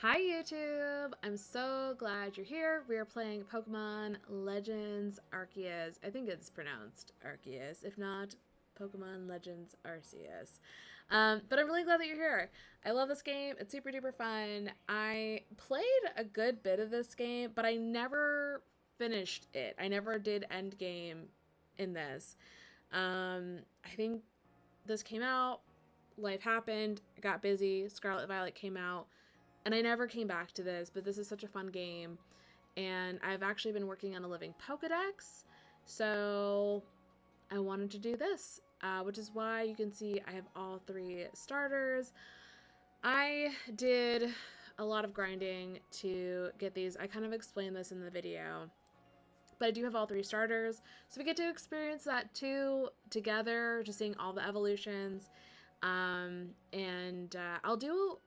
Hi YouTube! I'm so glad you're here. We are playing Pokemon Legends Arceus. I think it's pronounced Arceus. If not, Pokemon Legends Arceus. But I'm really glad that you're here. I love this game. It's super duper fun. I played a good bit of this game, but I never finished it. I never did end game in this. I think this came out, life happened, I got busy, Scarlet Violet came out, and I never came back to this, but this is such a fun game. And I've actually been working on a living Pokedex, so I wanted to do this, which is why you can see I have all three starters. I did a lot of grinding to get these. I kind of explained this in the video, but I do have all three starters, so we get to experience that too together, just seeing all the evolutions. I'll do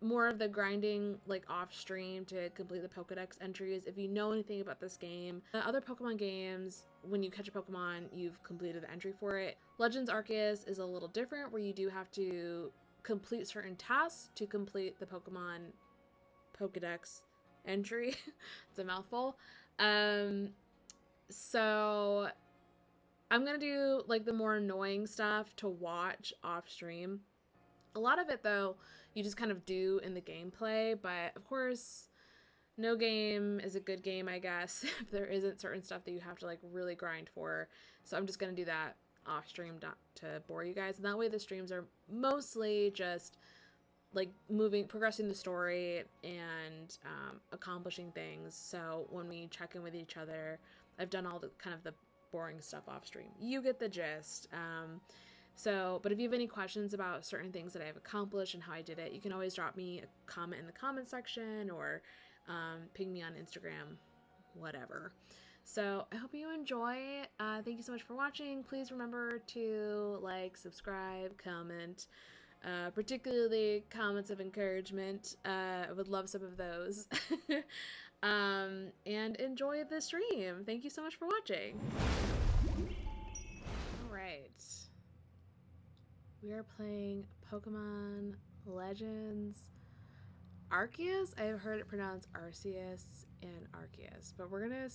more of the grinding like off stream to complete the Pokedex entries. If you know anything about this game, the other Pokemon games, when you catch a Pokemon, you've completed the entry for it. Legends Arceus is a little different, where you do have to complete certain tasks to complete the Pokemon Pokedex entry. It's a mouthful. So I'm gonna do like the more annoying stuff to watch off stream. A lot of it, though, you just kind of do in the gameplay, but of course, no game is a good game, I guess, if there isn't certain stuff that you have to like really grind for. So I'm just going to do that off stream to bore you guys. And that way the streams are mostly just like progressing the story and accomplishing things. So when we check in with each other, I've done all the kind of the boring stuff off stream. You get the gist. But if you have any questions about certain things that I've accomplished and how I did it, you can always drop me a comment in the comment section or ping me on Instagram, whatever. So I hope you enjoy. Thank you so much for watching. Please remember to like, subscribe, comment, particularly comments of encouragement. I would love some of those. And enjoy the stream. Thank you so much for watching. All right. We are playing Pokemon Legends Arceus. I have heard it pronounced Arceus and Arceus, but we're gonna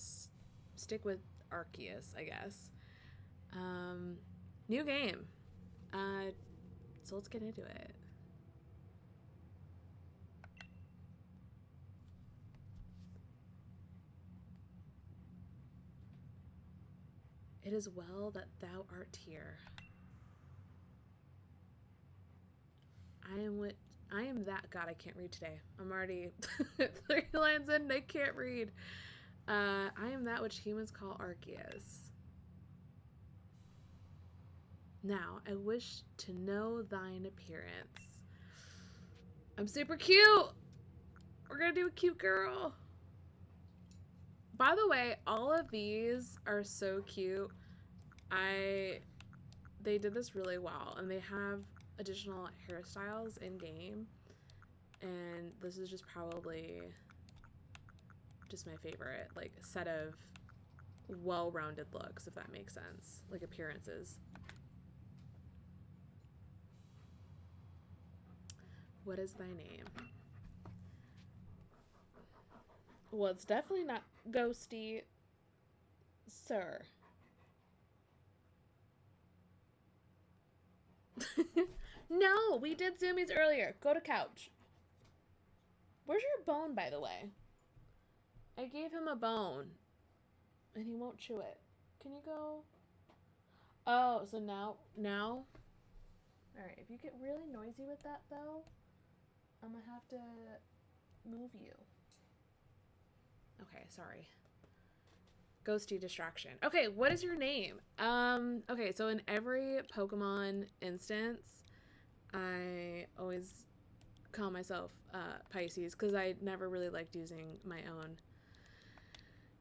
stick with Arceus, I guess. New game. So let's get into it. It is well that thou art here. I am that. God, I can't read today. I'm already 3 lines in and I can't read. I am that which humans call Arceus. Now, I wish to know thine appearance. I'm super cute! We're gonna do a cute girl. By the way, all of these are so cute. They did this really well, and they have additional hairstyles in game, and this is just probably just my favorite like set of well-rounded looks, if that makes sense, like appearances. What is thy name? Well, it's definitely not Ghosty, sir. No, we did zoomies earlier. Go to couch. Where's your bone, by the way? I gave him a bone, and he won't chew it. Can you go? Oh, so now? Alright, if you get really noisy with that, though, I'm gonna have to move you. Okay, sorry. Ghosty distraction. Okay, what is your name? Okay, so in every Pokemon instance, I always call myself Pisces, because I never really liked using my own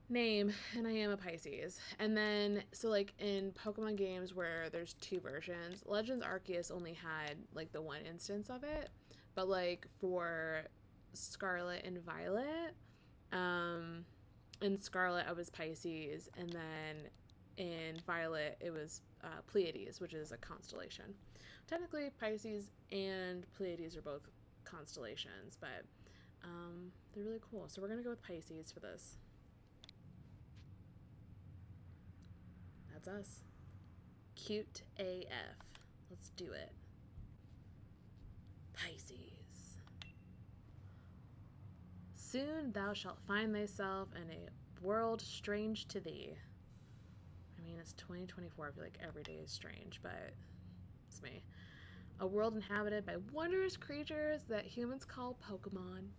name, and I am a Pisces. And then, so like in Pokemon games where there's 2 versions, Legends Arceus only had like the 1 instance of it, but like for Scarlet and Violet, in Scarlet I was Pisces, and then in Violet it was Pleiades, which is a constellation. Technically Pisces and Pleiades are both constellations, but They're really cool. So we're gonna go with Pisces for this. That's us. Cute AF. Let's do it. Pisces. Soon thou shalt find thyself in a world strange to thee. I mean, it's 2024. I feel like every day is strange, but it's me. A world inhabited by wondrous creatures that humans call Pokémon.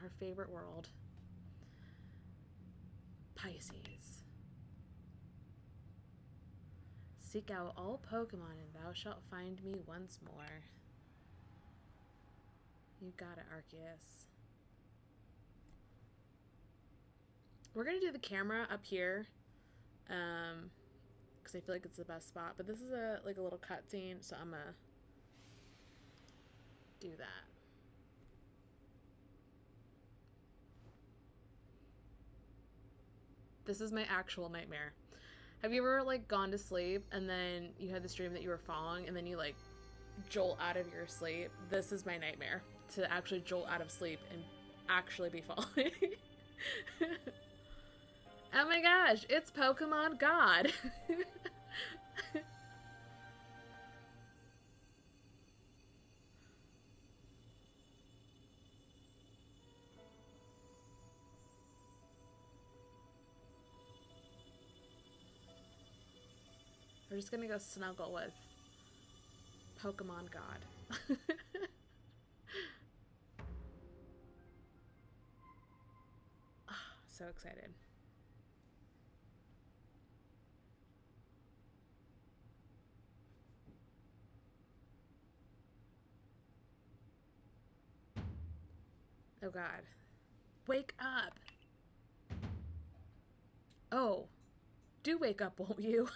Our favorite world. Pisces. Seek out all Pokemon and thou shalt find me once more. You got it, Arceus. We're gonna do the camera up here, because I feel like it's the best spot. But this is a little cutscene, so I'm gonna do that. This is my actual nightmare. Have you ever like gone to sleep and then you had this dream that you were falling and then you like jolt out of your sleep? This is my nightmare, to actually jolt out of sleep and actually be falling. Oh my gosh, it's Pokemon God. We're just gonna go snuggle with Pokemon God. Oh, so excited. Oh God. Wake up! Oh. Do wake up, won't you?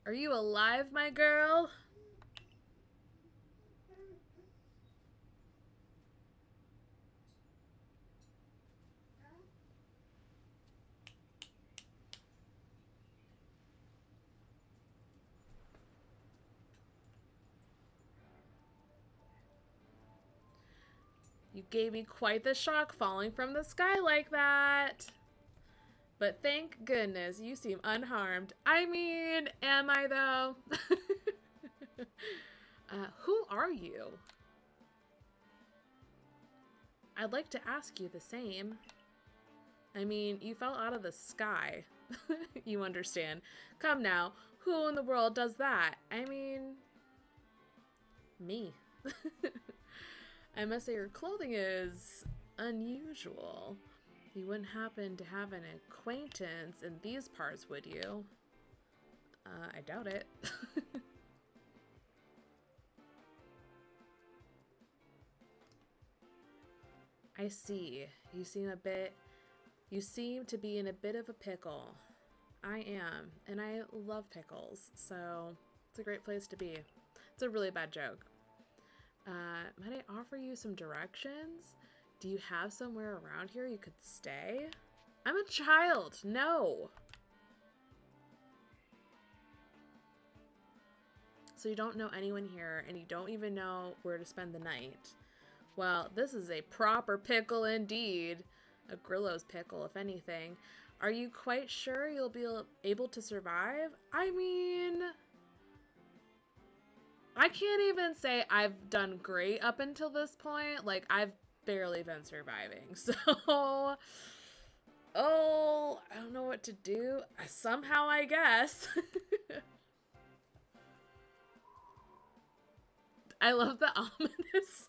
Are you alive, my girl? You gave me quite the shock falling from the sky like that. But thank goodness you seem unharmed. I mean, am I though? Who are you? I'd like to ask you the same. I mean, you fell out of the sky. You understand. Come now, who in the world does that? I mean, me. I must say your clothing is unusual. You wouldn't happen to have an acquaintance in these parts, would you? I doubt it. I see. You seem to be in a bit of a pickle. I am, and I love pickles, so it's a great place to be. It's a really bad joke. Might I offer you some directions? Do you have somewhere around here you could stay? I'm a child! No! So you don't know anyone here, and you don't even know where to spend the night. Well, this is a proper pickle indeed. A Grillo's pickle, if anything. Are you quite sure you'll be able to survive? I mean, I can't even say I've done great up until this point. Like, I've barely been surviving. So, oh, I don't know what to do. Somehow, I guess. I love the ominous,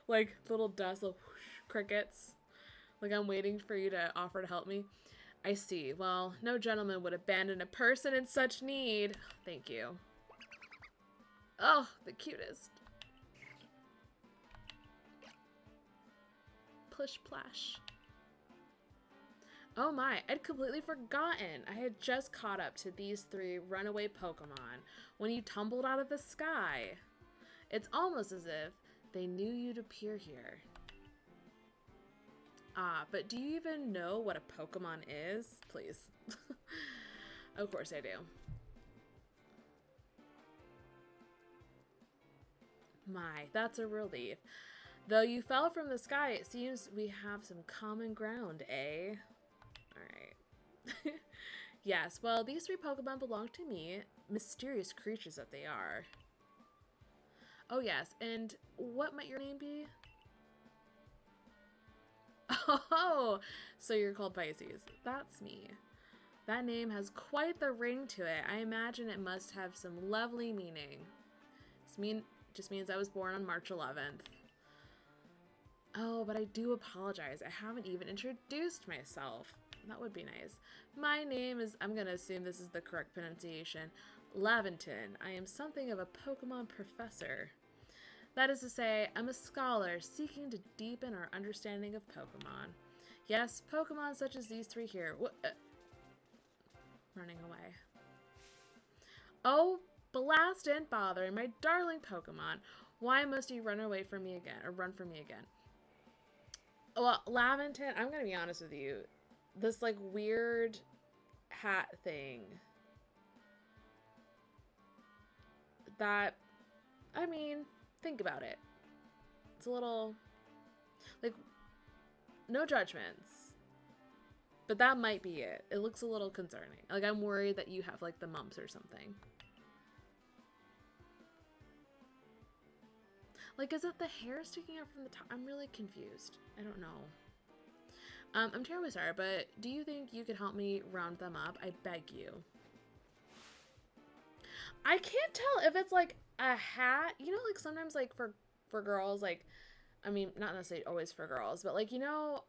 like, little dust, little whoosh, crickets. Like, I'm waiting for you to offer to help me. I see. Well, no gentleman would abandon a person in such need. Thank you. Oh, the cutest. Plish plash. Oh my, I'd completely forgotten. I had just caught up to these 3 runaway Pokemon when you tumbled out of the sky. It's almost as if they knew you'd appear here. But do you even know what a Pokemon is? Please. Of course I do. My, that's a relief. Though you fell from the sky, it seems we have some common ground, eh? Alright. Yes, well, these 3 Pokemon belong to me. Mysterious creatures that they are. Oh, yes, and what might your name be? Oh, so you're called Pisces. That's me. That name has quite the ring to it. I imagine it must have some lovely meaning. Just means I was born on March 11th. Oh, but I do apologize. I haven't even introduced myself. That would be nice. My name is, I'm gonna assume this is the correct pronunciation, Laventon. I am something of a Pokemon professor. That is to say, I'm a scholar seeking to deepen our understanding of Pokemon. Yes, Pokemon such as these 3 here. Running away. Oh, blast and bother, my darling Pokemon. Why must you run away from me again, or run from me again? Well, Laventon, I'm gonna be honest with you. This, like, weird hat thing. That, I mean, think about it. It's a little, like, no judgments. But that might be it. It looks a little concerning. Like, I'm worried that you have, like, the mumps or something. Like, is it the hair sticking out from the top? I'm really confused. I don't know. I'm terribly sorry, but do you think you could help me round them up? I beg you. I can't tell if it's, like, a hat. You know, like, sometimes, like, for girls, like, I mean, not necessarily always for girls, but, like, you know,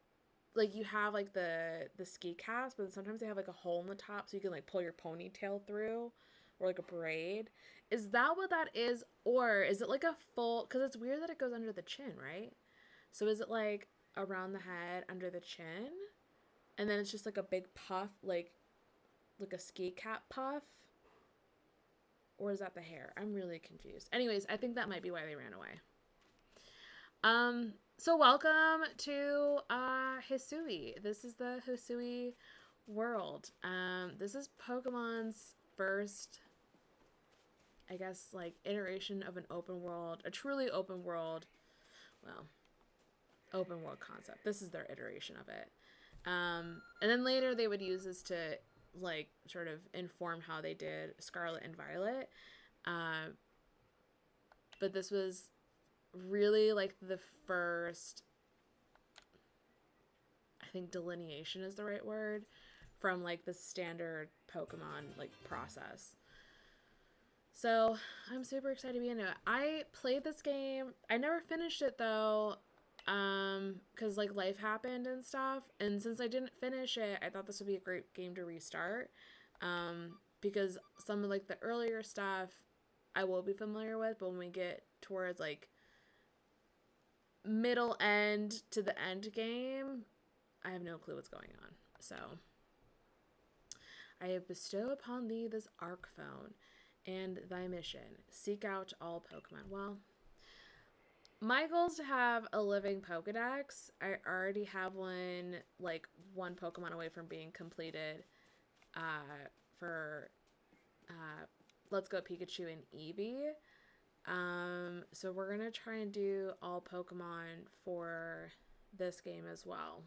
like, you have, like, the ski caps, but sometimes they have, like, a hole in the top so you can, like, pull your ponytail through, or, like, a braid. Is that what that is? Or is it, like, a full, because it's weird that it goes under the chin, right? So is it, like, around the head, under the chin? And then it's just, like, a big puff, like a ski cap puff? Or is that the hair? I'm really confused. Anyways, I think that might be why they ran away. So welcome to Hisui. This is the Hisui world. This is Pokemon's first, I guess, like, iteration of an open world, a truly open world, well, open world concept. This is their iteration of it. And then later they would use this to, like, sort of inform how they did Scarlet and Violet. But this was really, like, the first, I think delineation is the right word, from, like, the standard Pokemon, like, process. So I'm super excited to be into it. I played this game. I never finished it though, because, like, life happened and stuff. And since I didn't finish it, I thought this would be a great game to restart, because some of, like, the earlier stuff I will be familiar with, but when we get towards, like, middle end to the end game, I have no clue what's going on. So I have bestowed upon thee this Arc Phone and thy mission, seek out all Pokemon. Well, my goal is to have a living Pokedex. I already have one, like, one Pokemon away from being completed for Let's Go Pikachu and Eevee. So we're gonna try and do all Pokemon for this game as well.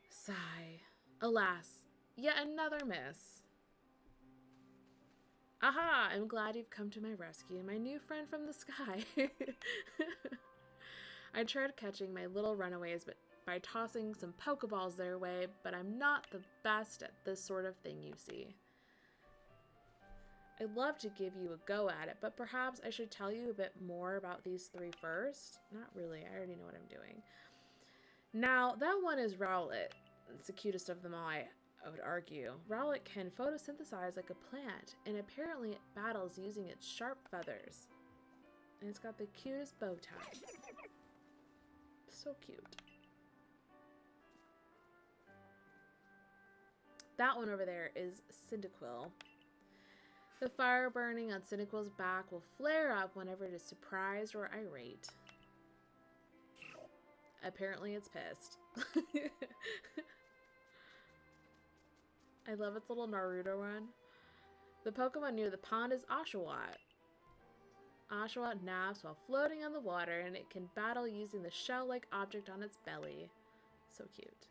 Sigh. Alas, yet another miss. Aha! I'm glad you've come to my rescue, my new friend from the sky. I tried catching my little runaways by tossing some Pokeballs their way, but I'm not the best at this sort of thing, you see. I'd love to give you a go at it, but perhaps I should tell you a bit more about these 3 first. Not really, I already know what I'm doing. Now, that one is Rowlet. It's the cutest of them all, I would argue. Rowlet can photosynthesize like a plant, and apparently it battles using its sharp feathers. And it's got the cutest bow tie. So cute. That one over there is Cyndaquil. The fire burning on Cyndaquil's back will flare up whenever it is surprised or irate. Apparently it's pissed. I love its little Naruto run. The Pokemon near the pond is Oshawott. Oshawott naps while floating on the water, and it can battle using the shell-like object on its belly. So cute.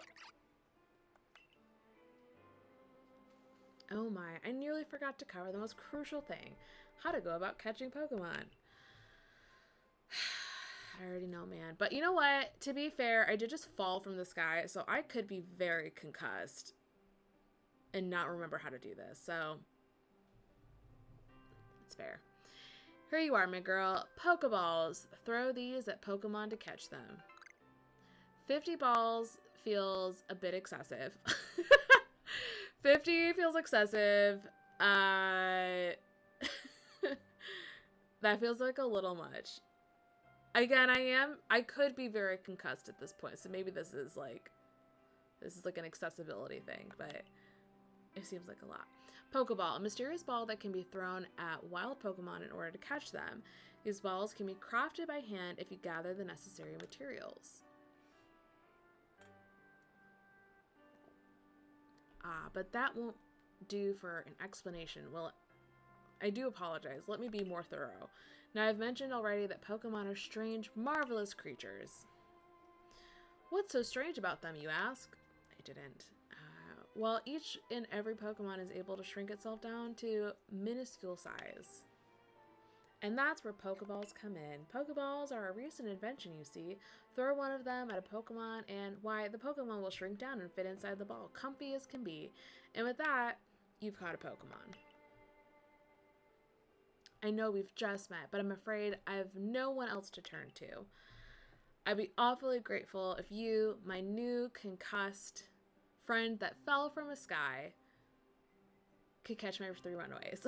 Oh my, I nearly forgot to cover the most crucial thing. How to go about catching Pokemon. I already know, man. But you know what? To be fair, I did just fall from the sky, so I could be very concussed and not remember how to do this. So, it's fair. Here you are, my girl. Pokeballs. Throw these at Pokemon to catch them. 50 balls feels a bit excessive. 50 feels excessive. That feels like a little much. Again, I could be very concussed at this point, so maybe this is like an accessibility thing, but it seems like a lot. Pokeball, a mysterious ball that can be thrown at wild Pokemon in order to catch them. These balls can be crafted by hand if you gather the necessary materials. But that won't do for an explanation. Well, I do apologize. Let me be more thorough. Now, I've mentioned already that Pokemon are strange, marvelous creatures. What's so strange about them, you ask? I didn't. Well, each and every Pokemon is able to shrink itself down to minuscule size. And that's where Pokeballs come in. Pokeballs are a recent invention, you see. Throw one of them at a Pokemon and, why, the Pokemon will shrink down and fit inside the ball, comfy as can be. And with that, you've caught a Pokemon. I know we've just met, but I'm afraid I have no one else to turn to. I'd be awfully grateful if you, my new concussed friend that fell from a sky, could catch my 3 runaways.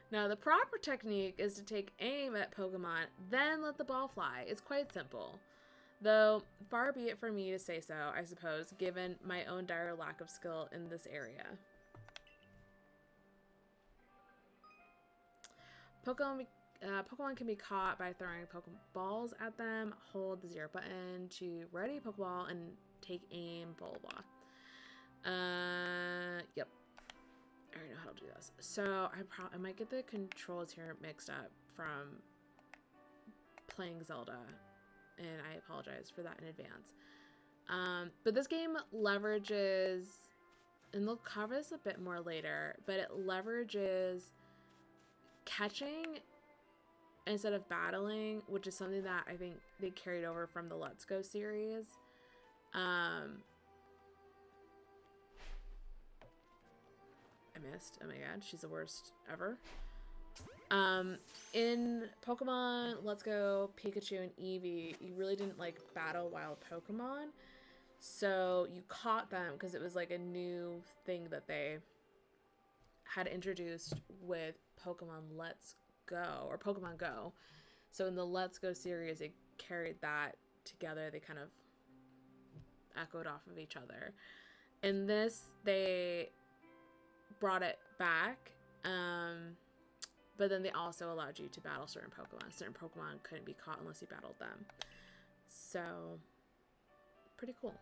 Now, the proper technique is to take aim at Pokemon, then let the ball fly. It's quite simple. Though, far be it for me to say so, I suppose, given my own dire lack of skill in this area. Pokemon can be caught by throwing Pokeballs at them. Hold the 0 button to ready Pokeball and take aim, blah, blah, blah. Yep. I already know how to do this. So, I might get the controls here mixed up from playing Zelda, and I apologize for that in advance. But this game leverages, and they'll cover this a bit more later, but it leverages catching instead of battling, which is something that I think they carried over from the Let's Go series. I missed. Oh my god, she's the worst ever. In Pokemon Let's Go, Pikachu and Eevee, you really didn't like battle wild Pokemon. So you caught them because it was like a new thing that they had introduced with Pokemon Let's Go, or Pokemon Go. So in the Let's Go series, they carried that together. They kind of echoed off of each other. In this, they brought it back, but then they also allowed you to battle certain Pokemon. Certain Pokemon couldn't be caught unless you battled them. So, pretty cool.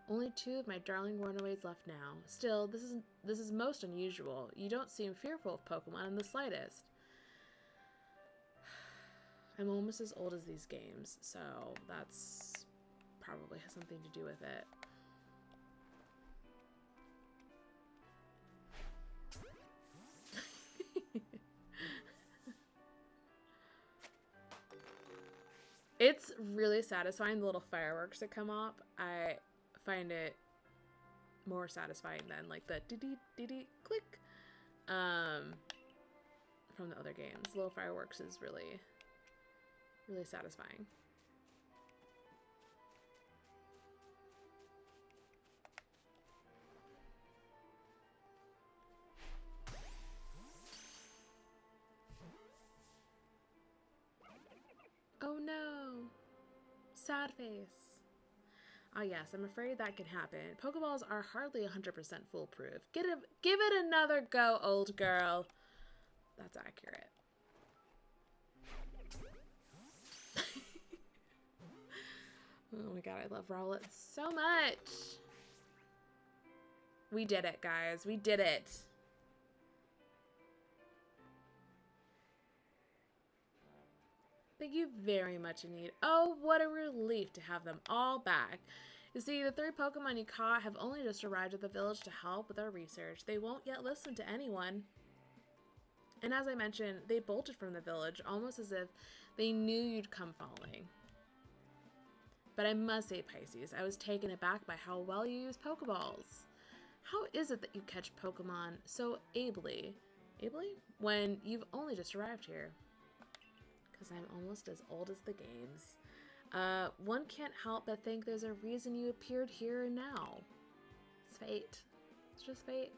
Only 2 of my darling runaways left now. Still, this is most unusual. You don't seem fearful of Pokemon in the slightest. I'm almost as old as these games, so that's probably has something to do with it. It's really satisfying, the little fireworks that come up. I find it more satisfying than like the dee-dee click from the other games. The little fireworks is really, really satisfying. Oh no! Sad face. Ah yes, I'm afraid that can happen. Pokeballs are hardly 100% foolproof. Give it another go, old girl. That's accurate. Oh my god, I love Rowlet so much. We did it, guys. We did it. Thank you very much, Anita. Oh, what a relief to have them all back. You see, the 3 Pokemon you caught have only just arrived at the village to help with our research. They won't yet listen to anyone. And as I mentioned, they bolted from the village, almost as if they knew you'd come falling. But I must say, Pisces, I was taken aback by how well you use Pokeballs. How is it that you catch Pokemon so ably? Ably? When you've only just arrived here. Because I'm almost as old as the games. One can't help but think there's a reason you appeared here and now. It's fate. It's just fate.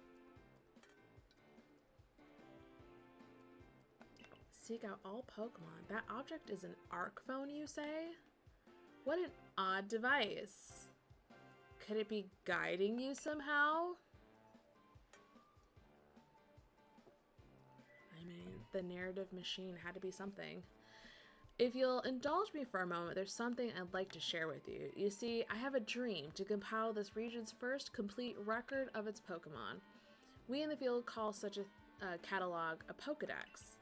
Seek out all Pokemon. That object is an Arc phone, you say? What an odd device. Could it be guiding you somehow? I mean, the narrative machine had to be something. If you'll indulge me for a moment, there's something I'd like to share with you. You see, I have a dream to compile this region's first complete record of its Pokemon. We in the field call such a catalog a Pokedex.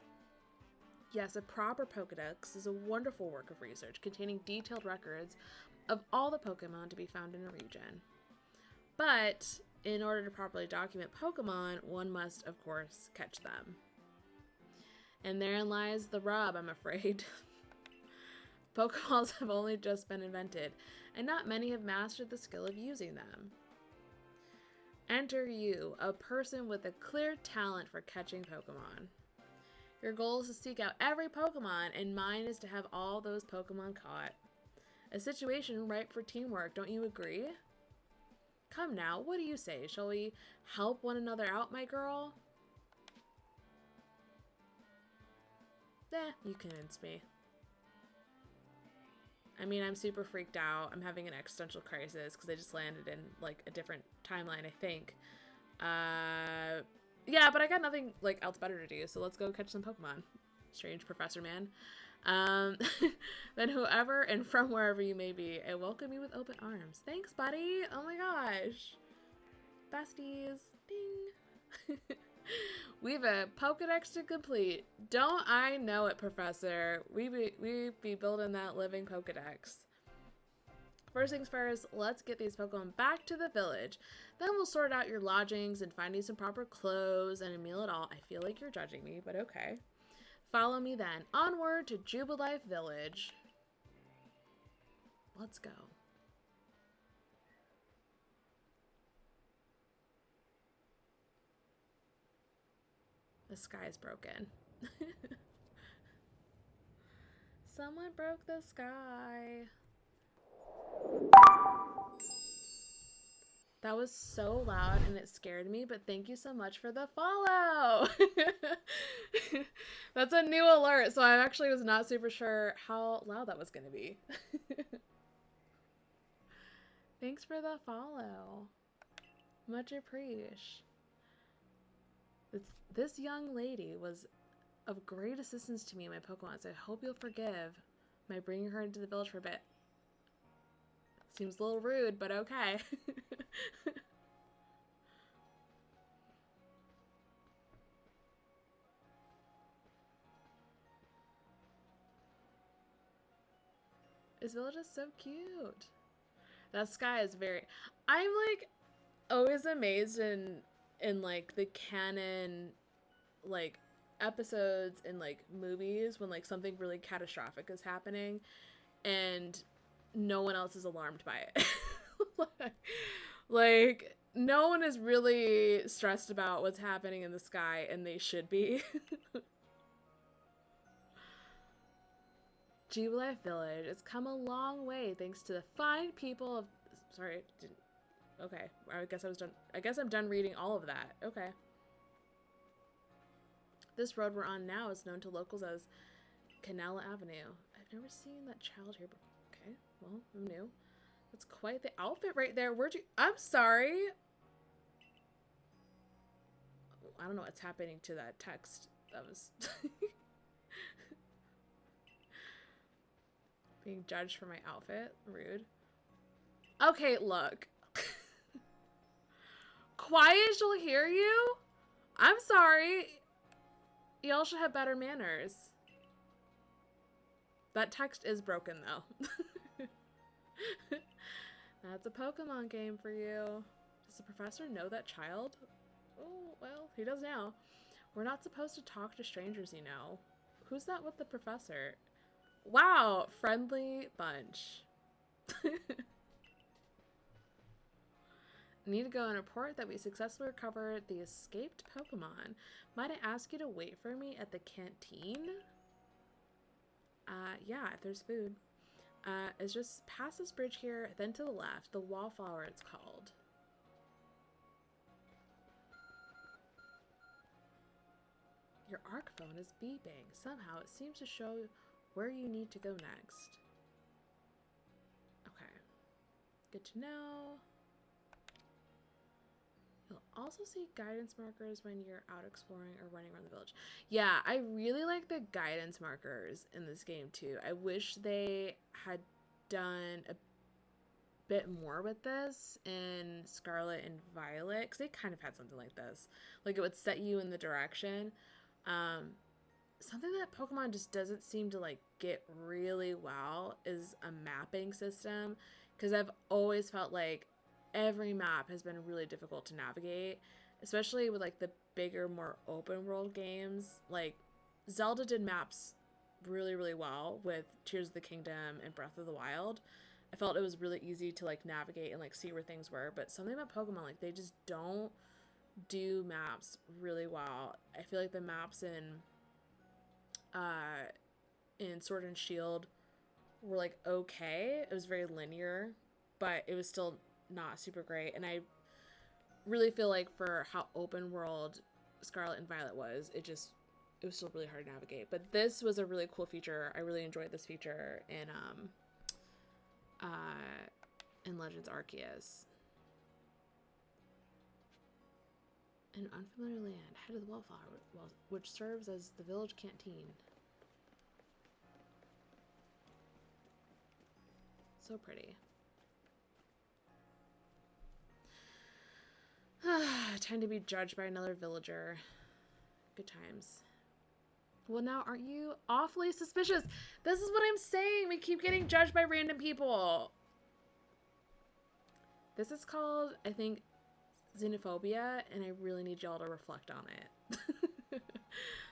Yes, a proper Pokedex is a wonderful work of research containing detailed records of all the Pokemon to be found in a region. But in order to properly document Pokemon, one must, of course, catch them. And therein lies the rub, I'm afraid. Pokeballs have only just been invented, and not many have mastered the skill of using them. Enter you, a person with a clear talent for catching Pokemon. Your goal is to seek out every Pokemon, and mine is to have all those Pokemon caught. A situation ripe for teamwork, don't you agree? Come now, what do you say? Shall we help one another out, my girl? You convinced me. I mean, I'm super freaked out. I'm having an existential crisis because I just landed in, like, a different timeline, I think. Yeah, but I got nothing, like, else better to do, so let's go catch some Pokemon. Strange professor man. Then whoever and from wherever you may be, I welcome you with open arms. Thanks, buddy! Oh my gosh! Besties! Ding! We've a Pokedex to complete. Don't I know it, Professor? We be building that living Pokedex. First things first, let's get these Pokemon back to the village. Then we'll sort out your lodgings and find you some proper clothes and a meal at all. I feel like you're judging me, but okay. Follow me then. Onward to Jubilife Village. Let's go. The sky's broken. Someone broke the sky. That was so loud and it scared me, but thank you so much for the follow. That's a new alert, so I actually was not super sure how loud that was going to be. Thanks for the follow. Much appreciated. This young lady was of great assistance to me and my Pokemon, so I hope you'll forgive my bringing her into the village for a bit. Seems a little rude, but okay. This village is so cute. That sky is very... I'm like always amazed in like the canon like episodes in like movies when like something really catastrophic is happening and no one else is alarmed by it. Like no one is really stressed about what's happening in the sky, and they should be. Jubilife Village has come a long way thanks to the fine people of... Sorry, okay, I guess I was done. I guess I'm done reading all of that. Okay. This road we're on now is known to locals as Canala Avenue. I've never seen that child here before. Okay, well, I'm new. That's quite the outfit right there. Where'd you... I'm sorry. I don't know what's happening to that text. That was... Being judged for my outfit. Rude. Okay, look. Quiet, she'll hear you? I'm sorry. Y'all should have better manners. That text is broken, though. That's a Pokemon game for you. Does the professor know that child? Oh, well, he does now. We're not supposed to talk to strangers, you know. Who's that with the professor? Wow, friendly bunch. Need to go and report that we successfully recovered the escaped Pokemon. Might I ask you to wait for me at the canteen? Yeah, if there's food. It's just past this bridge here, then to the left. The Wallflower it's called. Your arc phone is beeping. Somehow it seems to show where you need to go next. Okay. Good to know. You'll also see guidance markers when you're out exploring or running around the village. Yeah, I really like the guidance markers in this game too. I wish they had done a bit more with this in Scarlet and Violet, because they kind of had something like this. Like, it would set you in the direction. Something that Pokemon just doesn't seem to like get really well is a mapping system, because I've always felt like every map has been really difficult to navigate, especially with like the bigger, more open world games. Like Zelda did maps really, really well with Tears of the Kingdom and Breath of the Wild. I felt it was really easy to like navigate and like see where things were, but something about Pokemon, like they just don't do maps really well. I feel like the maps in Sword and Shield were like okay. It was very linear, but it was still not super great. And I really feel like for how open world Scarlet and Violet was, it was still really hard to navigate. But this was a really cool feature. I really enjoyed this feature in Legends Arceus. An unfamiliar land, head of the Wallflower, which serves as the village canteen. So pretty. Time to be judged by another villager. Good times. Well, now aren't you awfully suspicious? This is what I'm saying. We keep getting judged by random people. This is called, I think, xenophobia, and I really need y'all to reflect on it.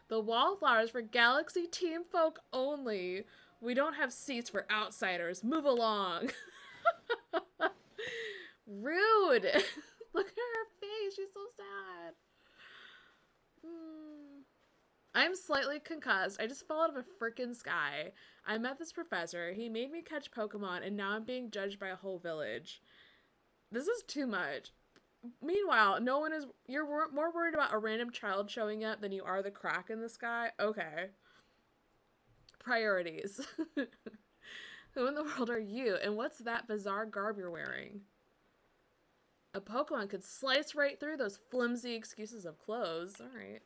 The Wallflowers for Galaxy Team folk only. We don't have seats for outsiders. Move along. Rude. Look at her face. She's so sad. I'm slightly concussed. I just fell out of a freaking sky. I met this professor. He made me catch Pokemon, and now I'm being judged by a whole village. This is too much. Meanwhile, no one is... You're more worried about a random child showing up than you are the crack in the sky? Okay. Priorities. Who in the world are you? And what's that bizarre garb you're wearing? A Pokemon could slice right through those flimsy excuses of clothes. Alright.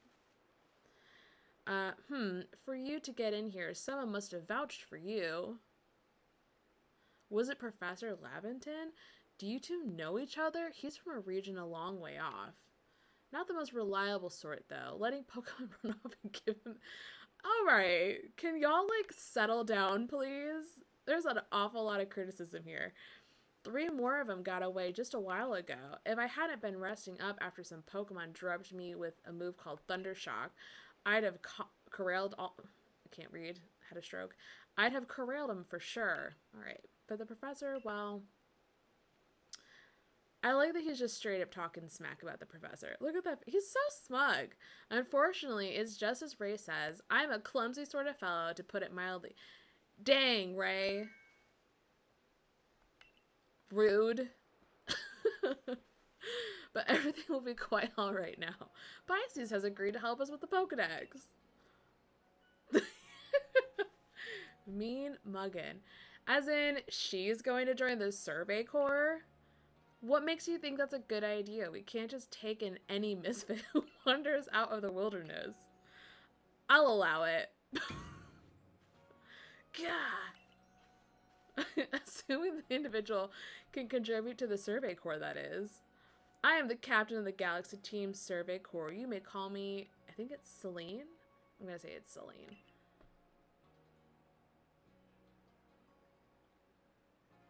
For you to get in here, someone must have vouched for you. Was it Professor Laventon? Do you two know each other? He's from a region a long way off. Not the most reliable sort, though. Letting Pokemon run off and give him... Alright, can y'all, like, settle down, please? There's an awful lot of criticism here. 3 more of them got away just a while ago. If I hadn't been resting up after some Pokemon drubbed me with a move called Thunder Shock, I'd have corralled all... I can't read. Had a stroke. I'd have corralled them for sure. Alright, but the professor, well... I like that he's just straight up talking smack about the professor. Look at that. He's so smug. Unfortunately, it's just as Ray says. I'm a clumsy sort of fellow, to put it mildly. Dang, Ray. Rude. But everything will be quite alright now. Pisces has agreed to help us with the Pokedex. Mean muggin. As in, she's going to join the Survey Corps? What makes you think that's a good idea? We can't just take in any misfit who wanders out of the wilderness. I'll allow it. God. Assuming the individual can contribute to the Survey Corps, that is. I am the captain of the Galaxy Team Survey Corps. You may call me, I think it's Celine? I'm going to say it's Celine.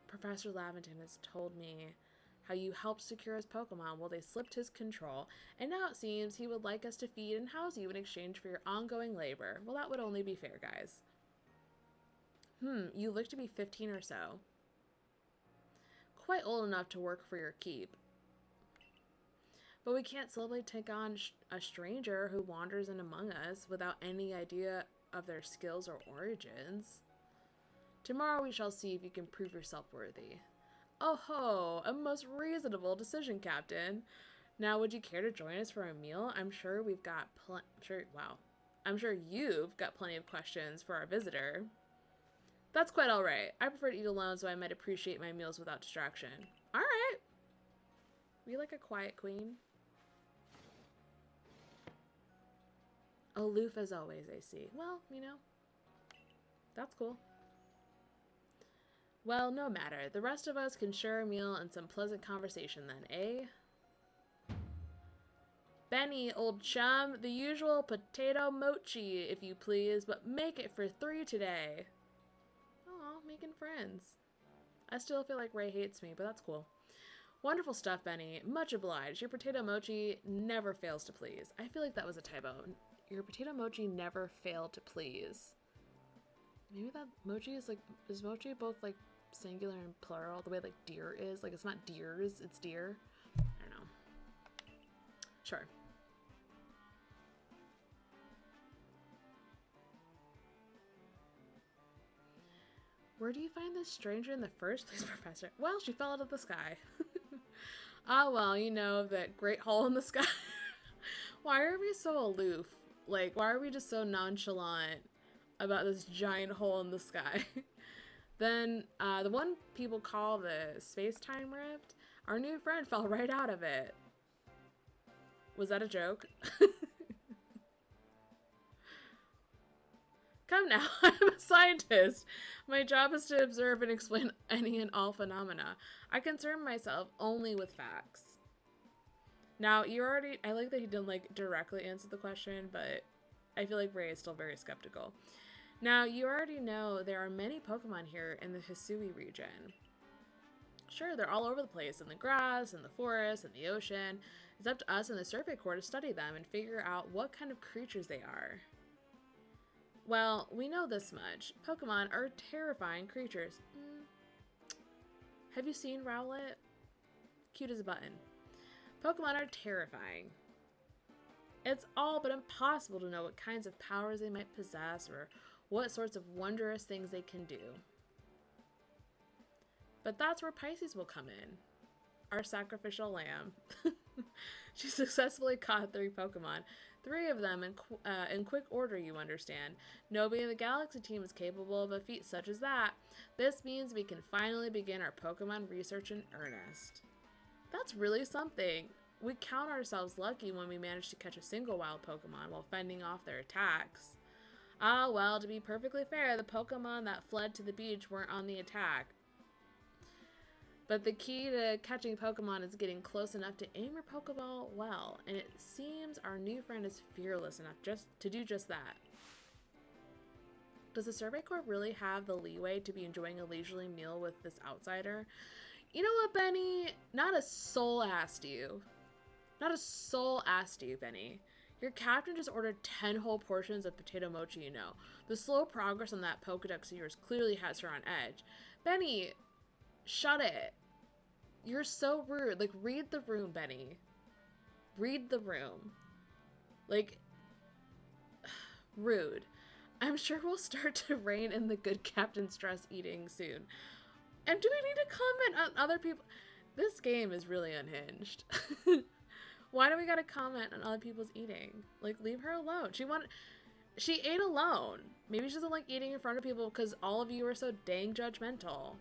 Professor Laventon has told me how you helped secure his Pokemon while they slipped his control, and now it seems he would like us to feed and house you in exchange for your ongoing labor. Well, that would only be fair, guys. You look to be 15 or so. Quite old enough to work for your keep. But we can't simply take on a stranger who wanders in among us without any idea of their skills or origins. Tomorrow we shall see if you can prove yourself worthy. Oh ho, a most reasonable decision, Captain. Now, would you care to join us for a meal? I'm sure we've got I'm sure you've got plenty of questions for our visitor. That's quite all right. I prefer to eat alone, so I might appreciate my meals without distraction. All right. Be like a quiet queen. Aloof as always, I see. Well, you know, that's cool. Well, no matter. The rest of us can share a meal and some pleasant conversation then, eh? Benny, old chum, the usual potato mochi, if you please, but make it for 3 today. Aw, making friends. I still feel like Ray hates me, but that's cool. Wonderful stuff, Benny. Much obliged. Your potato mochi never fails to please. I feel like that was a typo. Your potato mochi never failed to please. Maybe that mochi is like, is mochi both like singular and plural, the way like deer is? Like it's not deers, it's deer. I don't know. Sure. Where do you find this stranger in the first place, Professor? Well, she fell out of the sky. Ah, well, you know, that great hole in the sky. Why are we so aloof? Like, why are we just so nonchalant about this giant hole in the sky? Then, the one people call the space-time rift, our new friend fell right out of it. Was that a joke? Come now, I'm a scientist. My job is to observe and explain any and all phenomena. I concern myself only with facts. Now, I like that he didn't like directly answer the question, but I feel like Ray is still very skeptical. Now, you already know there are many Pokemon here in the Hisui region. Sure, they're all over the place, in the grass, in the forest, in the ocean. It's up to us in the Survey Corps to study them and figure out what kind of creatures they are. Well, we know this much. Pokemon are terrifying creatures. Have you seen Rowlet? Cute as a button. Pokemon are terrifying. It's all but impossible to know what kinds of powers they might possess or what sorts of wondrous things they can do. But that's where Pisces will come in. Our sacrificial lamb. She successfully caught 3 Pokemon. 3 of them in quick order, you understand. Nobody in the Galaxy team is capable of a feat such as that. This means we can finally begin our Pokemon research in earnest. That's really something. We count ourselves lucky when we manage to catch a single wild Pokemon while fending off their attacks. Ah, well, to be perfectly fair, the Pokemon that fled to the beach weren't on the attack. But the key to catching Pokemon is getting close enough to aim your Pokeball well, and it seems our new friend is fearless enough to do just that. Does the Survey Corps really have the leeway to be enjoying a leisurely meal with this outsider? You know what, Benny? Not a soul asked you. Not a soul asked you, Benny. Your captain just ordered 10 whole portions of potato mochi, you know. The slow progress on that Pokedex of yours clearly has her on edge. Benny, shut it. You're so rude. Like, read the room, Benny. Read the room. Like, rude. I'm sure we'll start to rein in the good captain stress eating soon. And do we need to comment on other people? This game is really unhinged. Why do we gotta comment on other people's eating? Like, leave her alone. She ate alone. Maybe she doesn't like eating in front of people because all of you are so dang judgmental.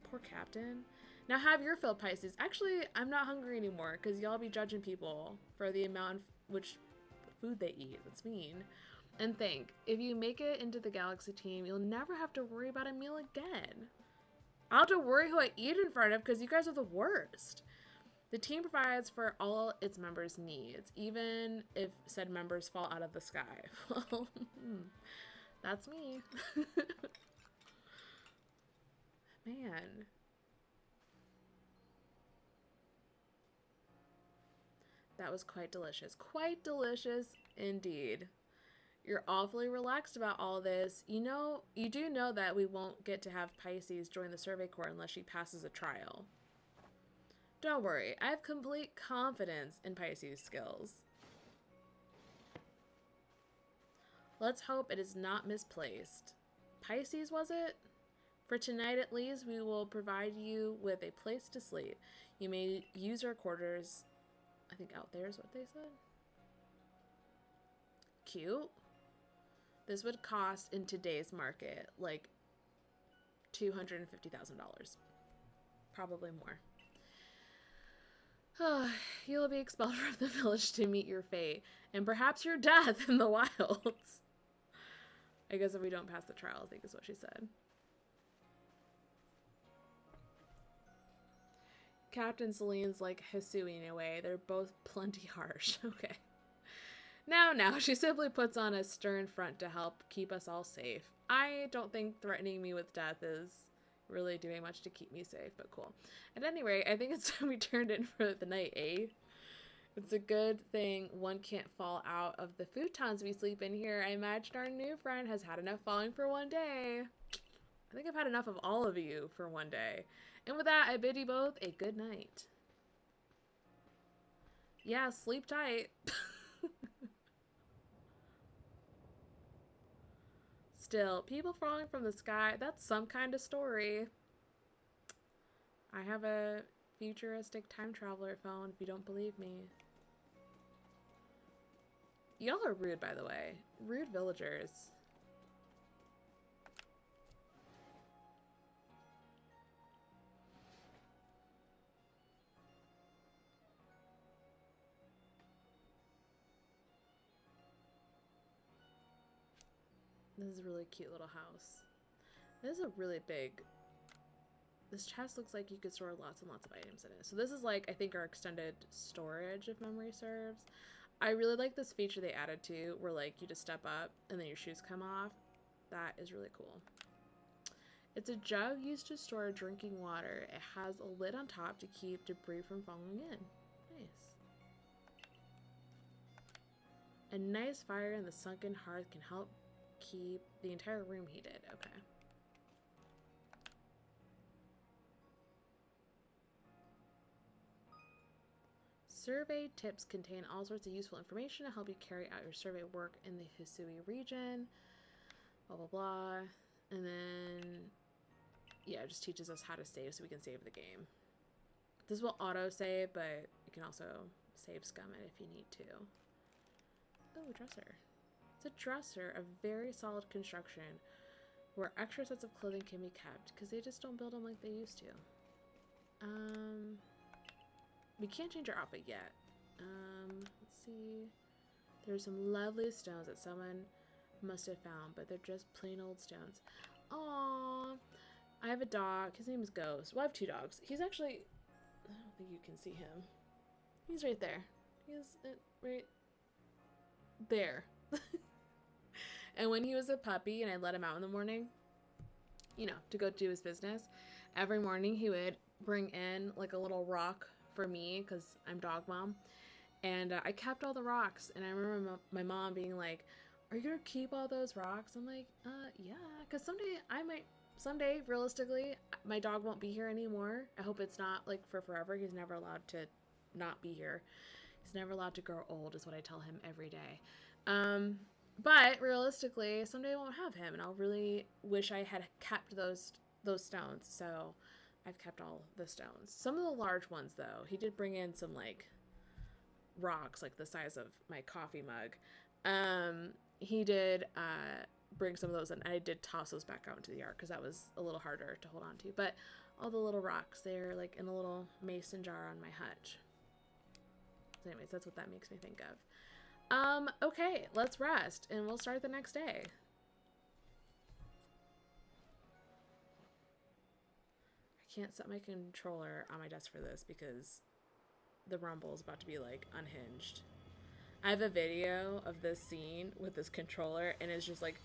Poor captain. Now have your fill, Pisces. Actually, I'm not hungry anymore because y'all be judging people for the amount of which food they eat. That's mean. And think, if you make it into the Galaxy team, you'll never have to worry about a meal again. I'll have to worry who I eat in front of because you guys are the worst. The team provides for all its members' needs, even if said members fall out of the sky. Well, that's me. Man. That was quite delicious. Quite delicious indeed. You're awfully relaxed about all this. You do know that we won't get to have Pisces join the Survey Corps unless she passes a trial. Don't worry, I have complete confidence in Pisces' skills. Let's hope it is not misplaced. Pisces, was it? For tonight at least, we will provide you with a place to sleep. You may use our quarters. I think out there is what they said. Cute. This would cost in today's market like $250,000. Probably more. You'll be expelled from the village to meet your fate, and perhaps your death in the wilds. I guess if we don't pass the trial, I think is what she said. Captain Celine's like Hisui in a way. They're both plenty harsh. Okay. Now, she simply puts on a stern front to help keep us all safe. I don't think threatening me with death is really doing much to keep me safe, but cool. At any rate, I think it's time we turned in for the night, eh? It's a good thing one can't fall out of the futons we sleep in here. I imagine our new friend has had enough falling for one day. I think I've had enough of all of you for one day. And with that, I bid you both a good night. Yeah, sleep tight. Still, people falling from the sky, that's some kind of story. I have a futuristic time traveler phone if you don't believe me. Y'all are rude, by the way. Rude villagers. This is a really cute little house. This is a really big... This chest looks like you could store lots and lots of items in it. So this is like, I think, our extended storage, if memory serves. I really like this feature they added too, where like you just step up and then your shoes come off. That is really cool. It's a jug used to store drinking water. It has a lid on top to keep debris from falling in. Nice. A nice fire in the sunken hearth can help keep the entire room heated. Okay. Survey tips contain all sorts of useful information to help you carry out your survey work in the Hisui region. Blah, blah, blah. And then, yeah, it just teaches us how to save so we can save the game. This will auto-save, but you can also save scum it if you need to. Oh, dresser. It's a dresser of very solid construction where extra sets of clothing can be kept because they just don't build them like they used to. We can't change our outfit yet. Let's see. There's some lovely stones that someone must have found, but they're just plain old stones. Aww. I have a dog. His name is Ghost. Well, I have two dogs. He's actually... I don't think you can see him. He's right there. He's right there. And when he was a puppy and I let him out in the morning, you know, to go do his business, every morning he would bring in like a little rock for me because I'm dog mom. And I kept all the rocks. And I remember my mom being like, are you going to keep all those rocks? I'm like, yeah, because someday, realistically, my dog won't be here anymore. I hope it's not like for forever. He's never allowed to not be here. He's never allowed to grow old is what I tell him every day. But realistically, someday I won't have him, and I'll really wish I had kept those stones. So I've kept all the stones. Some of the large ones, though, he did bring in some like rocks, like the size of my coffee mug. He did bring some of those, and I did toss those back out into the yard because that was a little harder to hold on to. But all the little rocks, they're like in a little mason jar on my hutch. So anyways, that's what that makes me think of. Okay, let's rest and we'll start the next day. I can't set my controller on my desk for this because the rumble is about to be like unhinged. I have a video of this scene with this controller and it's just like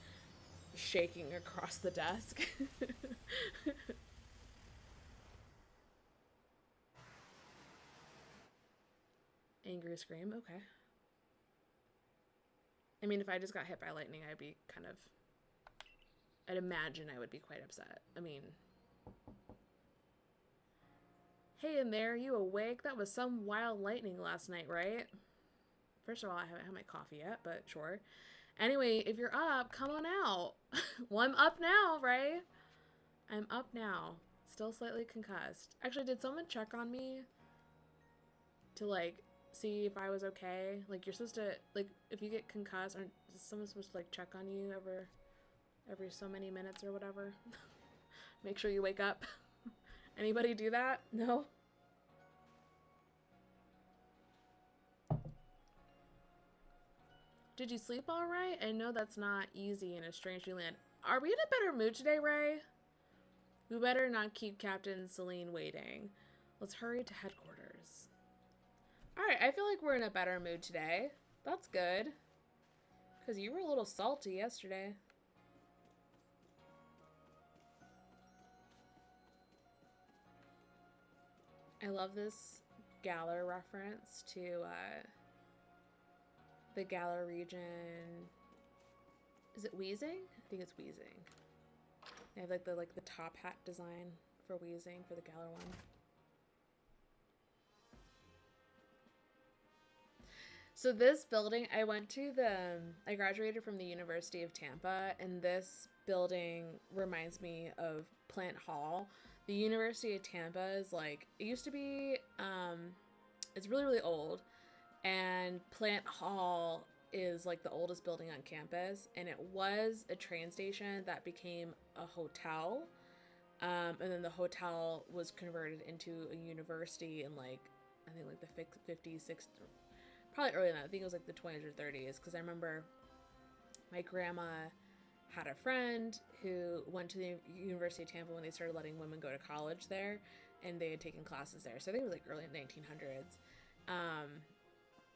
shaking across the desk. Angry scream, okay. I mean, if I just got hit by lightning, I'd be kind of... I'd imagine I would be quite upset. I mean... Hey in there, you awake? That was some wild lightning last night, right? First of all, I haven't had my coffee yet, but sure. Anyway, if you're up, come on out. Well, I'm up now, right? I'm up now. Still slightly concussed. Actually, did someone check on me? To, like, see if I was okay? Like, you're supposed to, like, if you get concussed, or is someone supposed to, like, check on you every so many minutes or whatever? Make sure you wake up. Anybody do that? No? Did you sleep all right? I know that's not easy in a strange new land. Are we in a better mood today, Ray? We better not keep Captain Celine waiting. Let's hurry to headquarters. Alright, I feel like we're in a better mood today. That's good. Because you were a little salty yesterday. I love this Galar reference to the Galar region. Is it Wheezing? I think it's Wheezing. They have like the top hat design for Wheezing for the Galar one. So this building, I graduated from the University of Tampa, and this building reminds me of Plant Hall. The University of Tampa is like, it used to be, it's really, really old, and Plant Hall is like the oldest building on campus, and it was a train station that became a hotel, and then the hotel was converted into a university in like, I think like the 50s, 60s, probably earlier than that. I think it was like the 20s or 30s, because I remember my grandma had a friend who went to the University of Tampa when they started letting women go to college there, and they had taken classes there. So I think it was like early 1900s.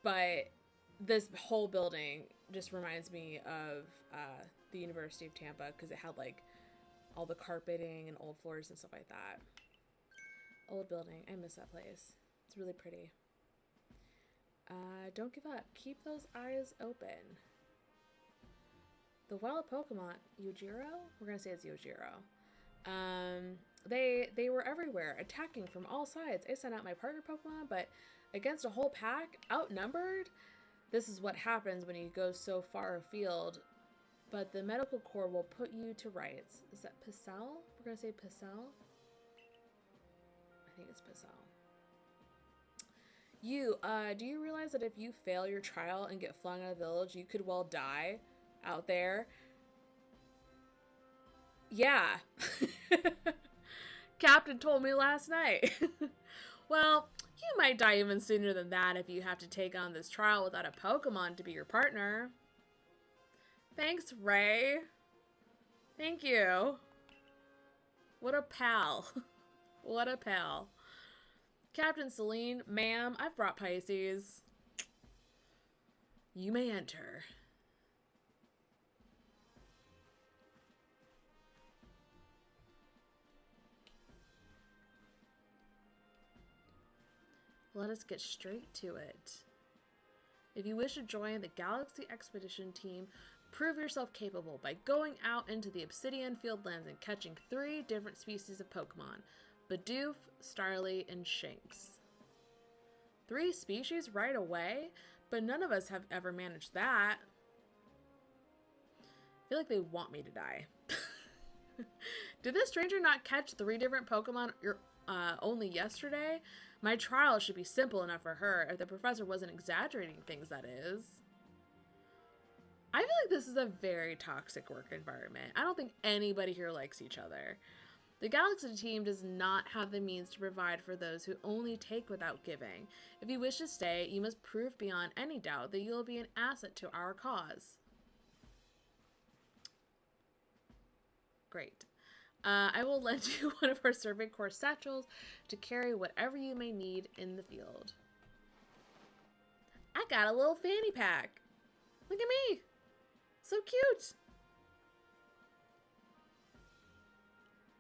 But this whole building just reminds me of the University of Tampa, because it had like all the carpeting and old floors and stuff like that. Old building. I miss that place. It's really pretty. Don't give up. Keep those eyes open. The wild Pokemon, Yujiro? We're gonna say it's Yujiro. They were everywhere, attacking from all sides. I sent out my partner Pokemon, but against a whole pack, outnumbered? This is what happens when you go so far afield. But the medical corps will put you to rights. Is that Pissel? We're gonna say Pissel? I think it's Pissel. You, do you realize that if you fail your trial and get flung out of the village, you could well die out there? Yeah. Captain told me last night. Well, you might die even sooner than that if you have to take on this trial without a Pokemon to be your partner. Thanks, Ray. Thank you. What a pal. What a pal. Captain Celine, ma'am, I've brought Pisces. You may enter. Let us get straight to it. If you wish to join the Galaxy Expedition team, prove yourself capable by going out into the Obsidian Fieldlands and catching 3 different species of Pokemon. Bidoof, Starly, and Shinx. 3 species right away? But none of us have ever managed that. I feel like they want me to die. Did this stranger not catch 3 different Pokemon only yesterday? My trial should be simple enough for her, if the professor wasn't exaggerating things, that is. I feel like this is a very toxic work environment. I don't think anybody here likes each other. The Galaxy team does not have the means to provide for those who only take without giving. If you wish to stay, you must prove beyond any doubt that you will be an asset to our cause. Great. I will lend you one of our Servant Corps satchels to carry whatever you may need in the field. I got a little fanny pack. Look at me. So cute.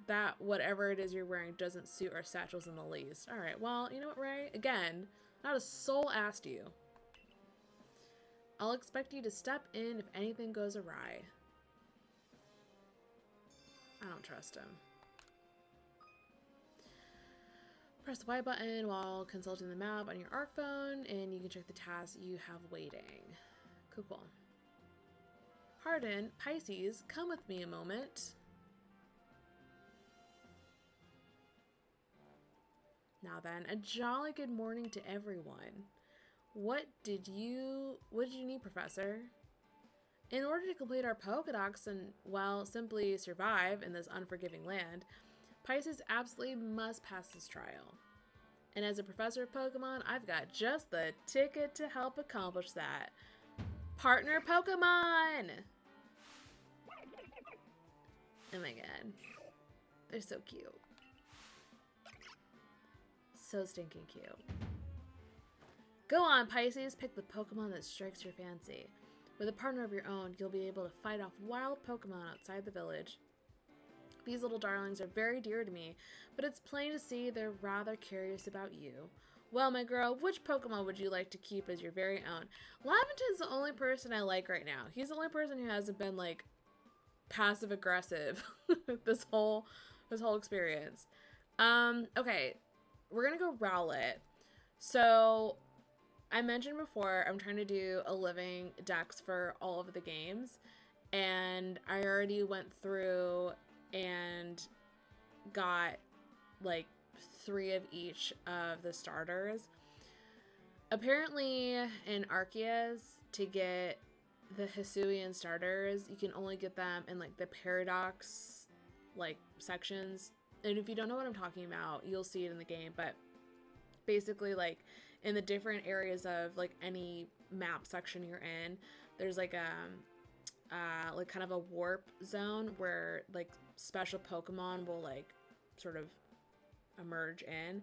That whatever it is you're wearing doesn't suit our satchels in the least. All right, well, you know what, Ray? Again, not a soul asked you. I'll expect you to step in if anything goes awry. I don't trust him. Press the Y button while consulting the map on your ARC phone, and you can check the tasks you have waiting. Cool, cool. Pardon, Pisces, come with me a moment. Now then, a jolly good morning to everyone. What did you need, Professor? In order to complete our Pokedex and, well, simply survive in this unforgiving land, Pisces absolutely must pass this trial. And as a professor of Pokemon, I've got just the ticket to help accomplish that. Partner Pokemon! Oh my god. They're so cute. So stinking cute. Go on, Pisces, pick the Pokemon that strikes your fancy. With a partner of your own, you'll be able to fight off wild Pokemon outside the village. These little darlings are very dear to me, but it's plain to see they're rather curious about you. Well, my girl, which Pokemon would you like to keep as your very own? Laventon's the only person I like right now. He's the only person who hasn't been, like, passive-aggressive this whole experience. Okay. We're gonna go Rowlet. So, I mentioned before, I'm trying to do a living dex for all of the games, and I already went through and got like 3 of each of the starters. Apparently in Arceus, to get the Hisuian starters, you can only get them in like the Paradox like sections. And if you don't know what I'm talking about, you'll see it in the game, but basically like in the different areas of like any map section you're in, there's like like kind of a warp zone where like special Pokemon will like sort of emerge in.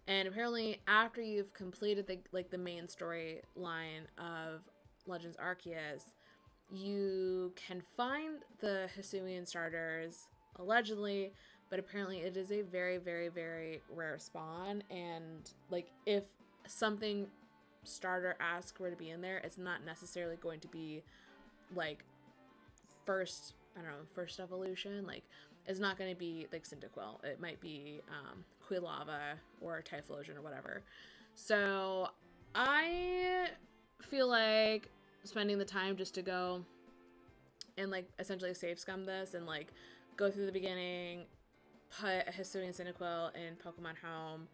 And apparently after you've completed the main storyline of Legends Arceus, you can find the Hisuian starters allegedly, but apparently it is a very, very, very rare spawn, and like if something starter-esque were to be in there, it's not necessarily going to be like first evolution. Like it's not going to be like Cyndaquil. It might be Quilava or Typhlosion or whatever. So I feel like spending the time just to go and like essentially save scum this and like go through the beginning, put a Hisuian Cyndaquil in Pokemon Home,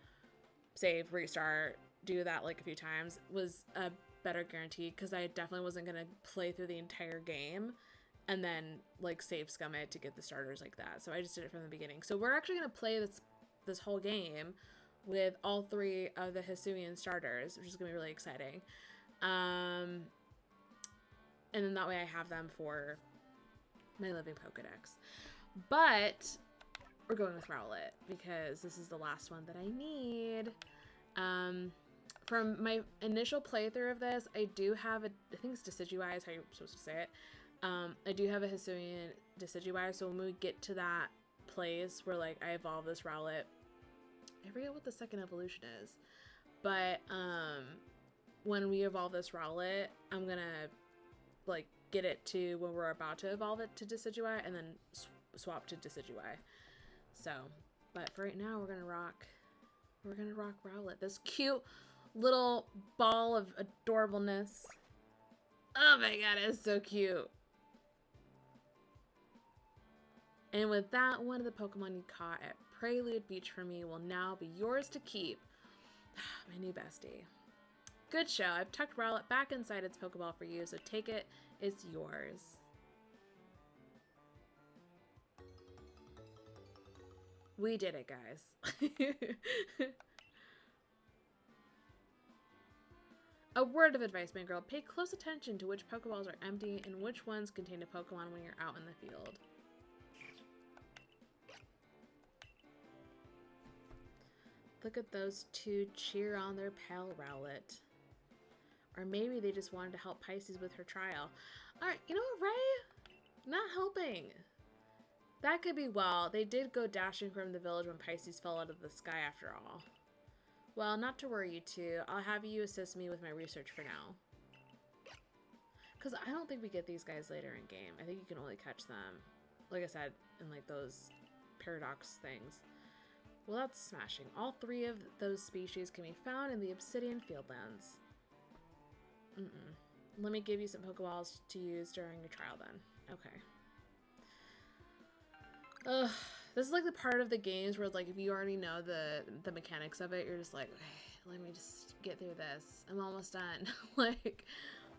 save, restart, do that like a few times was a better guarantee, because I definitely wasn't going to play through the entire game and then like save scum it to get the starters like that. So I just did it from the beginning. So we're actually going to play this whole game with all 3 of the Hisuian starters, which is going to be really exciting. And then that way I have them for my living Pokedex. But we're going with Rowlet because this is the last one that I need. From my initial playthrough of this, I do have I think it's Decidueye is how you're supposed to say it. I do have a Hisuian Decidueye, so when we get to that place where like I evolve this Rowlet, I forget what the second evolution is, but when we evolve this Rowlet, I'm gonna like get it to when we're about to evolve it to Decidueye and then swap to Decidueye. So, but for right now, we're gonna rock Rowlet. This cute little ball of adorableness. Oh my god, it's so cute. And with that, one of the Pokemon you caught at Prelude Beach for me will now be yours to keep. My new bestie. Good show. I've tucked Rowlet back inside its Pokeball for you, so take it. It's yours. We did it, guys. A word of advice, my girl. Pay close attention to which Pokeballs are empty and which ones contain a Pokemon when you're out in the field. Look at those two cheer on their pal Rowlet. Or maybe they just wanted to help Pisces with her trial. Alright, you know what, Ray? Not helping. That could be well. They did go dashing from the village when Pisces fell out of the sky after all. Well, not to worry, you two. I'll have you assist me with my research for now. Because I don't think we get these guys later in game. I think you can only catch them, like I said, in like those paradox things. Well, that's smashing. All three of those species can be found in the Obsidian Fieldlands. Let me give you some Pokeballs to use during your trial then. Okay. Ugh. This is like the part of the games where, like, if you already know the mechanics of it, you're just like, okay, let me just get through this. I'm almost done. Like,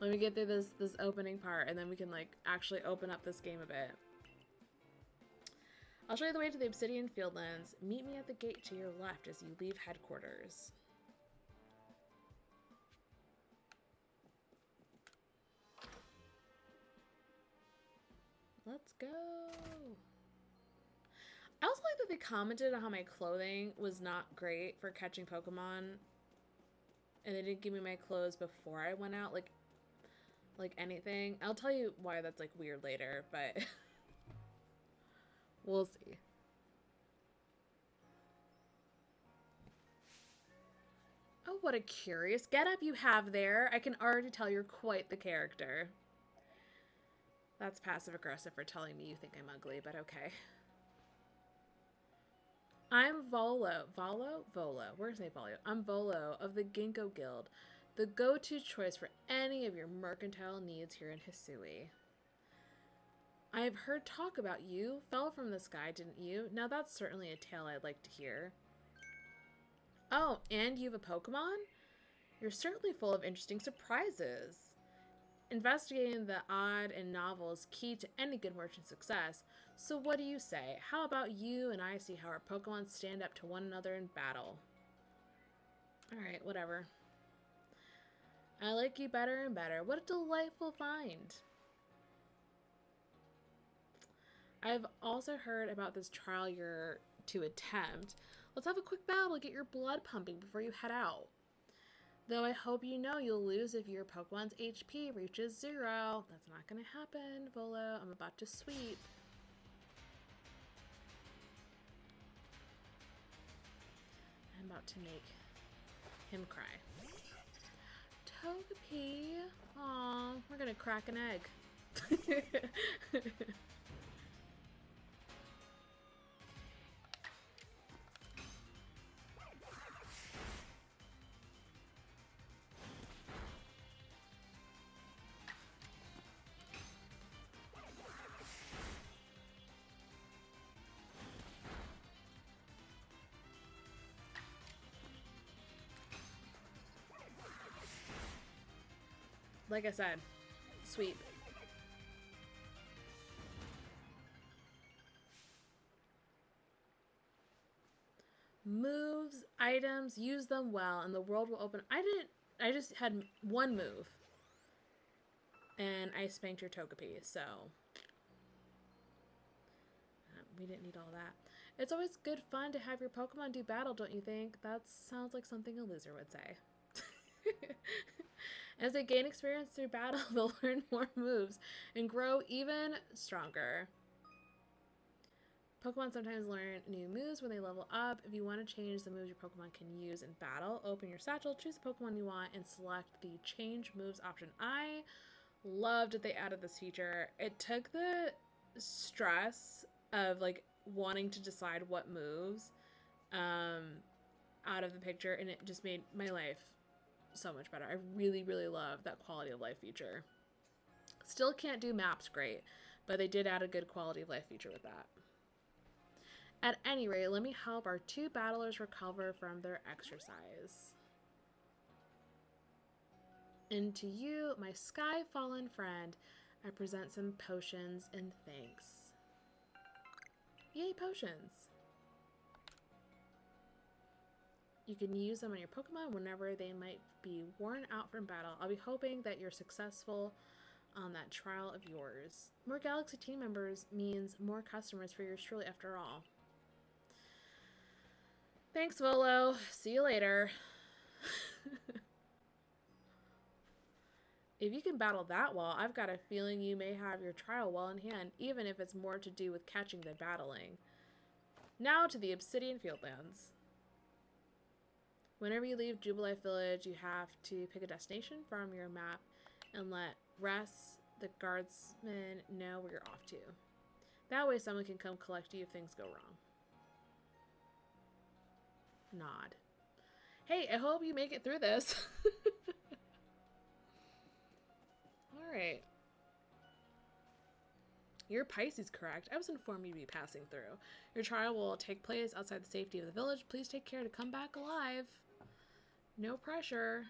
let me get through this opening part, and then we can, like, actually open up this game a bit. I'll show you the way to the Obsidian Fieldlands. Meet me at the gate to your left as you leave headquarters. Let's go. I also like that they commented on how my clothing was not great for catching Pokemon. And they didn't give me my clothes before I went out, like anything. I'll tell you why that's like weird later, but we'll see. Oh, what a curious getup you have there. I can already tell you're quite the character. That's passive aggressive for telling me you think I'm ugly, but okay. I'm Volo. Volo. Where's my Volo? I'm Volo of the Ginkgo Guild, the go-to choice for any of your mercantile needs here in Hisui. I've heard talk about you. Fell from the sky, didn't you? Now that's certainly a tale I'd like to hear. Oh, and you have a Pokemon? You're certainly full of interesting surprises. Investigating the odd and novel is key to any good merchant's success. So what do you say? How about you and I see how our Pokemon stand up to one another in battle? Alright, whatever. I like you better and better. What a delightful find. I've also heard about this trial you're to attempt. Let's have a quick battle to get your blood pumping before you head out. Though I hope you know you'll lose if your Pokemon's HP reaches 0. That's not going to happen, Volo. I'm about to sweep. I'm about to make him cry. Togepi. Aw, we're going to crack an egg. Like I said, sweep. Moves, items, use them well, and the world will open. I just had one move. And I spanked your Togepi, so. We didn't need all that. It's always good fun to have your Pokemon do battle, don't you think? That sounds like something a loser would say. As they gain experience through battle, they'll learn more moves and grow even stronger. Pokemon sometimes learn new moves when they level up. If you want to change the moves your Pokemon can use in battle, open your satchel, choose the Pokemon you want, and select the change moves option. I loved that they added this feature. It took the stress of like wanting to decide what moves out of the picture, and it just made my life so much better. I really, really love that quality of life feature. Still can't do maps great, but they did add a good quality of life feature with that. At any rate, let me help our two battlers recover from their exercise. And to you, my sky-fallen friend, I present some potions and thanks. Yay, potions! You can use them on your Pokemon whenever they might be worn out from battle. I'll be hoping that you're successful on that trial of yours. More Galaxy team members means more customers for yours truly after all. Thanks, Volo. See you later. If you can battle that well, I've got a feeling you may have your trial well in hand, even if it's more to do with catching than battling. Now to the Obsidian Fieldlands. Whenever you leave Jubilife Village, you have to pick a destination from your map and let Ress, the guardsman, know where you're off to. That way someone can come collect you if things go wrong. Nod. Hey, I hope you make it through this. Alright. You're Pisces, correct? I was informed you'd be passing through. Your trial will take place outside the safety of the village. Please take care to come back alive. No pressure.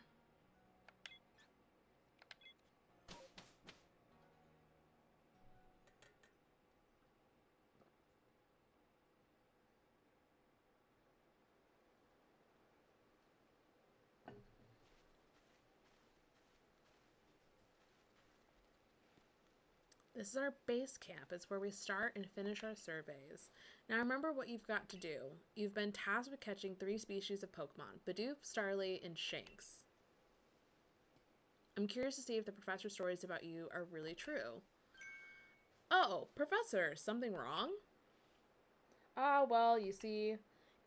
This is our base camp. It's where we start and finish our surveys. Now remember what you've got to do. You've been tasked with catching 3 species of Pokemon: Bidoof, Starly, and Shanks. I'm curious to see if the professor's stories about you are really true. Oh, Professor, something wrong? Ah, well, you see,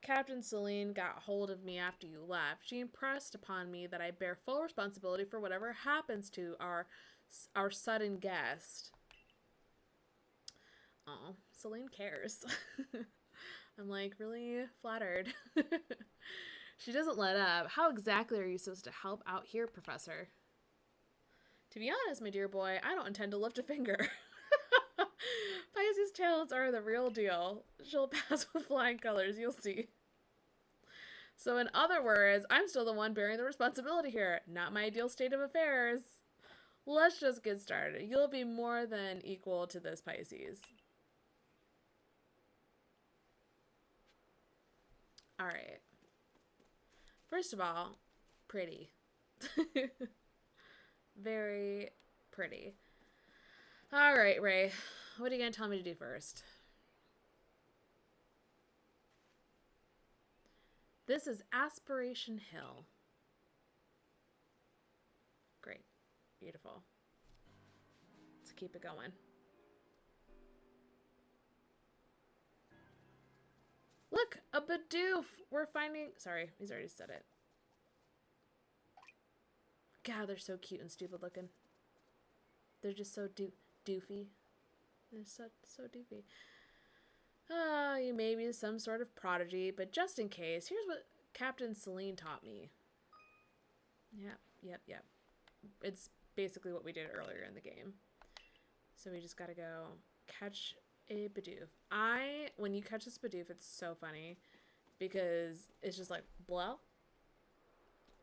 Captain Celine got hold of me after you left. She impressed upon me that I bear full responsibility for whatever happens to our sudden guest. Oh, Celine cares. I'm like really flattered. She doesn't let up. How exactly are you supposed to help out here, Professor? To be honest, my dear boy, I don't intend to lift a finger. Pisces' talents are the real deal. She'll pass with flying colors, you'll see. So in other words, I'm still the one bearing the responsibility here. Not my ideal state of affairs. Let's just get started. You'll be more than equal to this, Pisces. Alright. First of all, pretty. Very pretty. Alright, Ray. What are you going to tell me to do first? This is Aspiration Hill. Great. Beautiful. Let's keep it going. Look, a Bidoof! We're finding... Sorry, he's already said it. God, they're so cute and stupid looking. They're just so doofy. They're so doofy. You may be some sort of prodigy, but just in case, here's what Captain Celine taught me. Yep. It's basically what we did earlier in the game. So we just gotta go catch a Bidoof. When you catch this Bidoof, it's so funny because it's just like, blah.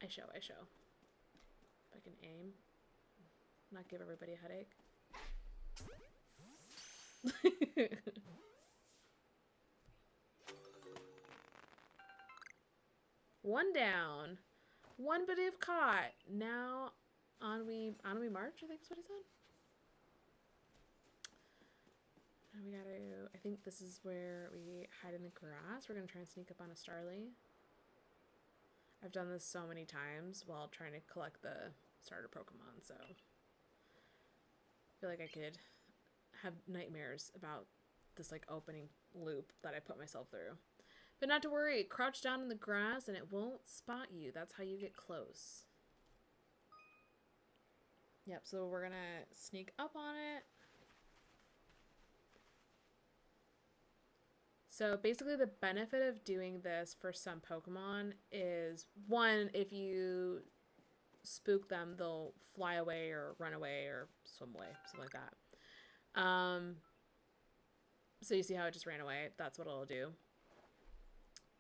I show. If I can aim. Not give everybody a headache. One down. One Bidoof caught. Now on we march, I think is what he said. We gotta, I think this is where we hide in the grass. We're gonna try and sneak up on a Starly. I've done this so many times while trying to collect the starter Pokemon, so I feel like I could have nightmares about this like opening loop that I put myself through. But not to worry, crouch down in the grass and it won't spot you. That's how you get close. Yep, so we're gonna sneak up on it. So basically the benefit of doing this for some Pokemon is, one, if you spook them, they'll fly away or run away or swim away, something like that. So you see how it just ran away? That's what it'll do.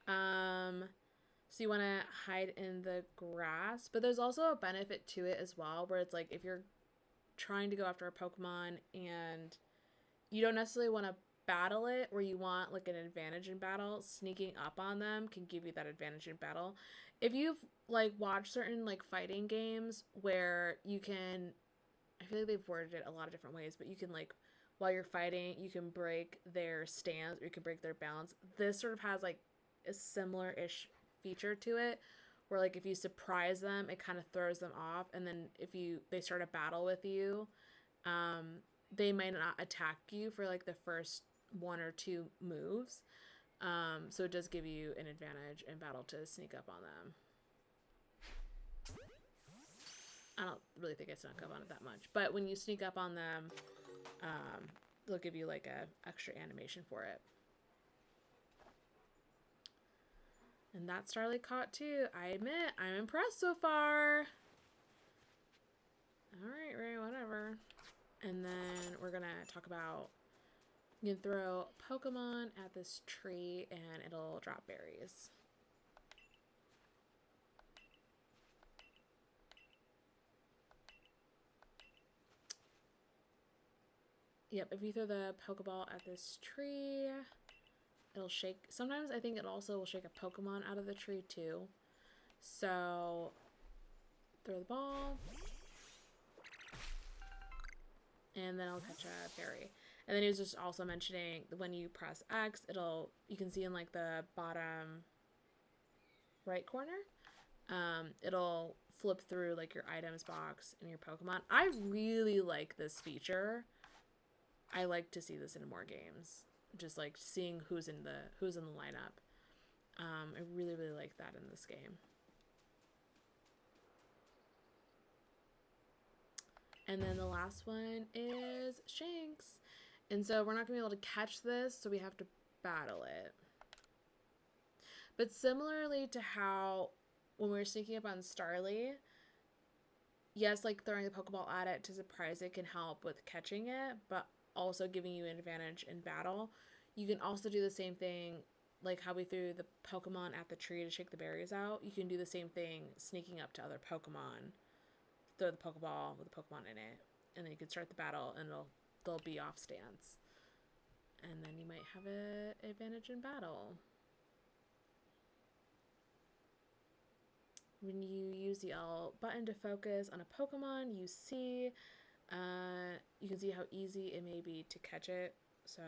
So you want to hide in the grass, but there's also a benefit to it as well, where it's like if you're trying to go after a Pokemon and you don't necessarily want to battle it where you want like an advantage in battle, sneaking up on them can give you that advantage in battle. If you've like watched certain like fighting games where you can, I feel like they've worded it a lot of different ways, but you can like while you're fighting, you can break their stance or you can break their balance. This sort of has like a similar-ish feature to it where like if you surprise them, it kind of throws them off, and then if they start a battle with you, they might not attack you for like the first one or two moves. So it does give you an advantage in battle to sneak up on them. I don't really think I snuck up on it that much, but when you sneak up on them, they'll give you like a extra animation for it. And that Starly caught too. I admit, I'm impressed so far. Alright, Ray, whatever. And then we're gonna talk about, you can throw Pokemon at this tree and it'll drop berries. Yep, if you throw the Pokeball at this tree, it'll shake. Sometimes I think it also will shake a Pokemon out of the tree too. So, throw the ball. And then I'll catch a berry. And then he was just also mentioning when you press X, you can see in like the bottom right corner, it'll flip through like your items box in your Pokemon. I really like this feature. I like to see this in more games. Just like seeing who's in the lineup. I really, really like that in this game. And then the last one is Shanks. And so we're not going to be able to catch this, so we have to battle it. But similarly to how when we were sneaking up on Starly, yes, like throwing a Pokeball at it to surprise it can help with catching it, but also giving you an advantage in battle. You can also do the same thing, like how we threw the Pokemon at the tree to shake the berries out. You can do the same thing sneaking up to other Pokemon. Throw the Pokeball with a Pokemon in it, and then you can start the battle, and they'll be off stance. And then you might have an advantage in battle. When you use the L button to focus on a Pokemon you see, you can see how easy it may be to catch it. So,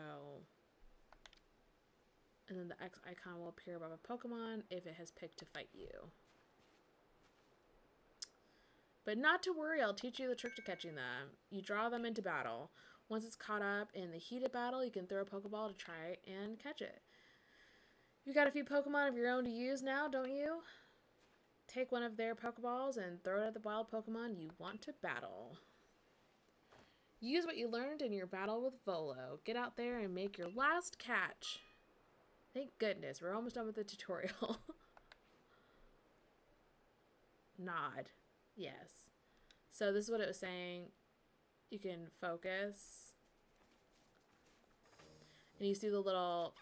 and then the X icon will appear above a Pokemon if it has picked to fight you. But not to worry, I'll teach you the trick to catching them. You draw them into battle. Once it's caught up in the heated battle, you can throw a Pokeball to try and catch it. You've got a few Pokemon of your own to use now, don't you? Take one of their Pokeballs and throw it at the wild Pokemon you want to battle. Use what you learned in your battle with Volo. Get out there and make your last catch. Thank goodness, we're almost done with the tutorial. Nod. Yes. So this is what it was saying. You can focus. And you see the little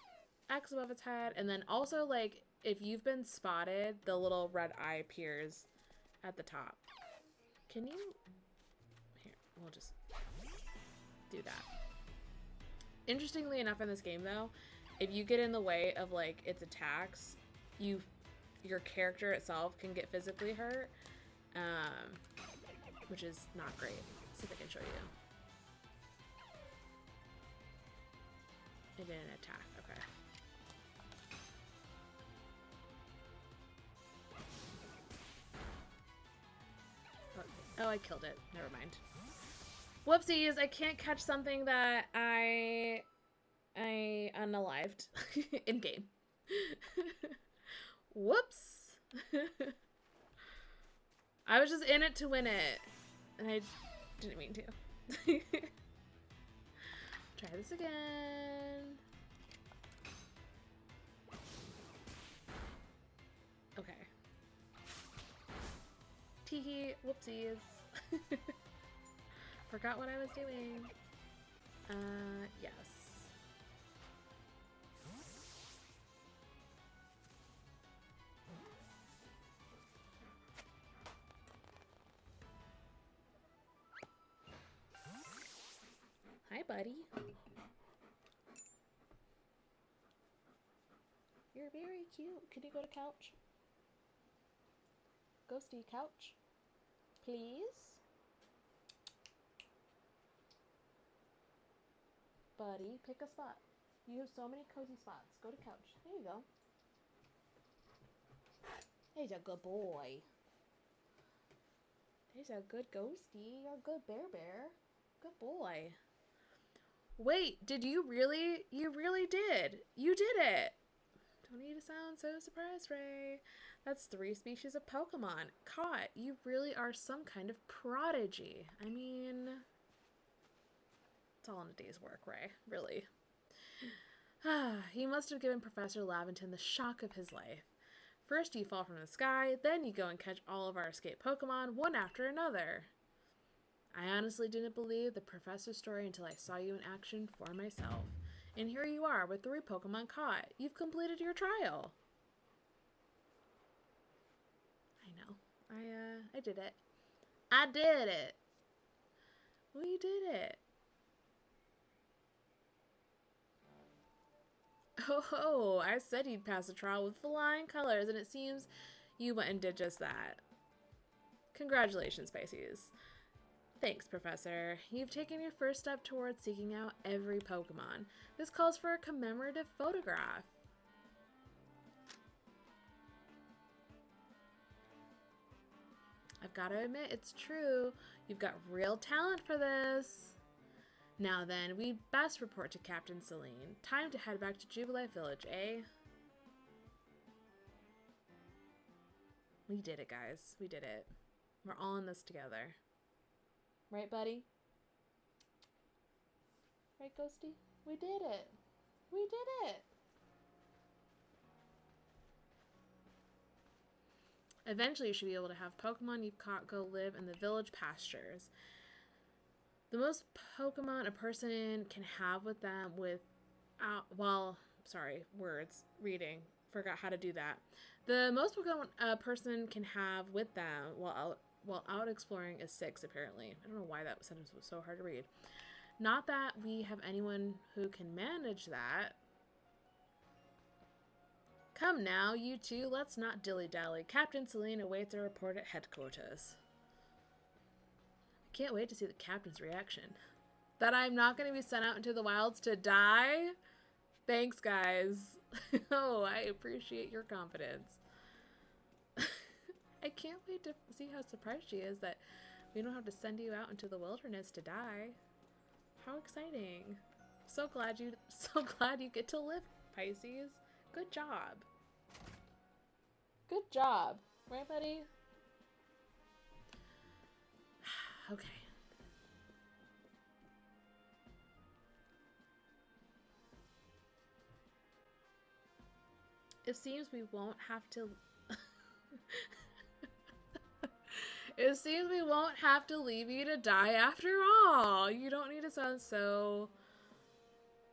X above its head. And then also, like, if you've been spotted, the little red eye appears at the top. Can you... Here, we'll just do that. Interestingly enough in this game, though, if you get in the way of, like, its attacks, your character itself can get physically hurt. Which is not great. Let's see if I can show you. It didn't attack. Okay. Oh, I killed it. Never mind. Whoopsies! I can't catch something that I unalived in game. Whoops! I was just in it to win it, and I didn't mean to. Try this again. Okay. Teehee, whoopsies. Forgot what I was doing. Yes. Hi, buddy. very cute. Can you go to couch? Ghosty, couch. Please? Buddy, pick a spot. You have so many cozy spots. Go to couch. There you go. He's a good boy. He's a good ghosty. You're a good bear. Good boy. Wait, did you really? You really did. You did it. Don't need to sound so surprised, Ray. That's 3 species of Pokemon caught. You really are some kind of prodigy. I mean, it's all in a day's work, Ray. Really. He must have given Professor Laventon the shock of his life. First you fall from the sky, then you go and catch all of our escaped Pokemon, one after another. I honestly didn't believe the professor's story until I saw you in action for myself. And here you are with 3 Pokemon caught. You've completed your trial. I know. I did it. I did it. We did it. Oh, I said you'd pass the trial with flying colors, and it seems you went and did just that. Congratulations, Pisces. Thanks, Professor. You've taken your first step towards seeking out every Pokemon. This calls for a commemorative photograph. I've got to admit, it's true. You've got real talent for this. Now then, we'd best report to Captain Celine. Time to head back to Jubilee Village, eh? We did it, guys. We did it. We're all in this together. Right, buddy? Right, Ghosty? We did it. We did it. Eventually, you should be able to have Pokemon you've caught go live in the village pastures. The most Pokemon a person can have with them reading. Forgot how to do that. The most Pokemon a person can have with them while out exploring is 6, apparently. I don't know why that sentence was so hard to read. Not that we have anyone who can manage that. Come now, you two, let's not dilly-dally. Captain Celine awaits a report at headquarters. I can't wait to see the captain's reaction. That I'm not going to be sent out into the wilds to die? Thanks, guys. Oh, I appreciate your confidence. I can't wait to see how surprised she is that we don't have to send you out into the wilderness to die. How exciting. So glad you get to live, Pisces. Good job. Good job. Right, buddy? Okay. It seems we won't have to... It seems we won't have to leave you to die after all. You don't need to sound so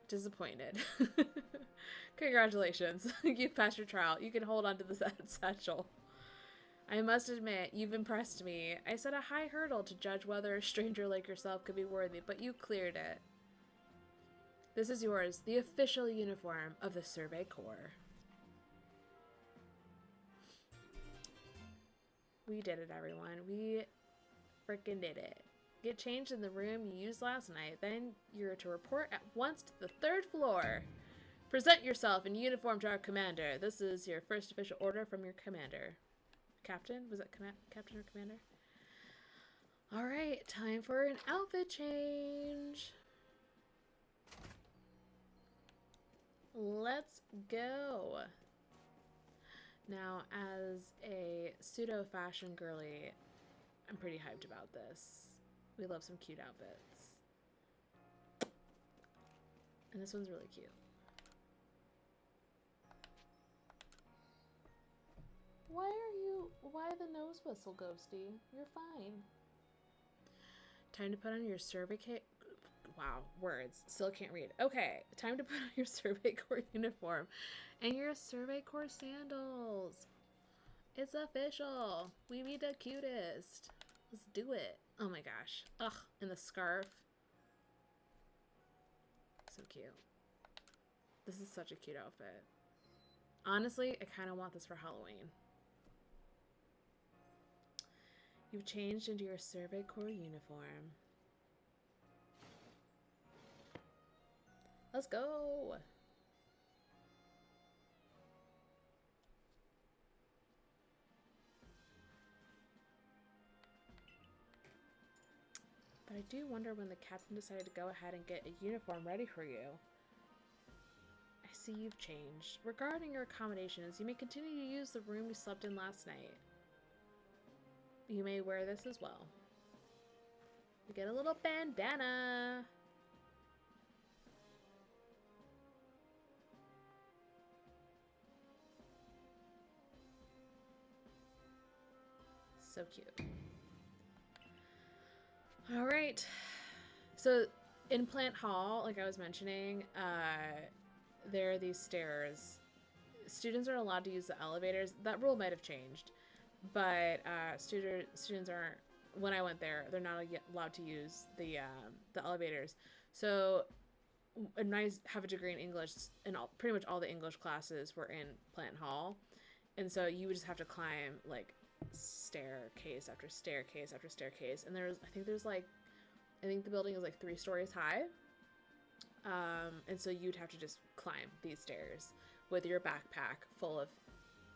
disappointed. Congratulations. You've passed your trial. You can hold on to the satchel. I must admit, you've impressed me. I set a high hurdle to judge whether a stranger like yourself could be worthy, but you cleared it. This is yours, the official uniform of the Survey Corps. We did it, everyone. We freaking did it. Get changed in the room you used last night. Then you're to report at once to the 3rd floor. Present yourself in uniform to our commander. This is your first official order from your commander. Captain? Was it captain or commander? Alright, time for an outfit change. Let's go. Now, as a pseudo fashion girly, I'm pretty hyped about this. We love some cute outfits. And this one's really cute. Why the nose whistle, Ghosty? You're fine. Time to put on your survey kit. Wow, words. Still can't read. Okay, time to put on your Survey Corps uniform and your Survey Corps sandals. It's official. We be the cutest. Let's do it. Oh my gosh. Ugh, and the scarf. So cute. This is such a cute outfit. Honestly, I kind of want this for Halloween. You've changed into your Survey Corps uniform. Let's go! But I do wonder when the captain decided to go ahead and get a uniform ready for you. I see you've changed. Regarding your accommodations, you may continue to use the room you slept in last night. You may wear this as well. You get a little bandana. So cute. All right. So in Plant Hall, like I was mentioning, there are these stairs. Students are allowed to use the elevators. That rule might have changed, but students aren't. When I went there, they're not allowed to use the elevators. So, and I have a degree in English, and pretty much all the English classes were in Plant Hall, and so you would just have to climb like staircase after staircase after staircase, and I think the building is like 3 stories high, and so you'd have to just climb these stairs with your backpack full of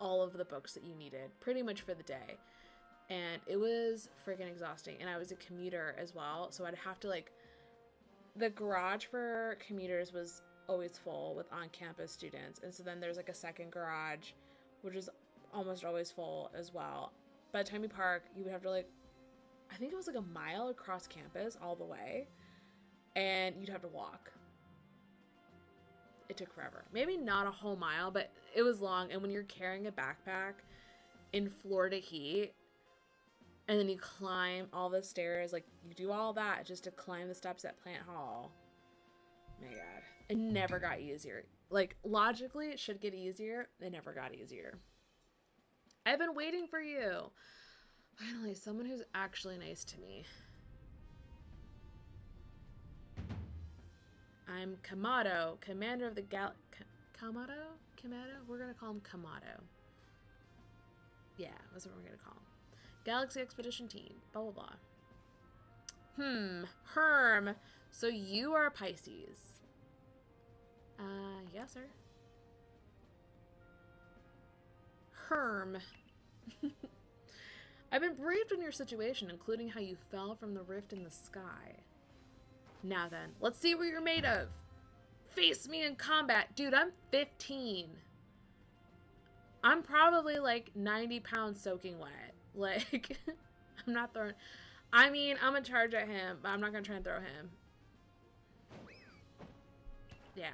all of the books that you needed pretty much for the day, and it was freaking exhausting. And I was a commuter as well, so I'd have to like, the garage for commuters was always full with on-campus students, and so then there's like a second garage which is almost always full as well. By the time you park, you would have to like, I think it was like a mile across campus all the way, and you'd have to walk. It took forever. Maybe not a whole mile, but it was long. And when you're carrying a backpack in Florida heat, and then you climb all the stairs, like you do all that just to climb the steps at Plant Hall. My God, it never got easier. Like logically, it should get easier. It never got easier. I've been waiting for you. Finally, someone who's actually nice to me. I'm Kamado, commander of the Kamado? We're gonna call him Kamado. Yeah, that's what we're gonna call him. Galaxy Expedition Team. Blah, blah, blah. Herm. So you are Pisces. Yes, sir. Herm. I've been briefed on your situation, including how you fell from the rift in the sky. Now then, let's see what you're made of. Face me in combat. Dude, I'm 15. I'm probably like 90 pounds soaking wet. Like, I'm not throwing... I mean, I'm gonna charge at him, but I'm not gonna try and throw him. Yeah.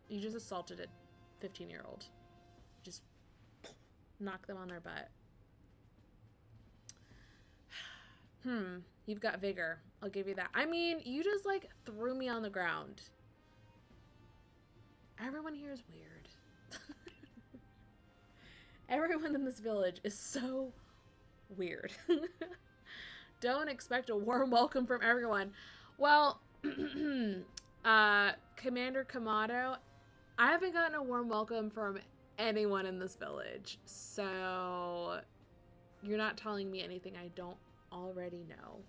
You just assaulted a 15-year-old. Just knock them on their butt. You've got vigor. I'll give you that. I mean, you just like threw me on the ground. Everyone here is weird. Everyone in this village is so weird. Don't expect a warm welcome from everyone. Well, Commander Kamado, I haven't gotten a warm welcome from anyone in this village. So you're not telling me anything I don't already know.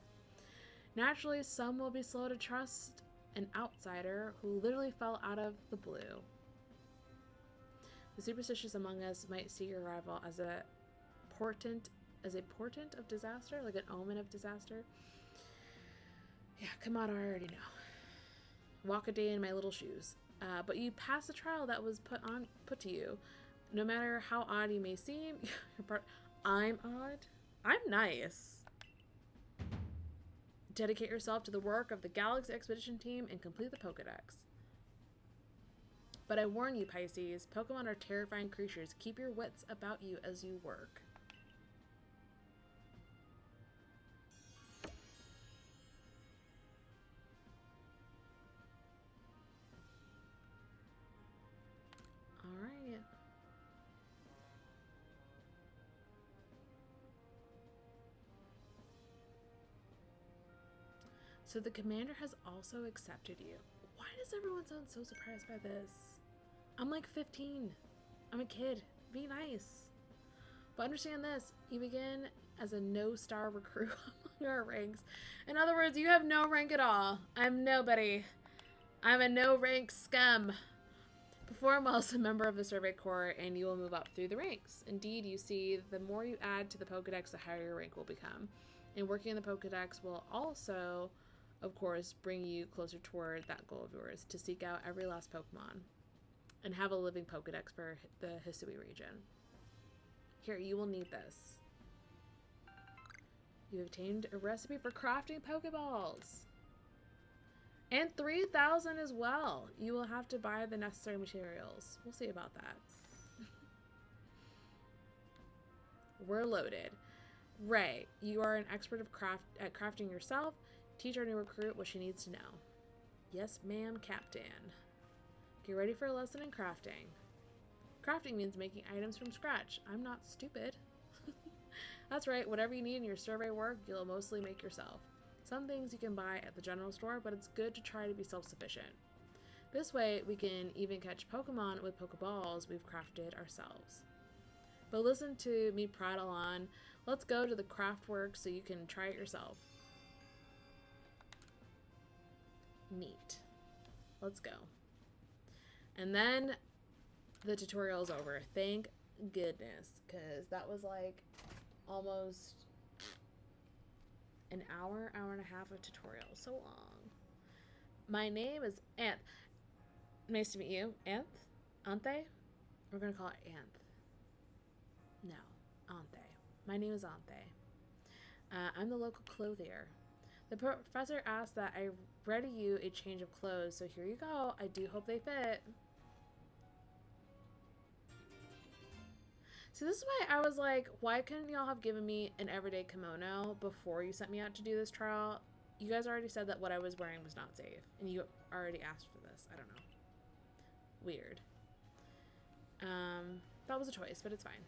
Naturally, some will be slow to trust an outsider who literally fell out of the blue. The superstitious among us might see your arrival as a portent of disaster, like an omen of disaster. Yeah, come on, I already know. Walk a day in my little shoes. But you passed the trial that was put to you. No matter how odd you may seem, I'm odd. I'm nice. Dedicate yourself to the work of the Galaxy Expedition Team and complete the Pokédex. But I warn you, Pisces, Pokemon are terrifying creatures. Keep your wits about you as you work. Alright. So the commander has also accepted you. Why does everyone sound so surprised by this? I'm like 15. I'm a kid. Be nice. But understand this. You begin as a no-star recruit among our ranks. In other words, you have no rank at all. I'm nobody. I'm a no-rank scum. Perform well as a member of the Survey Corps, and you will move up through the ranks. Indeed, you see, the more you add to the Pokedex, the higher your rank will become. And working in the Pokedex will also, of course, bring you closer toward that goal of yours, to seek out every last Pokemon and have a living Pokedex for the Hisui region. Here, you will need this. You have obtained a recipe for crafting Pokeballs. And 3,000 as well. You will have to buy the necessary materials. We'll see about that. We're loaded. Ray, you are an expert at crafting yourself. Teach our new recruit what she needs to know. Yes, ma'am, Captain. Get ready for a lesson in crafting. Crafting means making items from scratch. I'm not stupid. That's right, whatever you need in your survey work, you'll mostly make yourself. Some things you can buy at the general store, but it's good to try to be self-sufficient. This way, we can even catch Pokemon with Pokeballs we've crafted ourselves. But listen to me prattle on. Let's go to the craft work so you can try it yourself. Neat. Let's go. And then the tutorial is over. Thank goodness, because that was like almost an hour and a half of tutorial. So long. My name is Anth. Nice to meet you. Anth? Anthe? We're going to call it Anth. No. Anthe. My name is Anthe. I'm the local clothier. The professor asked that I ready you a change of clothes, so here you go. I do hope they fit. So this is why I was like, why couldn't y'all have given me an everyday kimono before you sent me out to do this trial? You guys already said that what I was wearing was not safe, and you already asked for this. I don't know. Weird. That was a choice, but it's fine.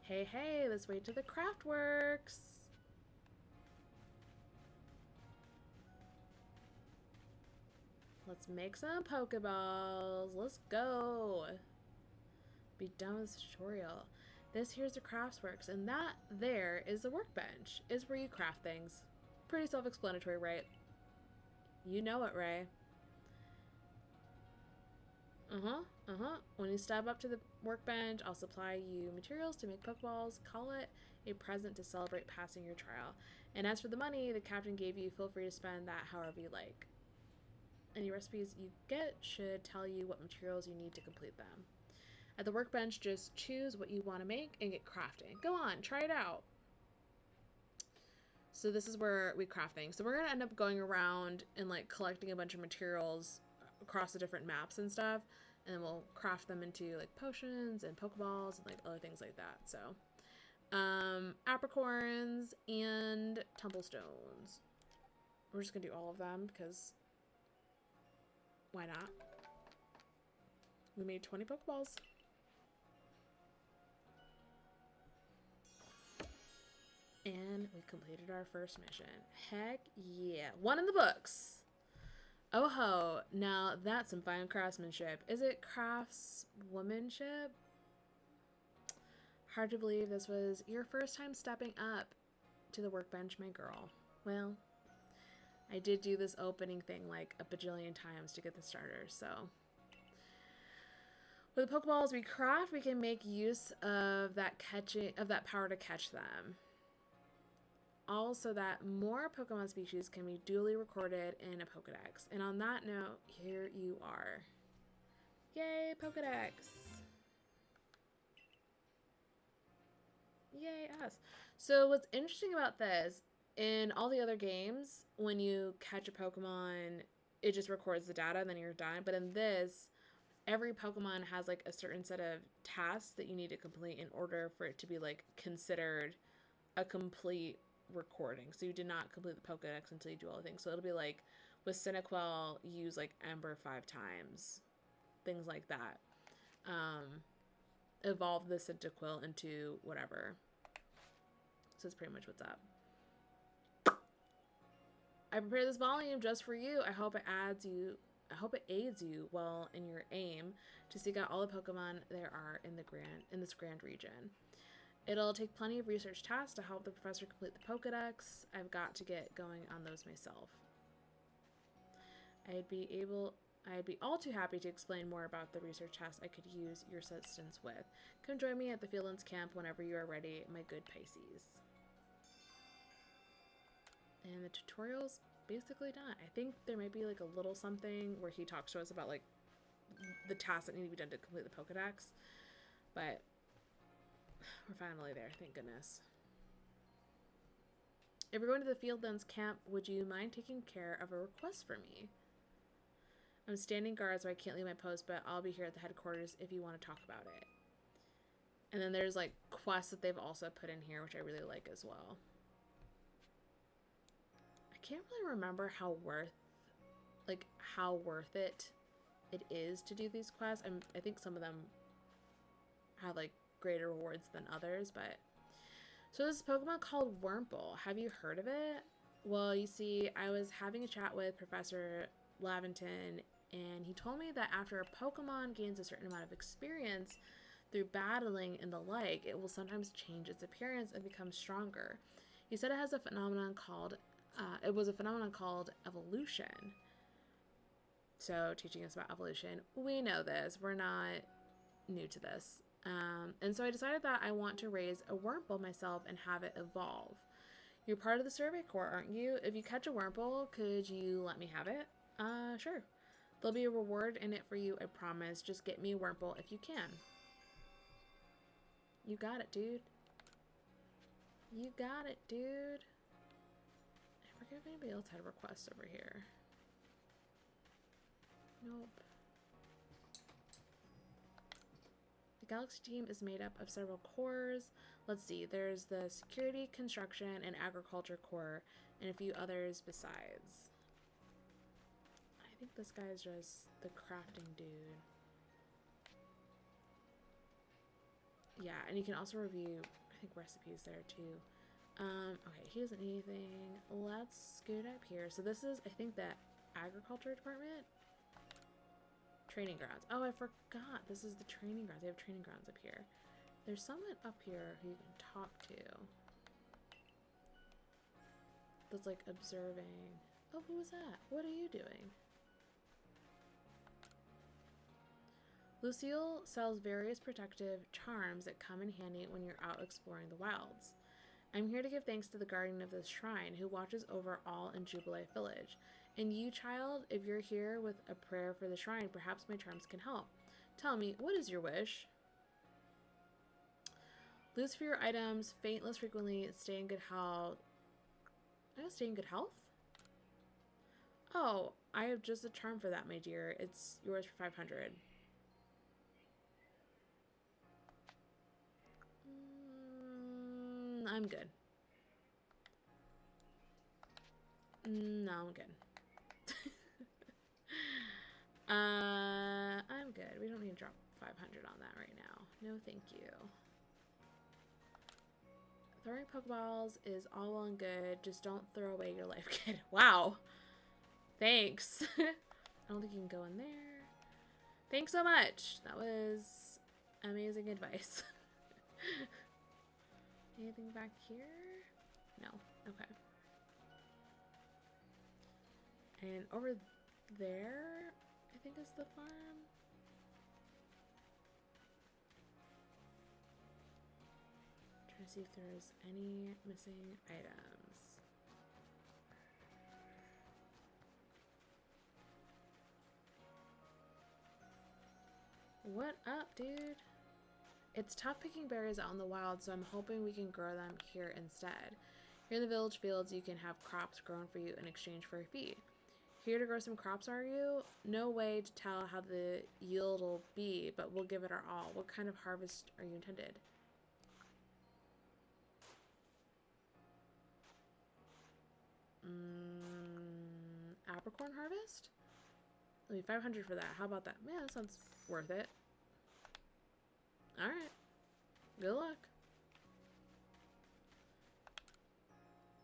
Hey, let's wait to the craft works. Let's make some Pokeballs. Let's go. Be done with this tutorial. This here's the craftsworks, and that there is the workbench. Is where you craft things. Pretty self-explanatory, right? You know it, Ray. When you step up to the workbench, I'll supply you materials to make Pokeballs. Call it a present to celebrate passing your trial. And as for the money the captain gave you, feel free to spend that however you like. Any recipes you get should tell you what materials you need to complete them. At the workbench, just choose what you want to make and get crafting. Go on, try it out. So this is where we craft things. So we're going to end up going around and like collecting a bunch of materials across the different maps and stuff. And then we'll craft them into like potions and Pokeballs and like other things like that. So apricorns and tumblestones. We're just going to do all of them because why not? We made 20 Pokeballs. And we completed our first mission. Heck yeah. One in the books. Oh ho. Now that's some fine craftsmanship. Is it craftswomanship? Hard to believe this was your first time stepping up to the workbench, my girl. Well, I did do this opening thing like a bajillion times to get the starter, so. With the Pokeballs we craft, we can make use of that power to catch them. Also, that more Pokemon species can be duly recorded in a Pokedex. And on that note, here you are. Yay, Pokedex! Yay, us. So what's interesting about this, in all the other games, when you catch a Pokemon, it just records the data and then you're done. But in this, every Pokemon has like a certain set of tasks that you need to complete in order for it to be like considered a complete recording. So you did not complete the Pokedex until you do all the things. So it'll be like with Cyniquel, use like Ember 5 times, things like that. Evolve the Cyndaquil into whatever. So that's pretty much what's up. I prepared this volume just for you. I hope it adds I hope it aids you well in your aim to seek out all the Pokemon there are in this grand region. It'll take plenty of research tasks to help the professor complete the Pokedex. I've got to get going on those myself. I'd be all too happy to explain more about the research tasks I could use your assistance with. Come join me at the Fieldlands camp whenever you are ready, my good Pisces. And the tutorial's basically done. I think there might be like a little something where he talks to us about like the tasks that need to be done to complete the Pokedex. But we're finally there, thank goodness. If we're going to the Fieldlands camp, would you mind taking care of a request for me? I'm standing guard, so I can't leave my post, but I'll be here at the headquarters if you want to talk about it. And then there's like quests that they've also put in here, which I really like as well. I can't really remember how worth it is to do these quests. I think some of them have like greater rewards than others, but so this Pokemon called Wurmple. Have you heard of it? Well, you see, I was having a chat with Professor Laventon, and he told me that after a Pokemon gains a certain amount of experience through battling and the like, it will sometimes change its appearance and become stronger. He said it has a phenomenon called evolution. So, teaching us about evolution, we know this. We're not new to this. And so I decided that I want to raise a Wurmple myself and have it evolve. You're part of the Survey Corps, aren't you? If you catch a Wurmple, could you let me have it? Sure. There'll be a reward in it for you, I promise. Just get me a Wurmple if you can. You got it, dude. You got it, dude. I forget if anybody else had a request over here. Nope. The Galaxy team is made up of several corps. Let's see, there's the Security, Construction, and Agriculture Corps, and a few others besides. I think this guy's just the crafting dude. Yeah, and you can also review, I think, recipes there too. Okay, he doesn't need anything. Let's scoot up here. So this is, I think, the Agriculture Department? Training grounds. Oh, I forgot. This is the training grounds. They have training grounds up here. There's someone up here who you can talk to. That's like observing. Oh, who was that? What are you doing? Lucille sells various protective charms that come in handy when you're out exploring the wilds. I'm here to give thanks to the guardian of this shrine who watches over all in Jubilee Village. And you, child, if you're here with a prayer for the shrine, perhaps my charms can help. Tell me, what is your wish? Lose fewer items, faint less frequently, stay in good health. I gotta stay in good health? Oh, I have just a charm for that, my dear. It's yours for 500. I'm good. No, I'm good. I'm good. We don't need to drop 500 on that right now. No, thank you. Throwing Pokeballs is all well and good. Just don't throw away your life kit. Wow. Thanks. I don't think you can go in there. Thanks so much. That was amazing advice. Anything back here? No. Okay. And over there, I think is the farm. Trying to see if there's any missing items. What up, dude? It's tough picking berries out in the wild, so I'm hoping we can grow them here instead. Here in the village fields, you can have crops grown for you in exchange for a fee. Here to grow some crops, are you? No way to tell how the yield will be, but we'll give it our all. What kind of harvest are you intended? Apricorn harvest? It'll be 500 for that. How about that? Yeah, that sounds worth it. Alright. Good luck.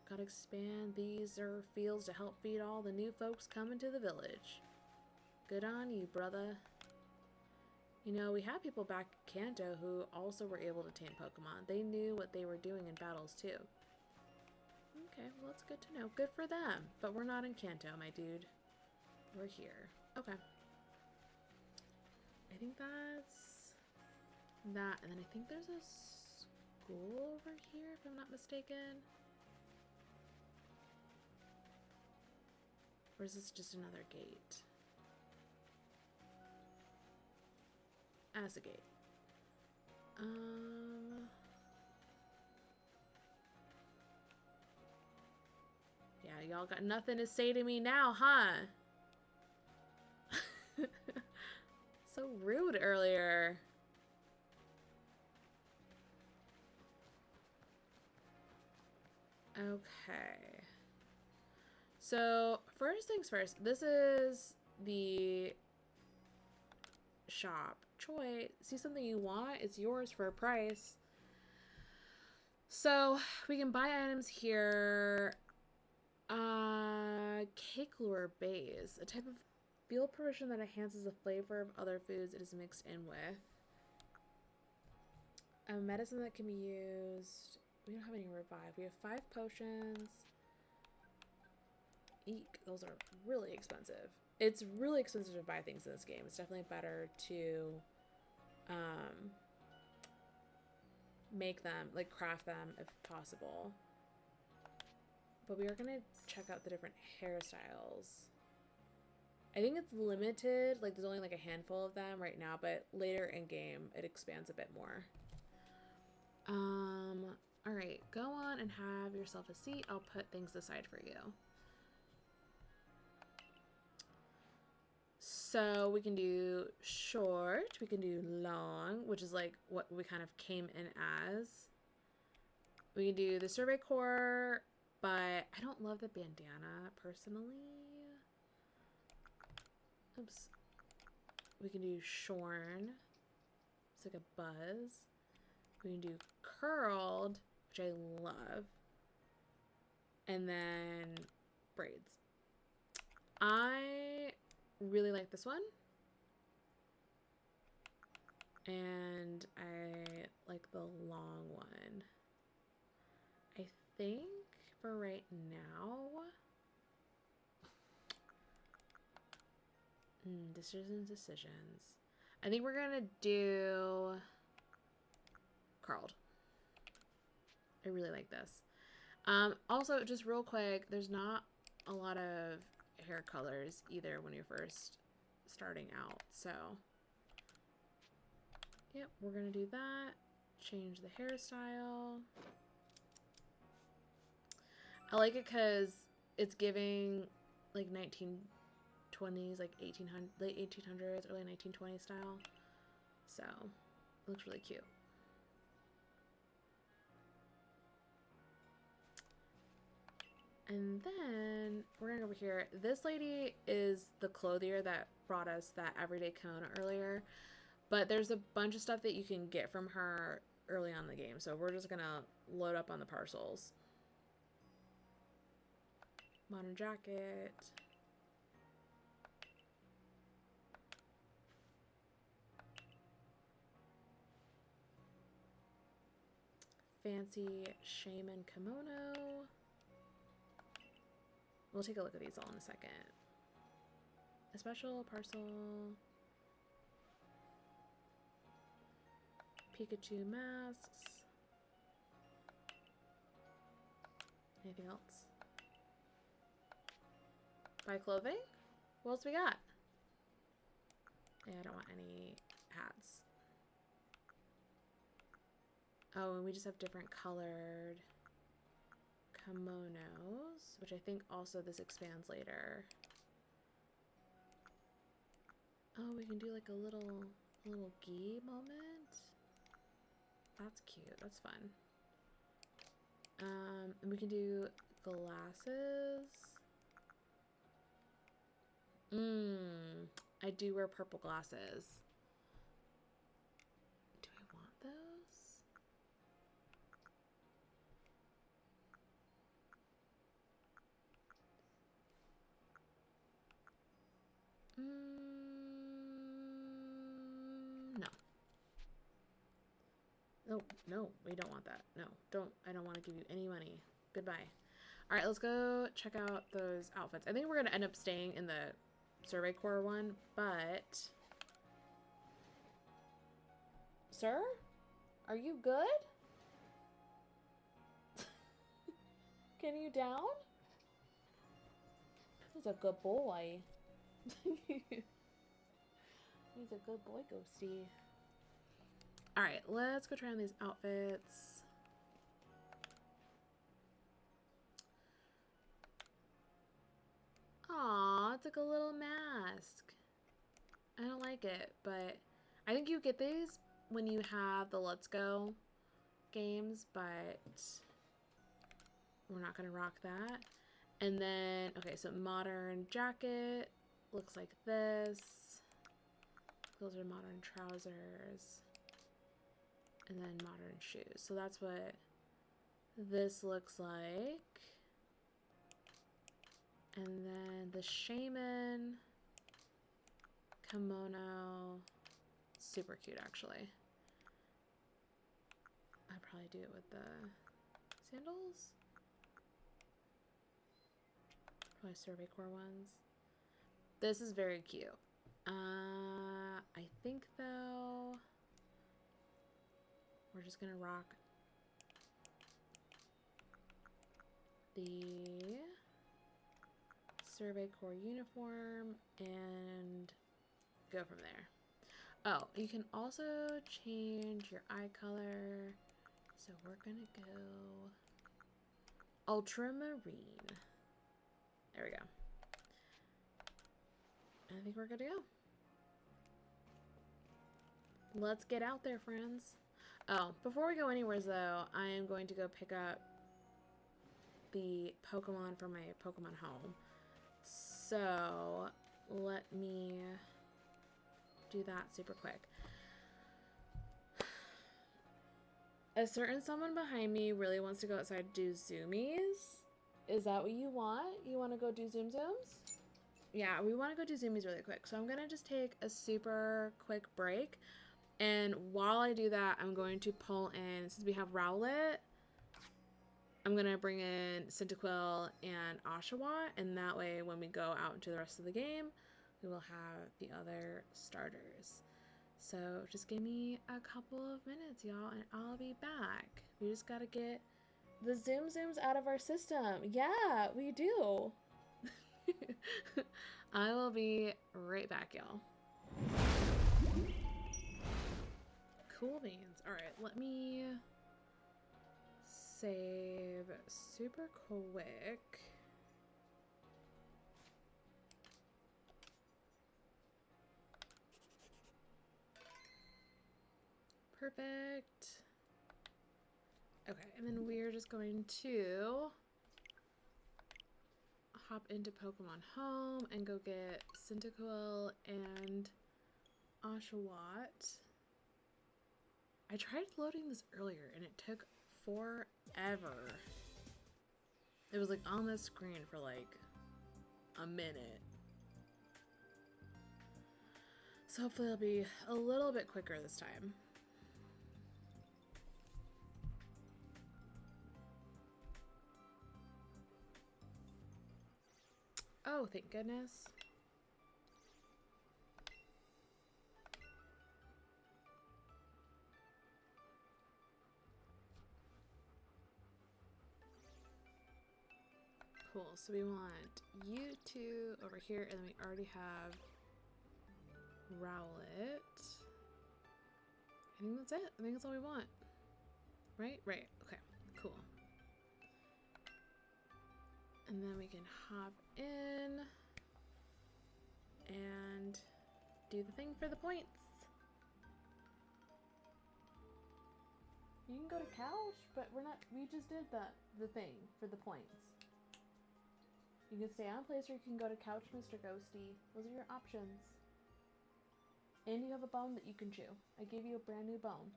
Gotta expand these fields to help feed all the new folks coming to the village. Good on you, brother. You know, we had people back in Kanto who also were able to tame Pokemon. They knew what they were doing in battles, too. Okay, well, that's good to know. Good for them. But we're not in Kanto, my dude. We're here. Okay. I think that's that. And then I think there's a school over here, if I'm not mistaken. Or is this just another gate? As a gate. Yeah, y'all got nothing to say to me now, huh? So rude earlier. Okay. So, first things first, this is the shop. Choi, see something you want? It's yours for a price. So, we can buy items here. Cake lure base, a type of field provision that enhances the flavor of other foods it is mixed in with. A medicine that can be used. We don't have any revive. We have 5 potions. Eek, those are really expensive. It's really expensive to buy things in this game. It's definitely better to make them, like craft them if possible. But we are going to check out the different hairstyles. I think it's limited, like there's only like a handful of them right now, but later in game it expands a bit more. All right, go on and have yourself a seat. I'll put things aside for you. So we can do short, we can do long, which is like what we kind of came in as. We can do the Survey Corps, but I don't love the bandana personally. Oops. We can do Shorn. It's like a buzz. We can do curled, which I love. And then braids. I really like this one. And I like the long one. I think for right now, decisions. I think we're gonna do curled. I really like this. Also, just real quick, there's not a lot of hair colors either when you're first starting out. So, yep, we're gonna do that. Change the hairstyle. I like it because it's giving like 1920s, like 1800, late 1800s, early 1920s style. So, it looks really cute. And then we're gonna go over here. This lady is the clothier that brought us that everyday kimono earlier, but there's a bunch of stuff that you can get from her early on in the game. So we're just gonna load up on the parcels. Modern jacket. Fancy shaman kimono. We'll take a look at these all in a second. A special parcel. Pikachu masks. Anything else? Buy clothing? What else we got? Yeah, I don't want any hats. Oh, and we just have different colored kimonos, which I think also this expands later. Oh, we can do like a little gi moment. That's cute. That's fun. And we can do glasses. I do wear purple glasses. Do I want those? No, no, we don't want that. No, don't. I don't want to give you any money. Goodbye. All right, let's go check out those outfits. I think we're going to end up staying in the Survey Corps one, but... Sir? Are you good? Can you down? He's a good boy. He's a good boy, Ghosty. Alright, let's go try on these outfits. Aw, it's like a little mask. I don't like it, but I think you get these when you have the Let's Go games, but we're not gonna rock that. And then, okay, so modern jacket looks like this. Those are modern trousers. And then modern shoes. So that's what this looks like. And then the shaman kimono, super cute actually. I'd probably do it with the sandals. Probably Survey Corps ones. This is very cute. I think though we're just gonna rock the Survey Corps uniform and go from there. Oh, you can also change your eye color. So we're gonna go ultramarine. There we go. I think we're good to go. Let's get out there, friends. Oh, before we go anywhere though, I am going to go pick up the Pokemon from my Pokemon home. So let me do that super quick. A certain someone behind me really wants to go outside and do zoomies. Is that what you want? You want to go do zoom zooms? Yeah, we want to go do zoomies really quick. So I'm going to just take a super quick break. And while I do that, I'm going to pull in, since we have Rowlet, I'm going to bring in Cyndaquil and Oshawott. And that way, when we go out into the rest of the game, we will have the other starters. So just give me a couple of minutes, y'all, and I'll be back. We just got to get the zoom zooms out of our system. Yeah, we do. I will be right back, y'all. Cool beans. All right, let me save super quick. Perfect. Okay, and then we're just going to hop into Pokemon Home and go get Cyndaquil and Oshawott. I tried loading this earlier and it took forever. It was like on the screen for like a minute. So hopefully it'll be a little bit quicker this time. Oh, thank goodness. Cool, so we want you two over here, and then we already have Rowlet. I think that's it. I think that's all we want. Right? Right. Okay, cool. And then we can hop in and do the thing for the points. You can go to couch, but we just did the thing for the points. You can stay on place or you can go to couch, Mr. Ghosty. Those are your options. And you have a bone that you can chew. I gave you a brand new bone.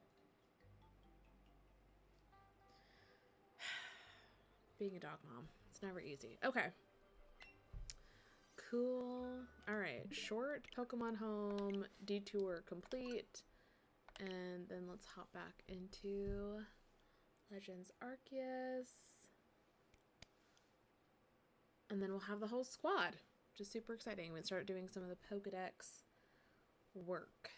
Being a dog mom. It's never easy. Okay. Cool. Alright. Short Pokemon Home. Detour complete. And then let's hop back into Legends Arceus. And then we'll have the whole squad, which is super exciting. We start doing some of the Pokedex work.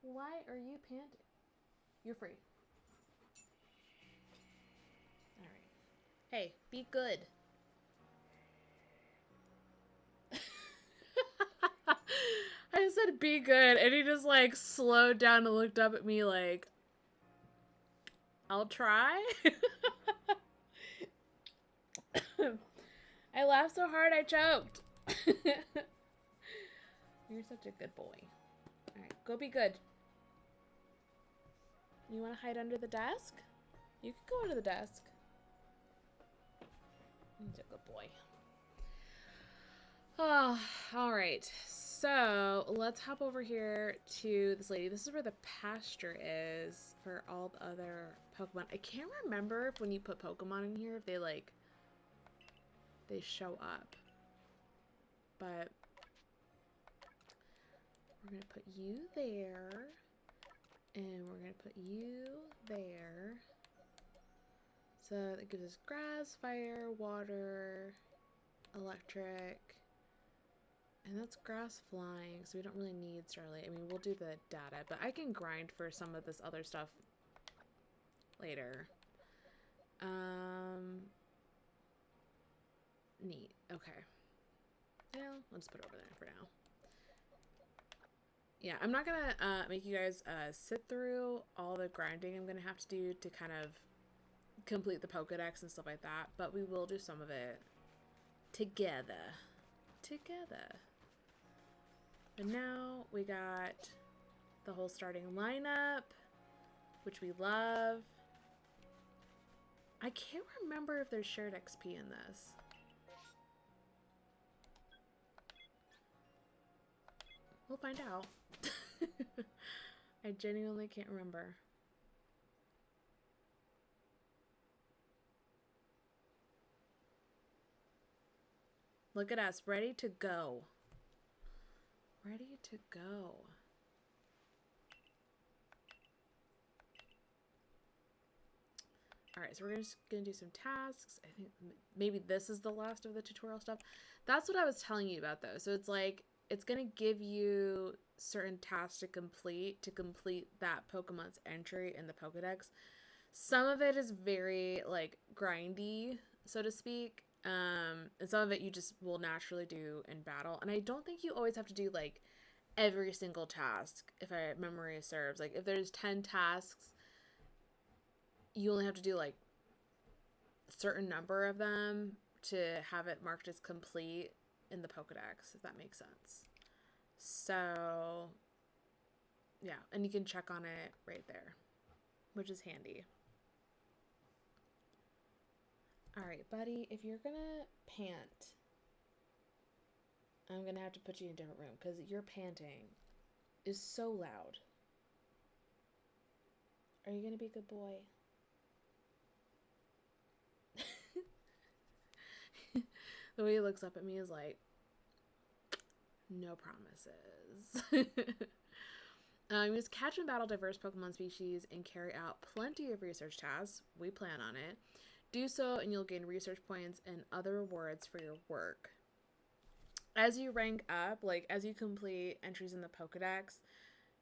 Why are you panting? You're free. All right. Hey, be good. I said be good, and he just like slowed down and looked up at me like, I'll try. I laughed so hard I choked. You're such a good boy. All right, go be good. You want to hide under the desk? You can go under the desk. He's a good boy. Oh, all right. So let's hop over here to this lady. This is where the pasture is for all the other Pokemon. I can't remember if when you put Pokemon in here, if they like, they show up. But we're going to put you there. And we're going to put you there. So that gives us grass, fire, water, electric. And that's grass flying, so we don't really need Starlight. I mean, we'll do the data, but I can grind for some of this other stuff later. Neat. Okay. Yeah, I'll just put it over there for now. Yeah, I'm not gonna make you guys sit through all the grinding I'm gonna have to do to kind of complete the Pokedex and stuff like that, but we will do some of it together. But now we got the whole starting lineup, which we love. I can't remember if there's shared XP in this. We'll find out. I genuinely can't remember. Look at us, ready to go. Ready to go. Alright, so we're just gonna do some tasks. I think maybe this is the last of the tutorial stuff. That's what I was telling you about though. So it's like, it's gonna give you certain tasks to complete that Pokemon's entry in the Pokedex. Some of it is very like grindy, so to speak. And some of it you just will naturally do in battle. And I don't think you always have to do like every single task, if my memory serves. Like if there's 10 tasks, you only have to do like a certain number of them to have it marked as complete in the Pokedex, if that makes sense. So yeah, and you can check on it right there, which is handy. All right, buddy, if you're gonna pant, I'm gonna have to put you in a different room because your panting is so loud. Are you gonna be a good boy? The way he looks up at me is like, no promises. Just catch and battle diverse Pokemon species and carry out plenty of research tasks. We plan on it. Do so and you'll gain research points and other rewards for your work. As you rank up, like as you complete entries in the Pokedex,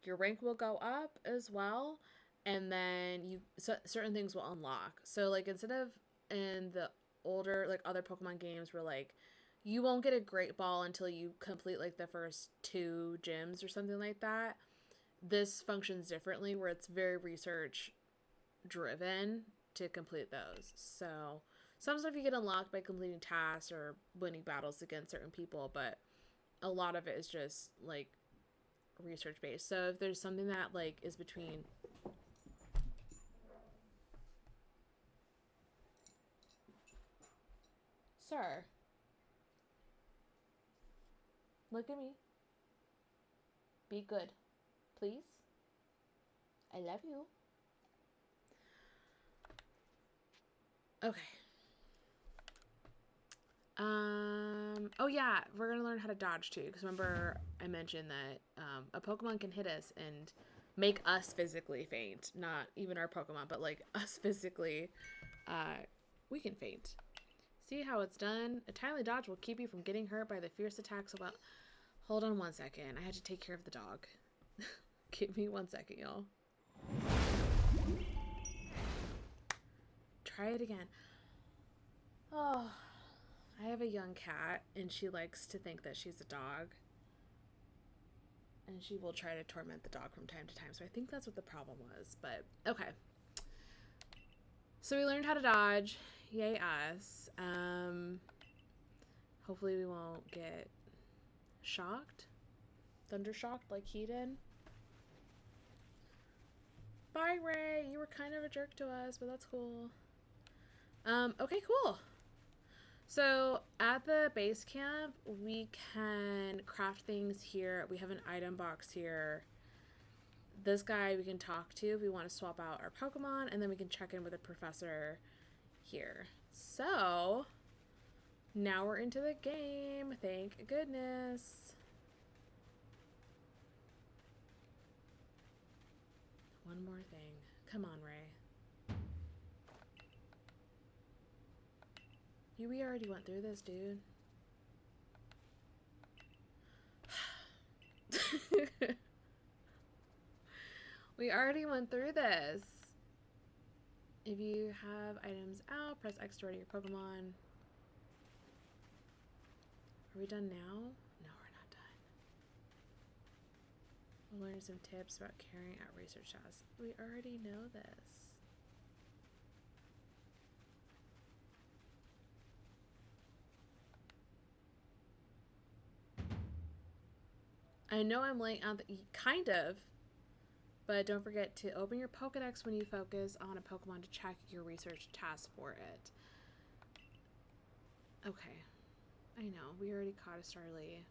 your rank will go up as well. And then certain things will unlock. So like instead of in the older like other Pokemon games where like you won't get a Great Ball until you complete like the first 2 gyms or something like that, this functions differently where it's very research driven to complete those. So some stuff you get unlocked by completing tasks or winning battles against certain people, but a lot of it is just like research based. So if there's something that like is between Sir, look at me. Be good. Please? I love you. Okay. Oh yeah, we're gonna learn how to dodge too, because remember I mentioned that a Pokemon can hit us and make us physically faint. Not even our Pokemon, but like us physically, we can faint. See how it's done? A timely dodge will keep you from getting hurt by the fierce attacks of... Hold on 1 second. I had to take care of the dog. Give me 1 second, y'all. Try it again. Oh, I have a young cat, and she likes to think that she's a dog. And she will try to torment the dog from time to time. So I think that's what the problem was. But, okay. So we learned how to dodge. Yay us. Hopefully we won't get shocked. Thunder shocked like he did. Bye, Ray. You were kind of a jerk to us, but that's cool. Okay, cool. So at the base camp, we can craft things here. We have an item box here. This guy we can talk to if we want to swap out our Pokemon, and then we can check in with a professor here. So now we're into the game. Thank goodness. One more thing. Come on, Ray. We already went through this, dude. We already went through this. If you have items out, press X to ready your Pokemon. Are we done now? No, we're not done. We'll learn some tips about carrying out research tasks. We already know this. I know I'm laying out the kind of, but don't forget to open your Pokedex when you focus on a Pokemon to check your research task for it. Okay. I know, we already caught a Starly.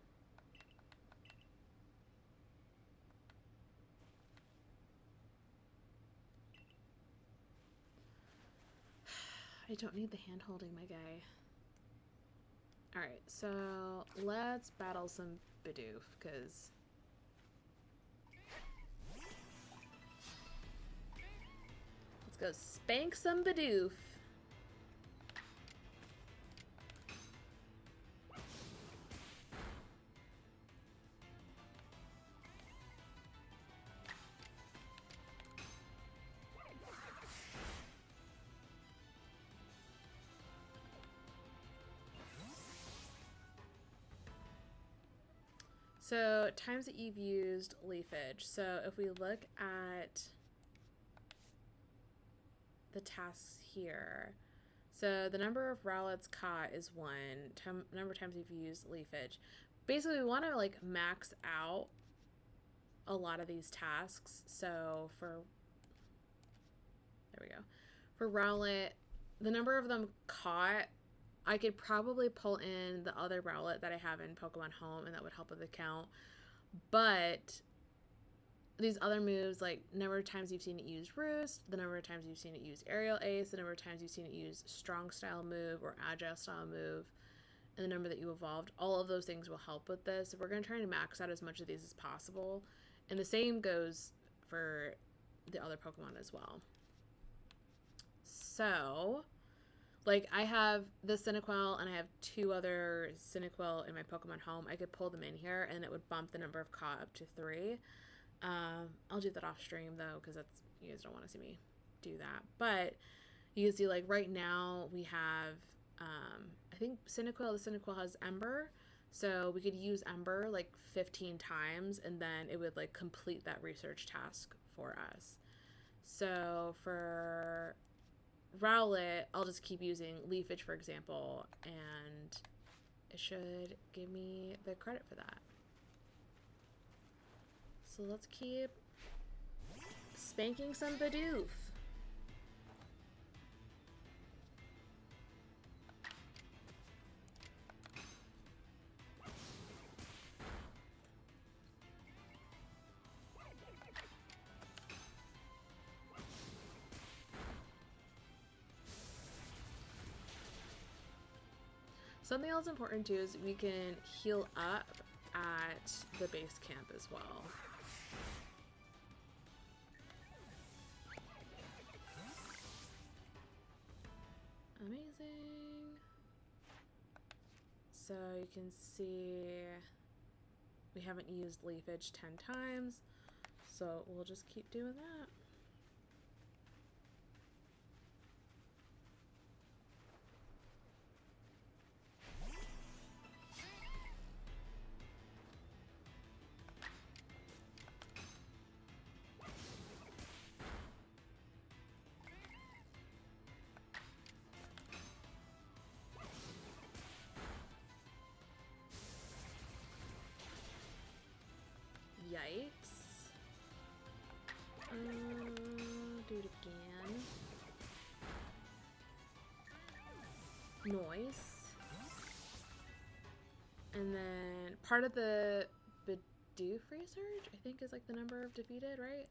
I don't need the hand holding, my guy. Alright, so let's battle some Bidoof, because let's go spank some Bidoof. So times that you've used leafage. So if we look at the tasks here, so the number of Rowlets caught is 1. Number of times you've used leafage. Basically, we want to like max out a lot of these tasks. So there we go. For Rowlet, the number of them caught, I could probably pull in the other Rowlet that I have in Pokemon Home, and that would help with the count. But these other moves, like number of times you've seen it use Roost, the number of times you've seen it use Aerial Ace, the number of times you've seen it use Strong Style move or Agile Style move, and the number that you evolved, all of those things will help with this. So we're going to try to max out as much of these as possible. And the same goes for the other Pokemon as well. So like, I have the Cyndaquil, and I have 2 other Cyndaquil in my Pokemon Home. I could pull them in here, and it would bump the number of caught up to 3. I'll do that off stream, though, because that's, you guys don't want to see me do that. But you can see, like, right now we have, I think the Cyndaquil has Ember. So we could use Ember, like, 15 times, and then it would, like, complete that research task for us. So for Rowlet, I'll just keep using leafage, for example, and it should give me the credit for that. So let's keep spanking some Bidoof. Something else important too is we can heal up at the base camp as well. Amazing. So you can see we haven't used leafage 10 times, so we'll just keep doing that. Yikes. Do it again. Noise. And then part of the Bidoof research, I think, is like the number of defeated, right?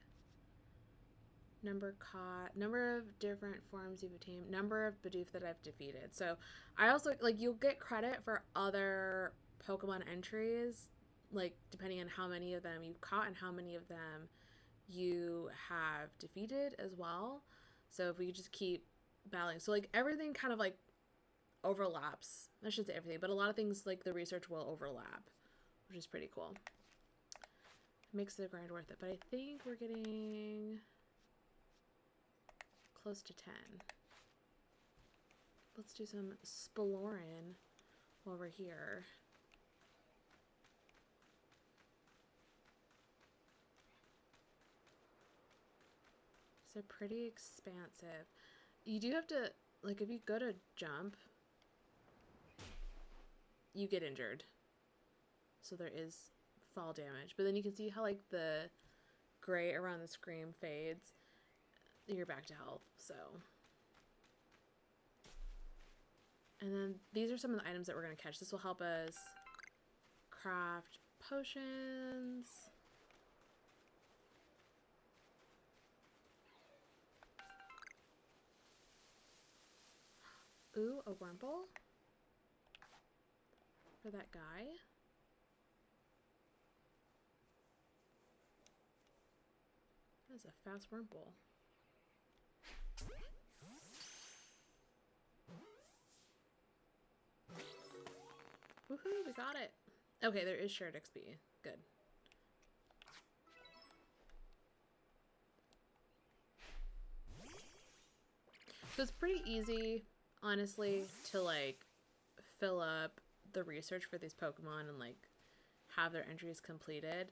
Number caught, number of different forms you've obtained, number of Bidoof that I've defeated. So I also, like, you'll get credit for other Pokemon entries, like, depending on how many of them you've caught and how many of them you have defeated as well. So if we just keep battling, so like everything kind of like overlaps. I shouldn't say everything, but a lot of things like the research will overlap, which is pretty cool. Makes the grind worth it. But I think we're getting close to 10. Let's do some Splorin while we're here. So pretty expansive. You do have to, like, if you go to jump, you get injured. So there is fall damage. But then you can see how, like, the gray around the screen fades. You're back to health, so. And then these are some of the items that we're going to catch. This will help us craft potions. Ooh, a Wurmple for that guy. That's a fast Wurmple. Woohoo, we got it. Okay, there is shared XP. Good. So it's pretty easy, honestly, to like fill up the research for these Pokemon and like have their entries completed.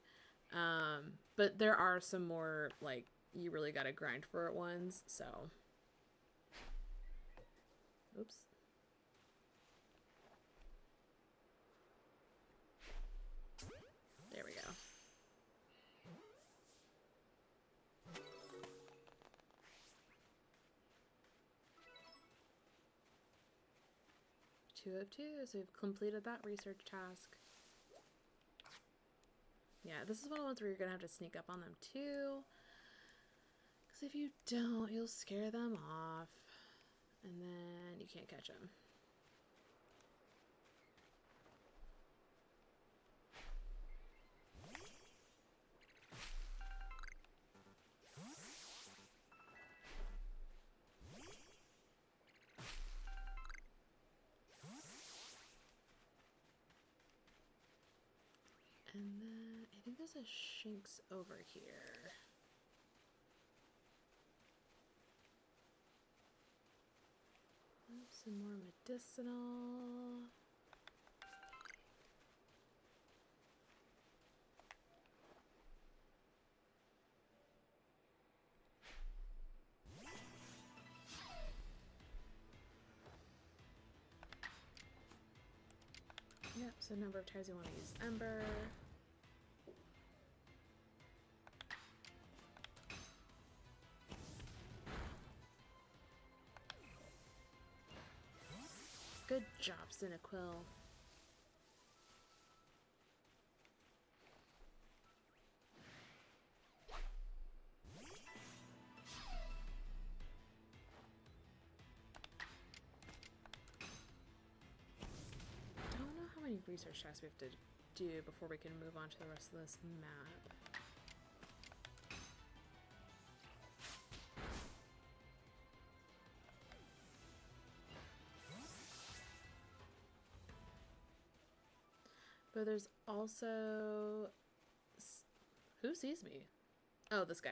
But there are some more like you really gotta grind for it ones, so. Oops. There we go. Two of two, so we've completed that research task. Yeah, this is one of the ones where you're gonna have to sneak up on them too. Because if you don't, you'll scare them off. And then you can't catch them. And then I think there's a Shinx over here. Some more medicinal. Yep, so number of times you want to use Ember. Good job, Cyndaquil. research tasks we have to do before we can move on to the rest of this map. But there's also... Who sees me? Oh, this guy.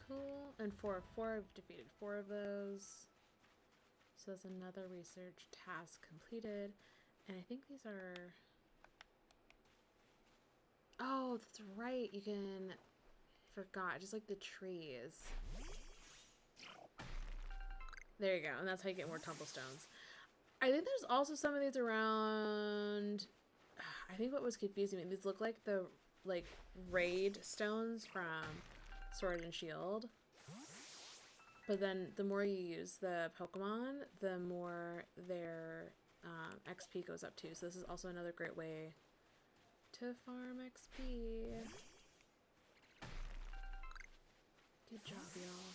Cool. And 4 of 4, I've defeated 4 of those. So that's another research task completed. And I think these are... Oh, that's right. You can... Forgot. Just like the trees. There you go. And that's how you get more tumblestones. I think there's also some of these around... I think what was confusing me, these look like the raid stones from Sword and Shield. But then the more you use the Pokemon, the more their XP goes up too. So this is also another great way to farm XP. Good job, y'all.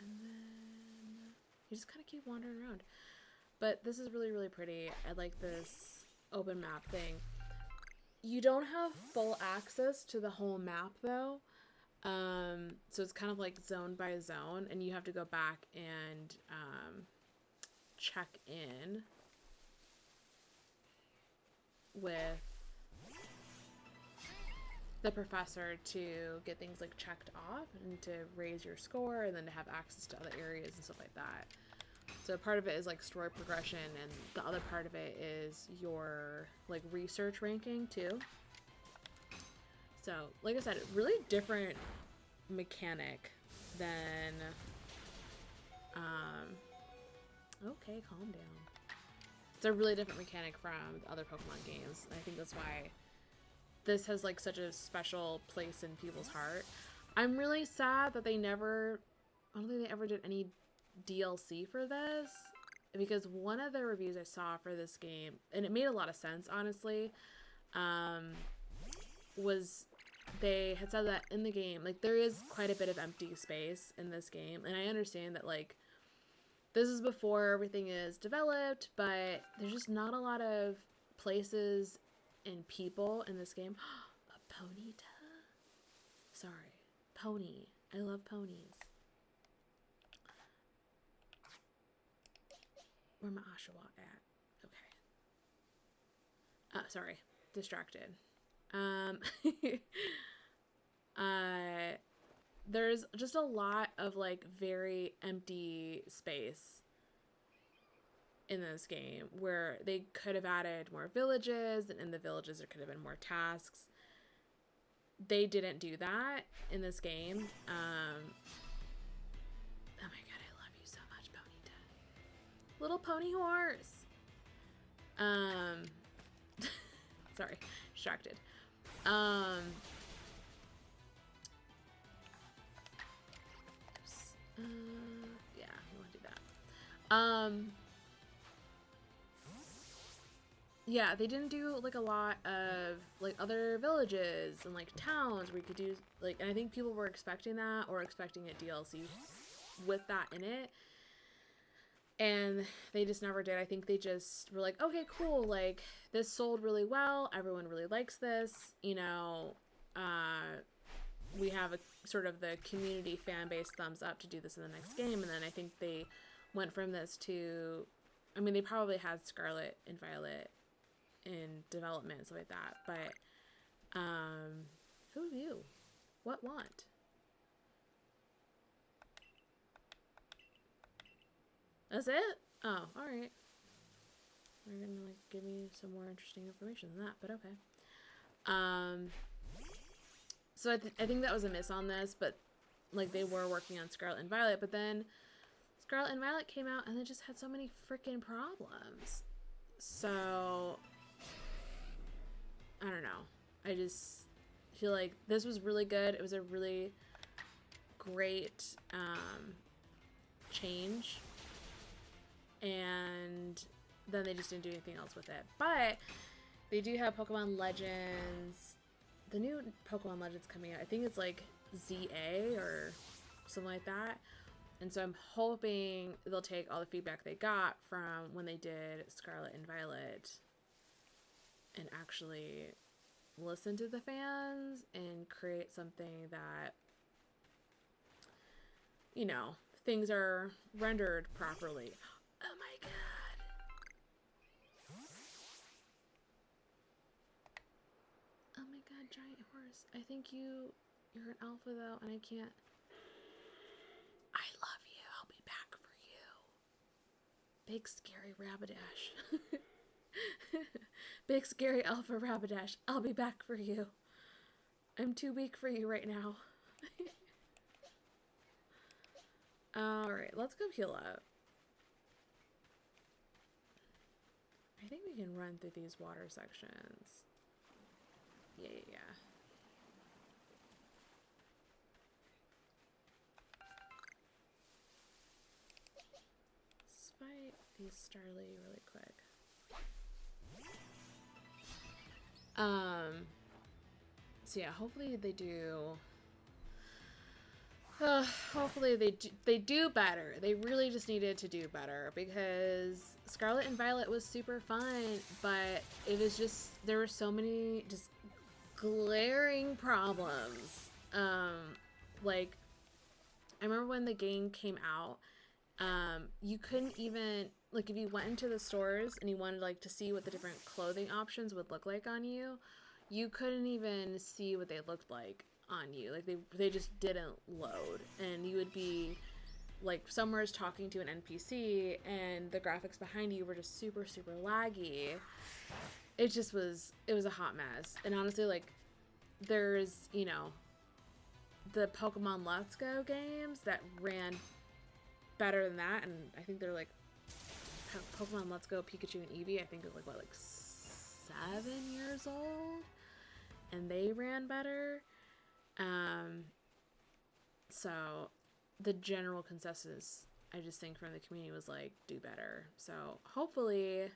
And then you just kind of keep wandering around. But this is really, really pretty. I like this open map thing. You don't have full access to the whole map though. So it's kind of like zone by zone, and you have to go back and check in with the professor to get things like checked off and to raise your score, and then to have access to other areas and stuff like that. So part of it is like story progression, and the other part of it is your like research ranking too. So like I said, really different mechanic than okay, calm down. It's a really different mechanic from the other Pokemon games. And I think that's why this has like such a special place in people's heart. I'm really sad that I don't think they ever did any DLC for this, because one of the reviews I saw for this game, and it made a lot of sense honestly, was they had said that in the game, like, there is quite a bit of empty space in this game, and I understand that like this is before everything is developed, but there's just not a lot of places and people in this game. A Ponyta? Sorry, pony. I love ponies. Where my Oshawa at? Okay. Sorry. Distracted. There's just a lot of like very empty space in this game where they could have added more villages, and in the villages there could have been more tasks. They didn't do that in this game. Oh my god, I love you so much, Ponyta. Little pony horse. Sorry, distracted. Yeah, we want to do that. Yeah, they didn't do like a lot of like other villages and like towns where you could do like, and I think people were expecting that, or expecting a DLC with that in it, and they just never did. I think they just were like, okay, cool, like this sold really well, everyone really likes this, you know, we have a sort of the community fan base thumbs up to do this in the next game. And then I think they went from this to, I mean, they probably had Scarlet and Violet in development and stuff like that, but who knew? What want? That's it? Oh, alright. They're gonna like give me some more interesting information than that, but okay. So I think that was a miss on this, but like they were working on Scarlet and Violet, but then Scarlet and Violet came out and they just had so many freaking problems. So I don't know. I just feel like this was really good. It was a really great change, and then they just didn't do anything else with it. But they do have Pokemon Legends. The new Pokemon Legends coming out, I think it's like ZA or something like that. And so I'm hoping they'll take all the feedback they got from when they did Scarlet and Violet and actually listen to the fans and create something that, you know, things are rendered properly. Oh my god. Oh my god, giant horse. I think you're an alpha though, and I can't. I love you. I'll be back for you. Big scary Rapidash. Big scary alpha Rapidash. I'll be back for you. I'm too weak for you right now. Alright, let's go heal up. I think we can run through these water sections. Yeah. Let's fight these Starly really quick. So yeah, hopefully they do. Hopefully they do better. They really just needed to do better because Scarlet and Violet was super fun, but it was just there were so many just glaring problems. Like I remember when the game came out, you couldn't even like if you went into the stores and you wanted like to see what the different clothing options would look like on you, you couldn't even see what they looked like on you. Like they just didn't load, and you would be like somewhere's talking to an NPC and the graphics behind you were just super laggy. It was a hot mess. And honestly, like there's, you know, the Pokemon Let's Go games that ran better than that, and I think they're like Pokemon Let's Go Pikachu and Eevee, I think is like 7 years old, and they ran better. So the general consensus, I just think from the community was like, do better. So hopefully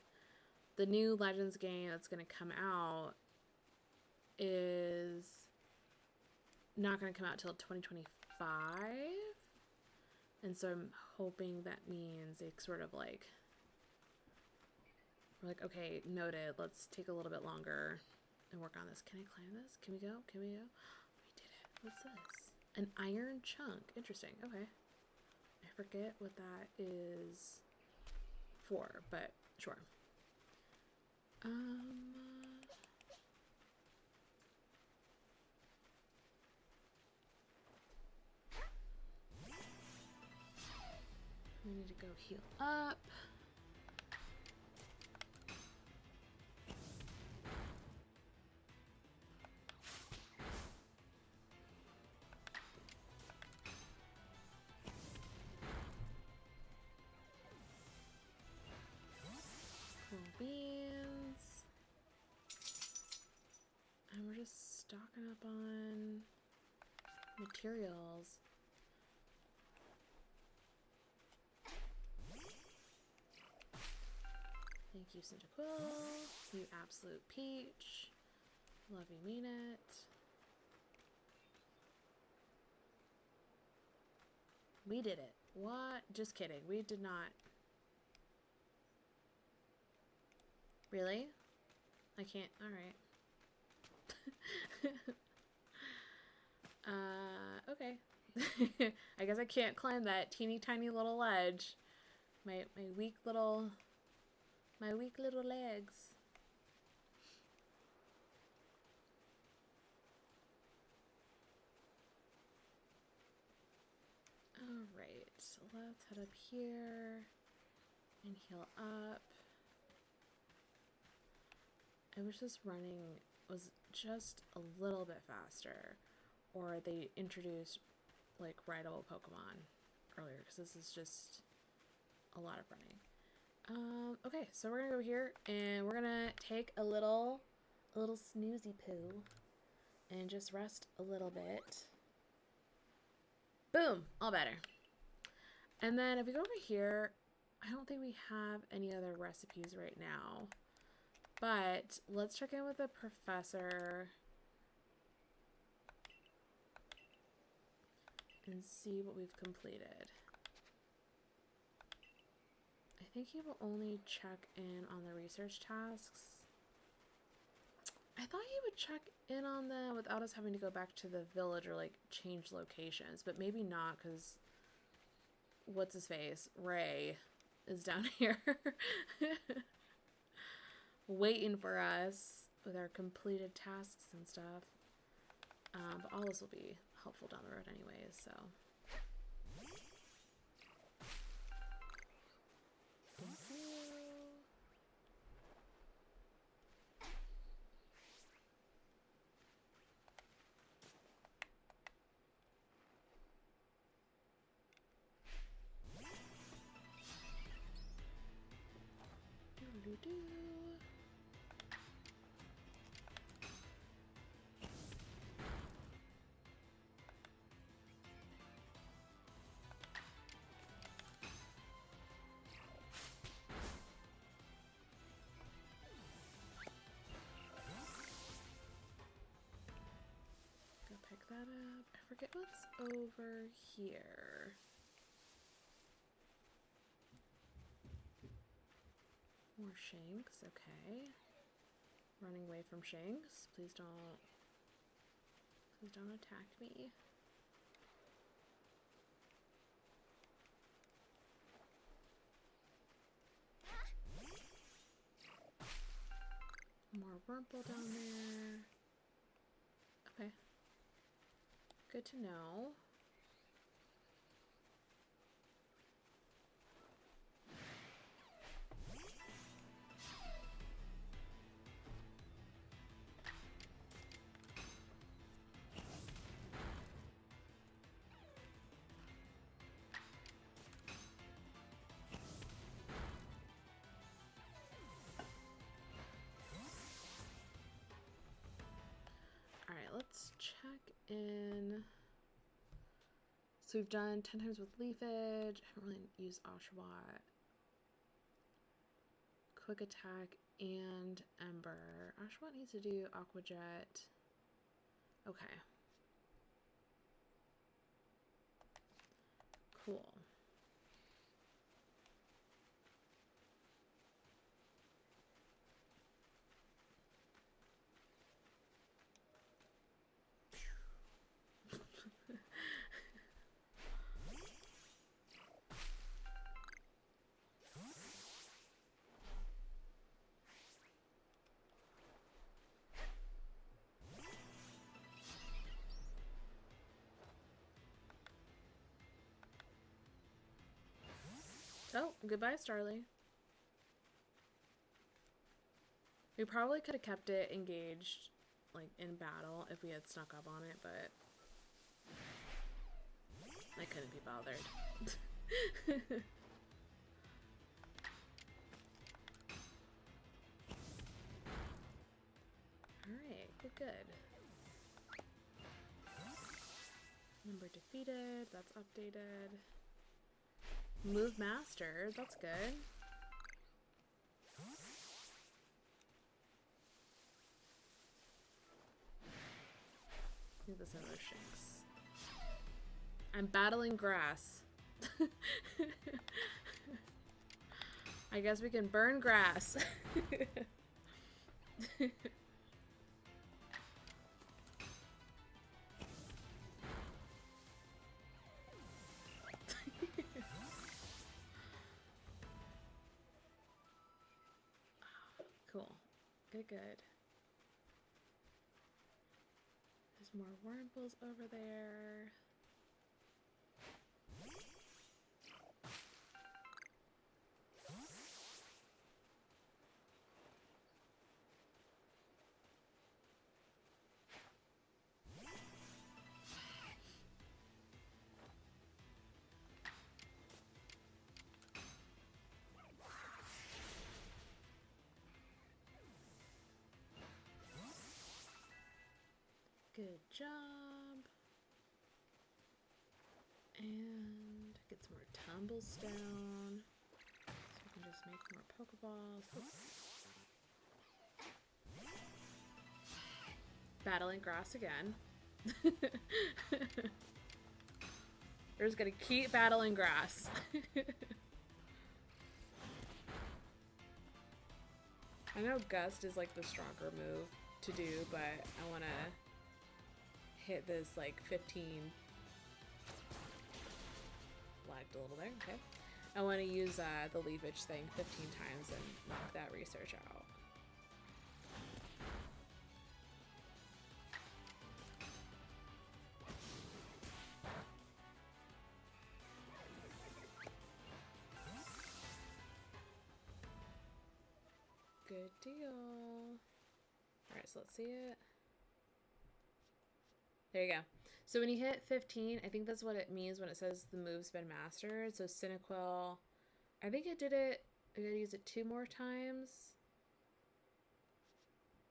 the new Legends game that's going to come out is not going to come out till 2025. And so I'm hoping that means they sort of like, we're like, okay, noted, let's take a little bit longer and work on this. Can I climb this? Can we go? Can we go? We did it. What's this? An iron chunk. Interesting. Okay. I forget what that is for, but sure. We need to go heal up. Beans. And we're just stocking up on materials. Thank you, Cyndaquil. You absolute peach. Love you, mean it. We did it. What? Just kidding. We did not. Really? I can't. Alright. Okay. I guess I can't climb that teeny tiny little ledge. My weak little legs. Alright, so let's head up here and heal up. I wish this running was just a little bit faster, or they introduced like rideable Pokemon earlier, because this is just a lot of running. Okay, so we're gonna go here and we're gonna take a little snoozy poo and just rest a little bit. Boom, all better. And then if we go over here, I don't think we have any other recipes right now, but let's check in with the professor and see what we've completed. I think he will only check in on the research tasks. I thought he would check in on them without us having to go back to the village or like change locations, but maybe not, because what's his face? Ray is down here waiting for us with our completed tasks and stuff. But all this will be helpful down the road anyways, so. Thank you. Doo-doo-doo. Go pick that up. I forget what's over here. More Shanks, okay. Running away from Shanks. Please don't attack me. More Wurmple down there. Okay. Good to know. Alright, let's check in. So we've done 10 times with Leafage. I haven't really used Oshawott. Quick Attack and Ember. Oshawott needs to do Aqua Jet. Okay. Cool. Oh, goodbye, Starly. We probably could have kept it engaged, like, in battle if we had snuck up on it, but I couldn't be bothered. Alright, good. Number defeated, that's updated. Move master, that's good. Leave this in those Shanks. I'm battling grass. I guess we can burn grass. Cool. Good, good. There's more Wurmples over there. Good, job. And get some more tumblestone. So we can just make more Pokeballs. Oops. Battling grass again. We're just gonna keep battling grass. I know Gust is like the stronger move to do, but I want to hit this like 15. Lagged a little there, okay. I want to use the leafage thing 15 times and knock that research out. Good deal. Alright, so let's see it. There you go. So when you hit 15, I think that's what it means when it says the move's been mastered. So Cyndaquil, I think I gotta use it 2 more times.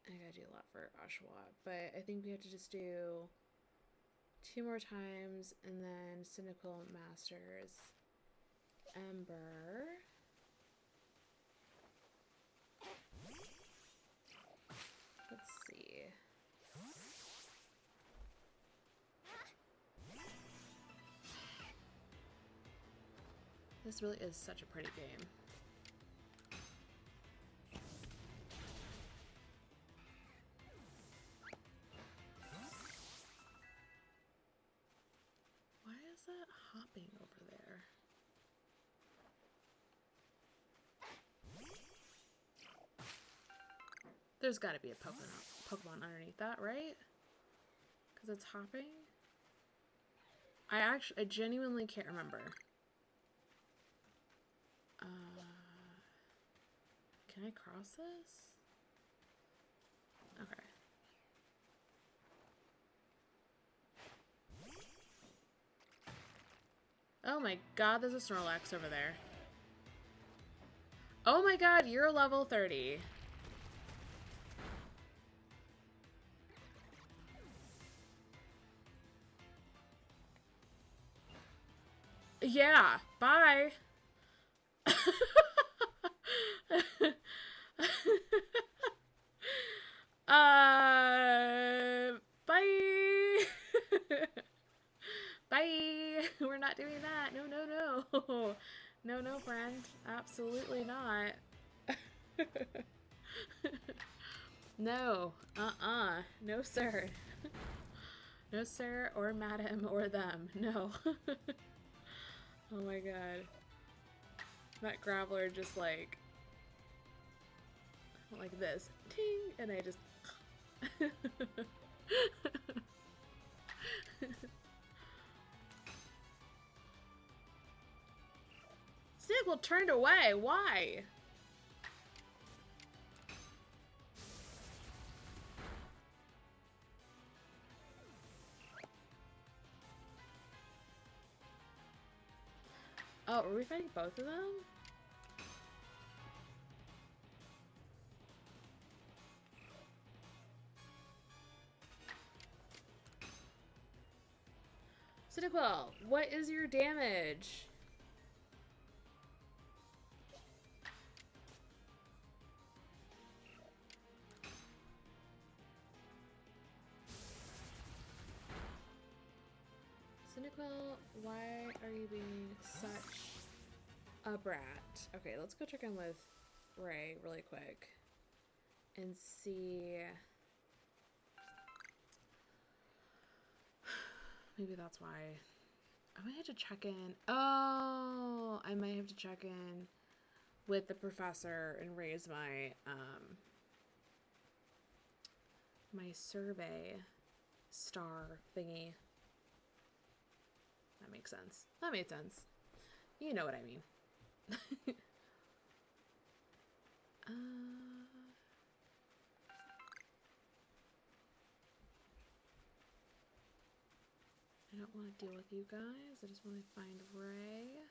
I gotta do a lot for Oshawott, but I think we have to just do 2 more times, and then Cyndaquil masters Ember. Let's see. This really is such a pretty game. Why is that hopping over there? There's got to be a Pokemon underneath that, right? Because it's hopping? I genuinely can't remember. Can I cross this? Okay. Oh my god, there's a Snorlax over there. Oh my god, you're level 30. Yeah, bye. Bye. Bye. We're not doing that. No, no, no. No, no, friend. Absolutely not. No. No, sir. No, sir, or madam, or them. No. Oh my god. That Graveler just like this. Ting! And I just... Cyndaquil turned away. Why? Oh, are we fighting both of them? Cyndaquil, what is your damage? Cyndaquil, why are you being such a brat? Okay, let's go check in with Ray really quick and see. Maybe that's why. I might have to check in. Oh, I might have to check in with the professor and raise my my survey star thingy. That makes sense. That made sense. You know what I mean. I don't want to deal with you guys. I just want to find Ray.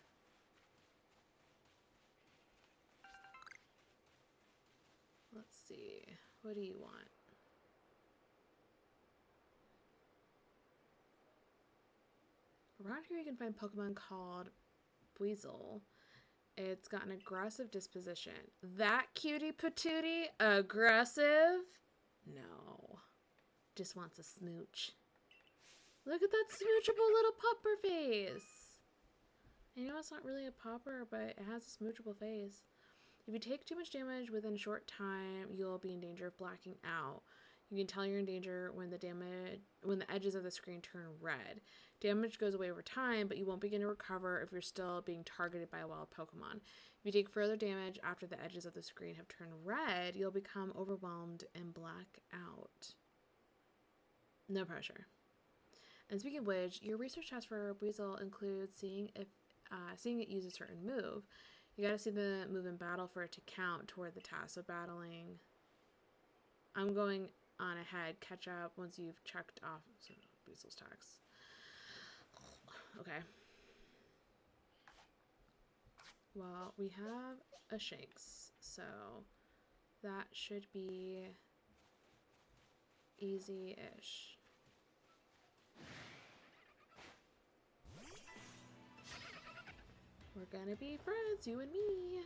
Let's see. What do you want? Around here you can find Pokemon called Weasel. It's got an aggressive disposition. That cutie patootie? Aggressive? No. Just wants a smooch. Look at that smoochable little popper face. And you know it's not really a popper, but it has a smoochable face. If you take too much damage within a short time, you'll be in danger of blacking out. You can tell you're in danger when the edges of the screen turn red. Damage goes away over time, but you won't begin to recover if you're still being targeted by a wild Pokemon. If you take further damage after the edges of the screen have turned red, you'll become overwhelmed and black out. No pressure. And speaking of which, your research task for Weasel includes seeing it use a certain move. You gotta see the move in battle for it to count toward the task. So battling, I'm going on ahead. Catch up once you've checked off Weasel's tax. Okay. Well, we have a Shanks, so that should be easy-ish. We're gonna be friends, you and me.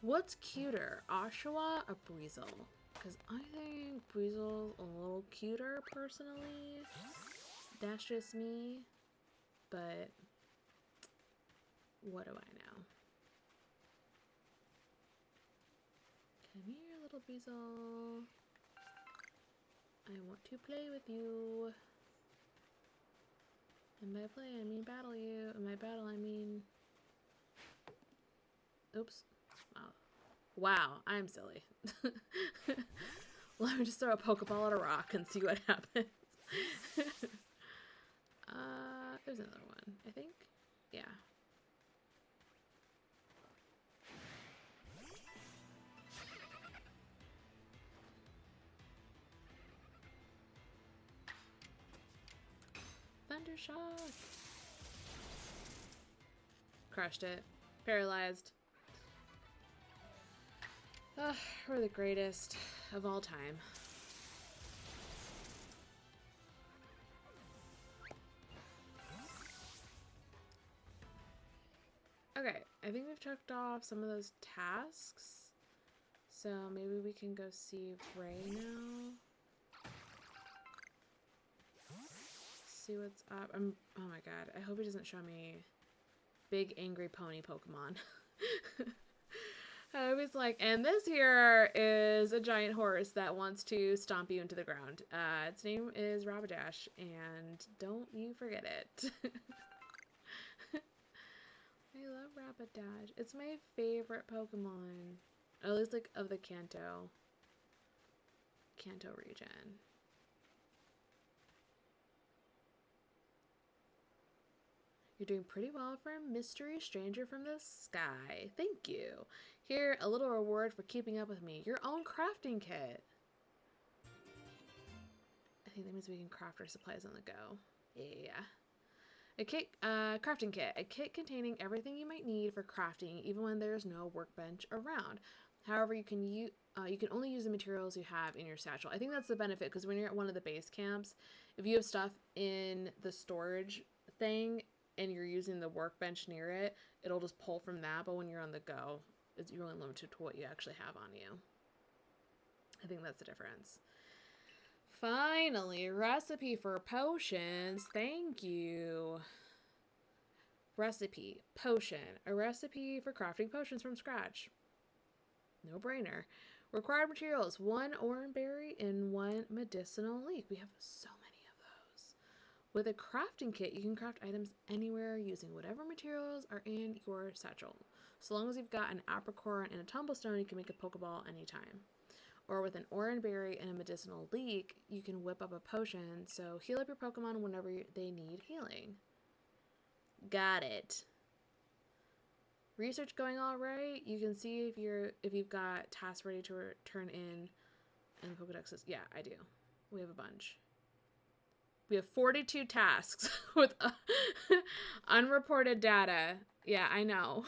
What's cuter, Oshawa or Breezel? Because I think Breezel's a little cuter, personally. That's just me. But what do I know? Come here, little Breezel. I want to play with you. And by play, I mean battle you. And by battle, I mean... Oops. Oh. Wow, I'm silly. Let me just throw a Pokeball at a rock and see what happens. There's another one, I think. Yeah. Thundershock. Crushed it. Paralyzed. Ugh, we're the greatest of all time. Okay, I think we've checked off some of those tasks. So maybe we can go see Ray now. See what's up. Oh my god, I hope he doesn't show me big angry pony Pokemon. I was like, and this here is a giant horse that wants to stomp you into the ground. Its name is Rapidash, and don't you forget it. I love Rapidash. It's my favorite Pokemon. At least, like, of the Kanto region. You're doing pretty well for a mystery stranger from the sky. Thank you. Here, a little reward for keeping up with me. Your own crafting kit. I think that means we can craft our supplies on the go. Yeah. A kit, crafting kit. A kit containing everything you might need for crafting, even when there's no workbench around. However, you can only use the materials you have in your satchel. I think that's the benefit, because when you're at one of the base camps, if you have stuff in the storage thing, and you're using the workbench near it, it'll just pull from that. But when you're on the go, you're only limited to what you actually have on you. I think that's the difference. Finally, recipe for potions. Thank you. Recipe, potion. A recipe for crafting potions from scratch. No brainer. Required materials, 1 orange berry and 1 medicinal leaf. We have so many. With a crafting kit, you can craft items anywhere using whatever materials are in your satchel. So long as you've got an apricorn and a tumblestone, you can make a Pokeball anytime. Or with an orange berry and a medicinal leek, you can whip up a potion, so heal up your Pokemon whenever they need healing. Got it. Research going all right. You can see if you've got tasks ready to turn in, and the Pokedex says, yeah, I do. We have a bunch. We have 42 tasks with unreported data. Yeah, I know.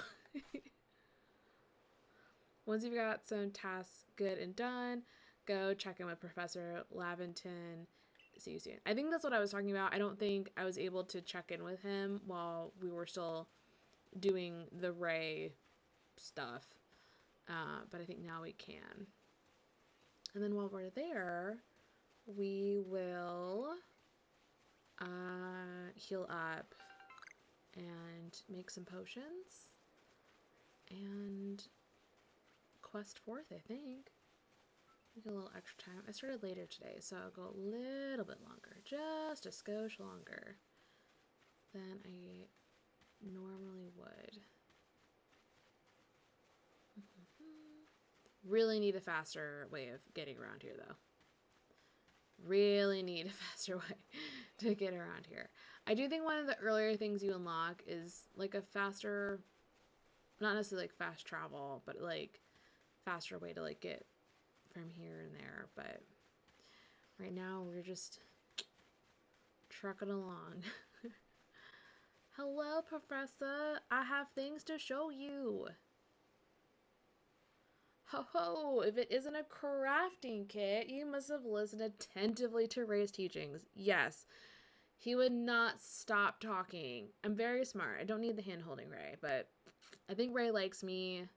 Once you've got some tasks good and done, go check in with Professor Laventon. See you soon. I think that's what I was talking about. I don't think I was able to check in with him while we were still doing the Ray stuff. But I think now we can. And then while we're there, we will heal up and make some potions. And quest forth, I think. We get a little extra time. I started later today, so I'll go a little bit longer. Just a skosh longer than I normally would. Really need a faster way of getting around here, though. Really need a faster way to get around here. I do think one of the earlier things you unlock is like a faster, not necessarily like fast travel, but like faster way to like get from here and there. But right now we're just trucking along. Hello, Professor. I have things to show you. Ho ho, if it isn't a crafting kit, you must have listened attentively to Ray's teachings. Yes, he would not stop talking. I'm very smart. I don't need the hand holding Ray, but I think Ray likes me.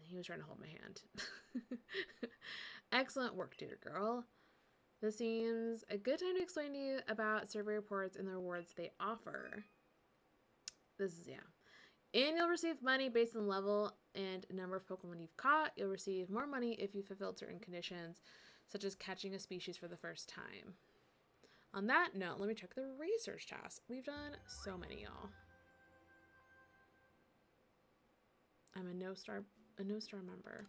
He was trying to hold my hand. Excellent work, dear girl. This seems a good time to explain to you about survey reports and the rewards they offer. This is, And you'll receive money based on level and number of Pokemon you've caught. You'll receive more money if you fulfill certain conditions, such as catching a species for the first time. On that note, let me check the research tasks. We've done so many, y'all. I'm a no-star member.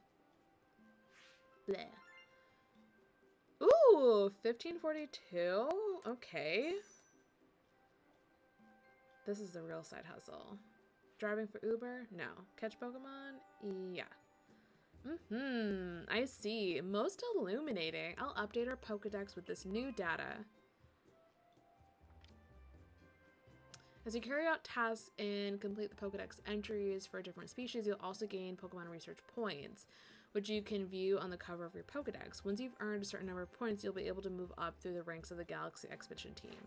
Bleh. Ooh, 1542? Okay. This is the real side hustle. Driving for Uber? No. Catch Pokemon? Yeah. I see. Most illuminating. I'll update our Pokedex with this new data. As you carry out tasks and complete the Pokedex entries for different species, you'll also gain Pokemon research points, which you can view on the cover of your Pokedex. Once you've earned a certain number of points, you'll be able to move up through the ranks of the Galaxy Expedition team.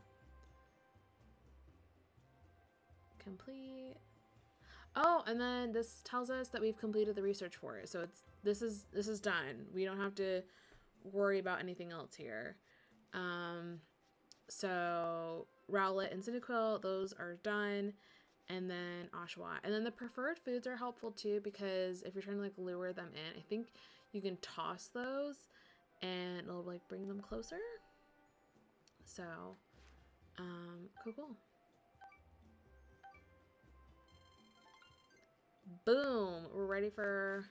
Complete. Oh, and then this tells us that we've completed the research for it. So this is done. We don't have to worry about anything else here. So Rowlet and Cyndaquil, those are done. And then Oshawott. And then the preferred foods are helpful too, because if you're trying to like lure them in, I think you can toss those and it'll like bring them closer. So, cool. Boom, we're ready for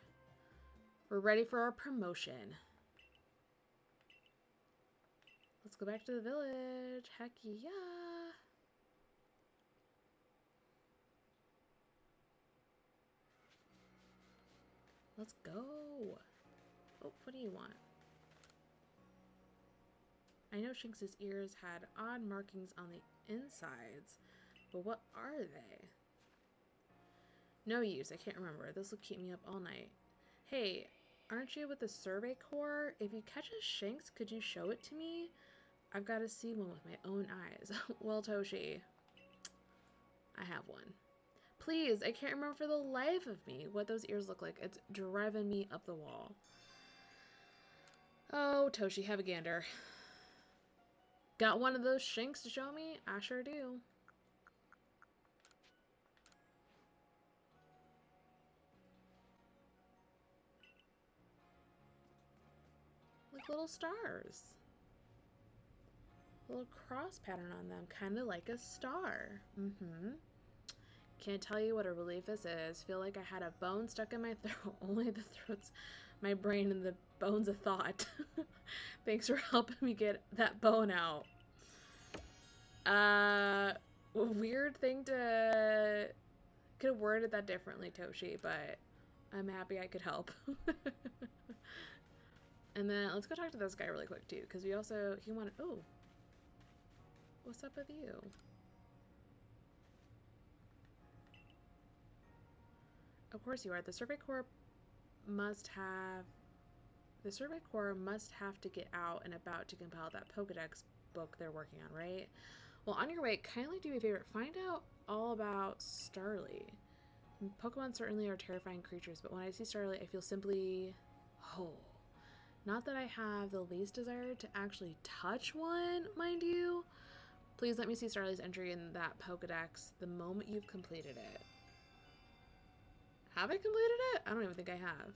our promotion. Let's go back to the village. Heck yeah. Let's go. Oh, what do you want? I know Shinx's ears had odd markings on the insides, but what are they? No use, I can't remember. This will keep me up all night. Hey, aren't you with the Survey Corps? If you catch a Shinx, could you show it to me? I've got to see one with my own eyes. Well, Toshi, I have one. Please, I can't remember for the life of me what those ears look like. It's driving me up the wall. Oh, Toshi, have a gander. Got one of those Shinx to show me? I sure do. Like little stars. A little cross pattern on them, kind of like a star. Can't tell you what a relief this is. Feel like I had a bone stuck in my throat. Only the throat's my brain and the bone's a thought. Thanks for helping me get that bone out. Weird thing to... Could have worded that differently, Toshi, but I'm happy I could help. And then let's go talk to this guy really quick too, because we also, he wanted, oh, what's up with you? Of course you are. The Survey Corps must have the survey corps must have to get out and about to compile that Pokedex book they're working on, right? Well, on your way, kindly do me a favor. Find out all about Starly. Pokemon certainly are terrifying creatures, but when I see Starly, I feel simply whole. Not that I have the least desire to actually touch one, mind you. Please let me see Starly's entry in that Pokedex the moment you've completed it. Have I completed it? I don't even think I have.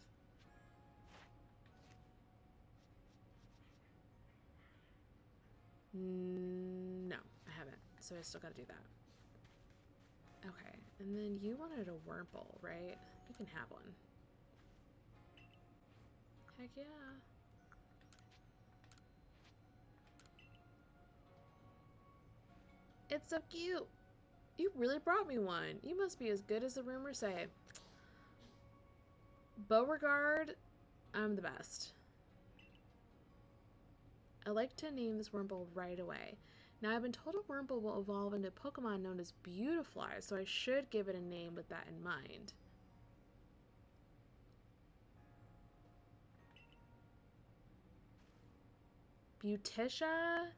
No, I haven't. So I still gotta do that. Okay, and then you wanted a Wurmple, right? You can have one. Heck yeah. It's so cute. You really brought me one. You must be as good as the rumors say. Beauregard, I'm the best. I like to name this Wurmple right away. Now, I've been told a Wurmple will evolve into a Pokemon known as Beautifly, so I should give it a name with that in mind. Beauticia,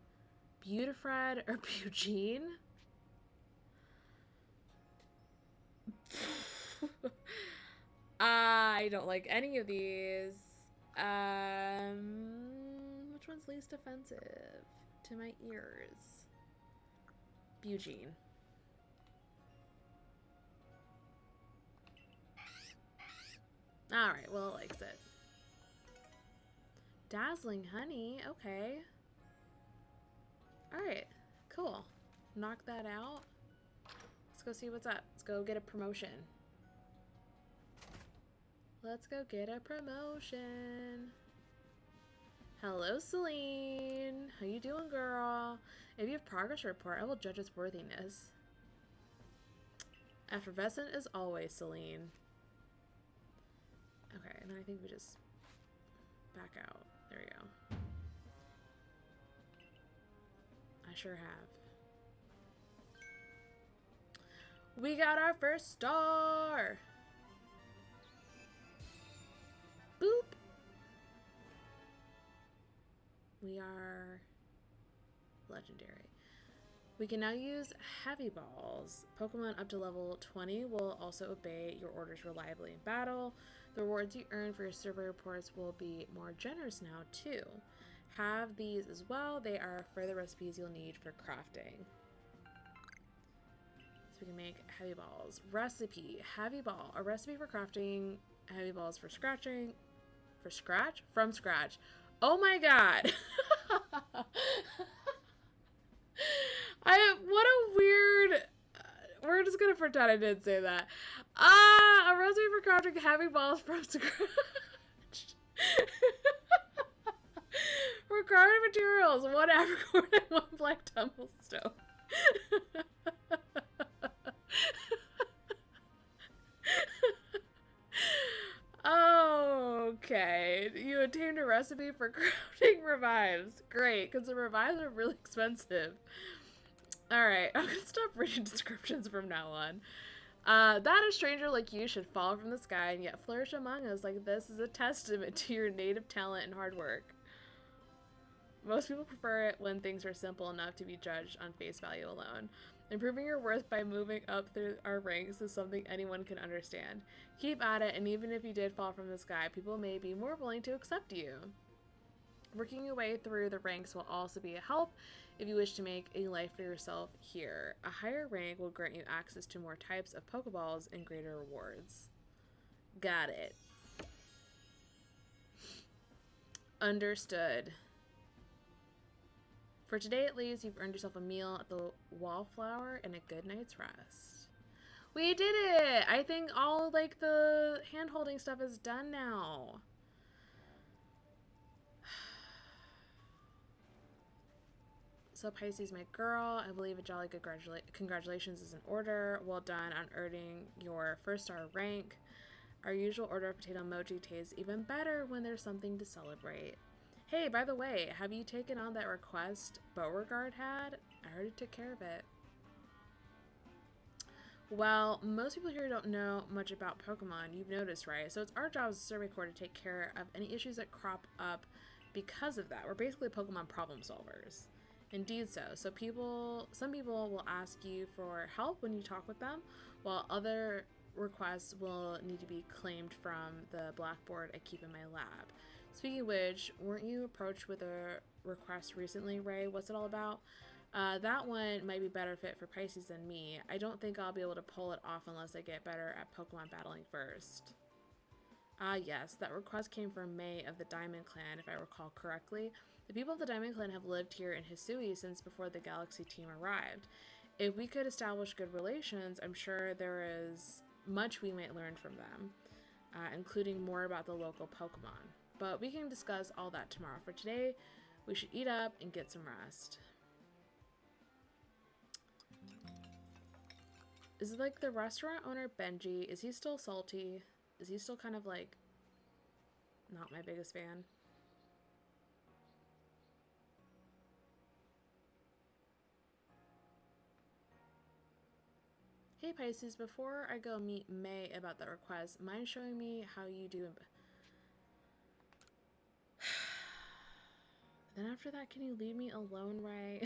Beautifred, or Eugene? I don't like any of these. Which one's least offensive to my ears? Eugene. Alright, well, it likes it. Dazzling honey, okay. Alright, cool. Knock that out. Let's go see what's up. Let's go get a promotion. Let's go get a promotion. Hello, Celine. How you doing, girl? If you have progress report, I will judge its worthiness. Effervescent as always, Celine. Okay, and then I think we just back out. There we go. I sure have. We got our first star! Boop! We are legendary. We can now use heavy balls. Pokemon up to level 20 will also obey your orders reliably in battle. The rewards you earn for your survey reports will be more generous now too. Have these as well. They are further recipes you'll need for crafting. So we can make heavy balls. Recipe, heavy ball. A recipe for crafting heavy balls for scratching. For scratch? From scratch. Oh my god! What a weird... we're just gonna pretend I didn't say that. A recipe for crafting heavy balls from scratch. Required materials, 1 apricorn and 1 black tumblestone. Okay, you obtained a recipe for crafting revives. Great, because the revives are really expensive. Alright, I'm gonna stop reading descriptions from now on. That a stranger like you should fall from the sky and yet flourish among us like this is a testament to your native talent and hard work. Most people prefer it when things are simple enough to be judged on face value alone. Improving your worth by moving up through our ranks is something anyone can understand. Keep at it, and even if you did fall from the sky, people may be more willing to accept you. Working your way through the ranks will also be a help if you wish to make a life for yourself here. A higher rank will grant you access to more types of Pokeballs and greater rewards. Got it. Understood. For today, at least, you've earned yourself a meal at the Wallflower and a good night's rest. We did it! I think all, like, the hand-holding stuff is done now. So, Pisces, my girl, I believe a jolly good congratulations is in order. Well done on earning your first star rank. Our usual order of potato mochi tastes even better when there's something to celebrate. Hey, by the way, have you taken on that request Beauregard had? I already took care of it. Well, most people here don't know much about Pokemon. You've noticed, right? So it's our job as a Survey Corps to take care of any issues that crop up because of that. We're basically Pokemon problem solvers. Indeed so. Some people will ask you for help when you talk with them, while other requests will need to be claimed from the blackboard I keep in my lab. Speaking of which, weren't you approached with a request recently, Ray? What's it all about? That one might be better fit for Pisces than me. I don't think I'll be able to pull it off unless I get better at Pokemon battling first. Ah, yes, that request came from May of the Diamond Clan, if I recall correctly. The people of the Diamond Clan have lived here in Hisui since before the Galaxy team arrived. If we could establish good relations, I'm sure there is much we might learn from them, including more about the local Pokemon. But we can discuss all that tomorrow. For today, we should eat up and get some rest. Is it like the restaurant owner, Benji? Is he still salty? Is he still kind of like not my biggest fan? Hey Pisces, before I go meet May about that request, mind showing me how you do? Then after that, can you leave me alone, Ray?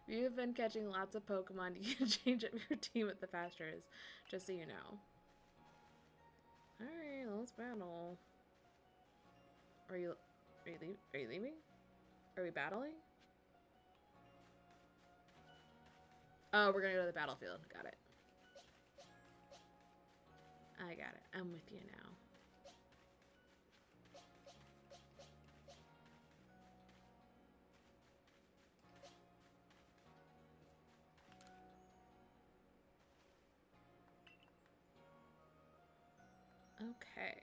If you have been catching lots of Pokemon, you can change up your team at the pastures, just so you know. Alright, let's battle. Are you leaving? Are we battling? Oh, we're gonna go to the battlefield. Got it. I got it. I'm with you now. Okay.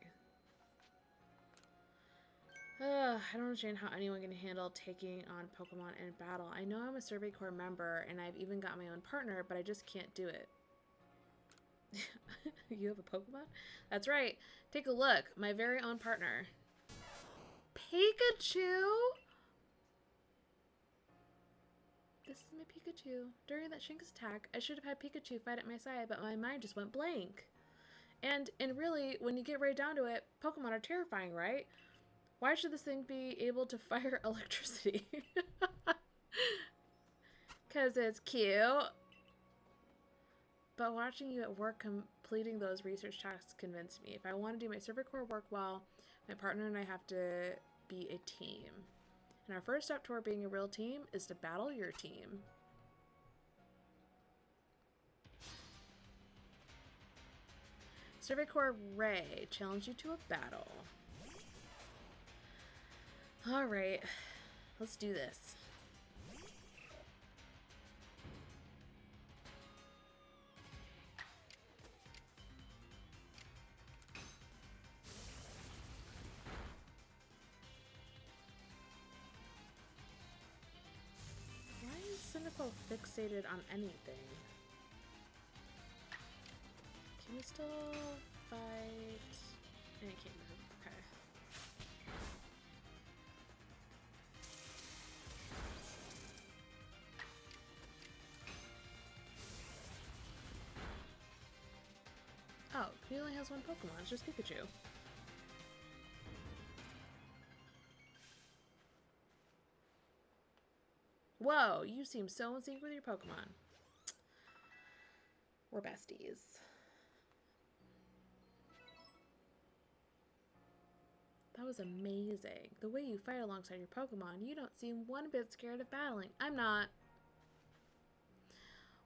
I don't understand how anyone can handle taking on Pokemon in battle. I know I'm a Survey Corps member, and I've even got my own partner, but I just can't do it. You have a Pokemon? That's right. Take a look. My very own partner. Pikachu? This is my Pikachu. During that Shinx attack, I should have had Pikachu fight at my side, but my mind just went blank. And really, when you get right down to it, Pokemon are terrifying, right? Why should this thing be able to fire electricity? Because it's cute. But watching you at work completing those research tasks convinced me. If I want to do my Survey Corps work well, my partner and I have to be a team. And our first step toward being a real team is to battle your team. Survey Corps Ray, challenge you to a battle. Alright, let's do this. Why is Cynical fixated on anything? Can we still fight? I can't move. Okay. Oh, he only has one Pokemon. It's just Pikachu. Whoa, you seem so in sync with your Pokemon. We're besties. That was amazing. The way you fight alongside your Pokemon, you don't seem one bit scared of battling. I'm not.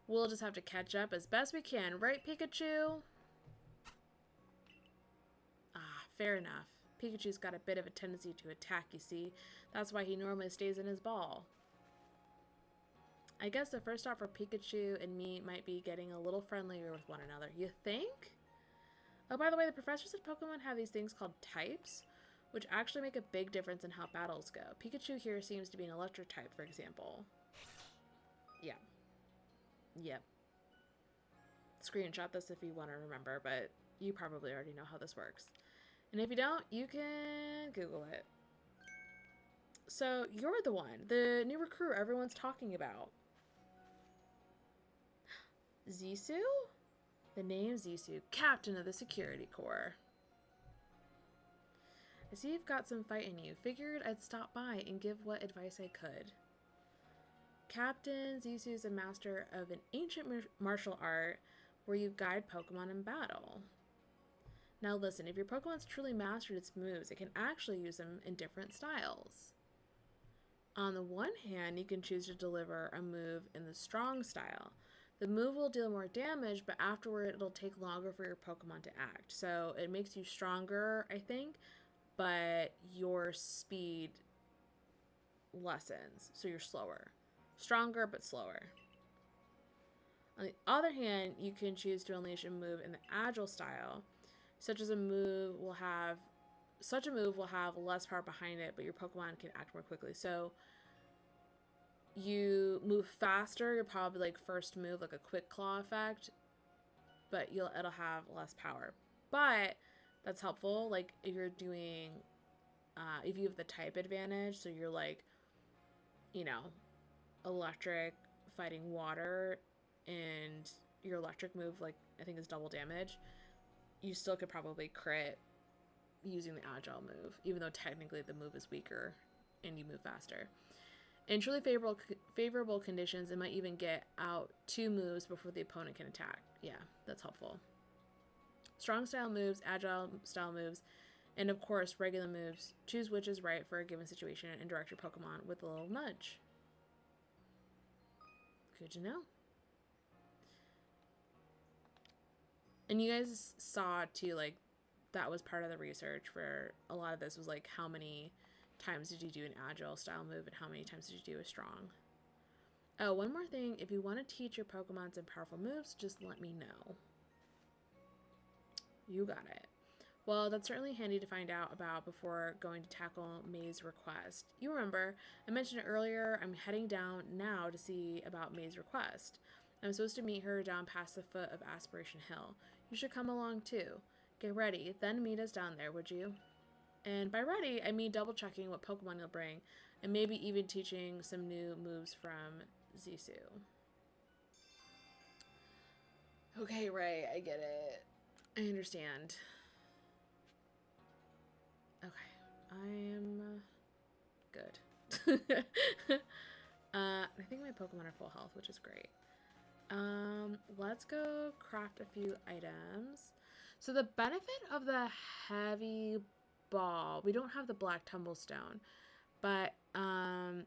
We'll just have to catch up as best we can, right, Pikachu? Ah, fair enough. Pikachu's got a bit of a tendency to attack, you see. That's why he normally stays in his ball. I guess the first stop for Pikachu and me might be getting a little friendlier with one another. You think? Oh, by the way, the professors at Pokemon have these things called types, which actually make a big difference in how battles go. Pikachu here seems to be an electric type, for example. Yeah. Yep. Screenshot this if you want to remember, but you probably already know how this works. And if you don't, you can Google it. So, you're the one, the new recruit everyone's talking about. Zissou? The name Zissou, captain of the security corps. I see you've got some fight in you. Figured I'd stop by and give what advice I could. Captain Zissou is a master of an ancient martial art where you guide Pokemon in battle. Now listen, if your Pokemon's truly mastered its moves, it can actually use them in different styles. On the one hand, you can choose to deliver a move in the strong style. The move will deal more damage, but afterward it'll take longer for your Pokemon to act. So it makes you stronger, I think, but your speed lessens, so you're slower. Stronger, but slower. On the other hand, you can choose to unleash a move in the agile style, such a move will have less power behind it, but your Pokemon can act more quickly. So you move faster, you'll probably like first move like a quick claw effect, but it'll have less power. But that's helpful, like if you're doing if you have the type advantage, so you're like, you know, electric fighting water, and your electric move, like, I think is double damage, you still could probably crit using the agile move, even though technically the move is weaker and you move faster. In truly favorable conditions, it might even get out 2 moves before the opponent can attack. Yeah, that's helpful. Strong style moves, agile style moves, and of course regular moves. Choose which is right for a given situation and direct your Pokemon with a little nudge. Good to know. And you guys saw too, like, that was part of the research for a lot of this, was like, how many times did you do an agile style move and how many times did you do a strong? Oh, one more thing. If you want to teach your Pokemon some powerful moves, just let me know. You got it. Well, that's certainly handy to find out about before going to tackle May's request. You remember, I mentioned it earlier, I'm heading down now to see about May's request. I'm supposed to meet her down past the foot of Aspiration Hill. You should come along too. Get ready, then meet us down there, would you? And by ready, I mean double checking what Pokemon you'll bring, and maybe even teaching some new moves from Zissou. Okay, Ray, I get it. I understand. Okay, I am good. I think my Pokemon are full health, which is great. Let's go craft a few items. So the benefit of the heavy ball, we don't have the black tumblestone, but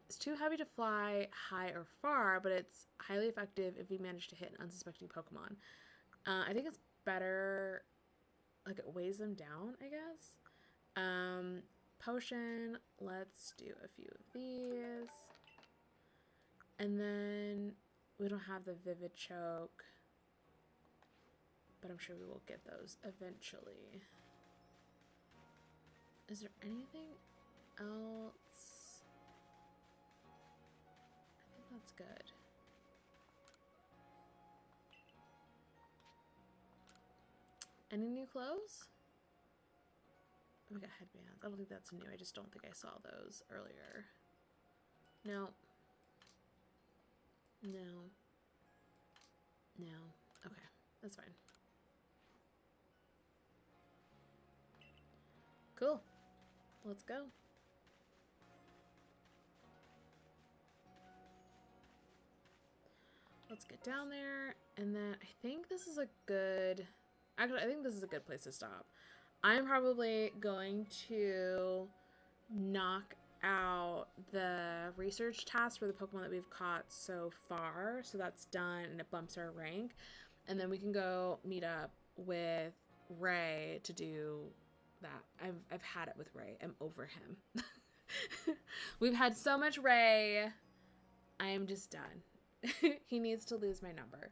it's too heavy to fly high or far, but it's highly effective if we manage to hit an unsuspecting Pokemon. I think it's better, like, it weighs them down, I guess. Potion, let's do a few of these. And then we don't have the Vivid Choke, but I'm sure we will get those eventually. Is there anything else? I think that's good. Any new clothes? Oh, we got headbands. I don't think that's new. I just don't think I saw those earlier. No. No. No. Okay. That's fine. Cool. Let's go. Let's get down there. And then I think this is a good... Actually, I think this is a good place to stop. I'm probably going to knock out the research task for the Pokemon that we've caught so far. So that's done and it bumps our rank. And then we can go meet up with Ray to do that. I've had it with Ray. I'm over him. We've had so much Ray. I am just done. He needs to lose my number.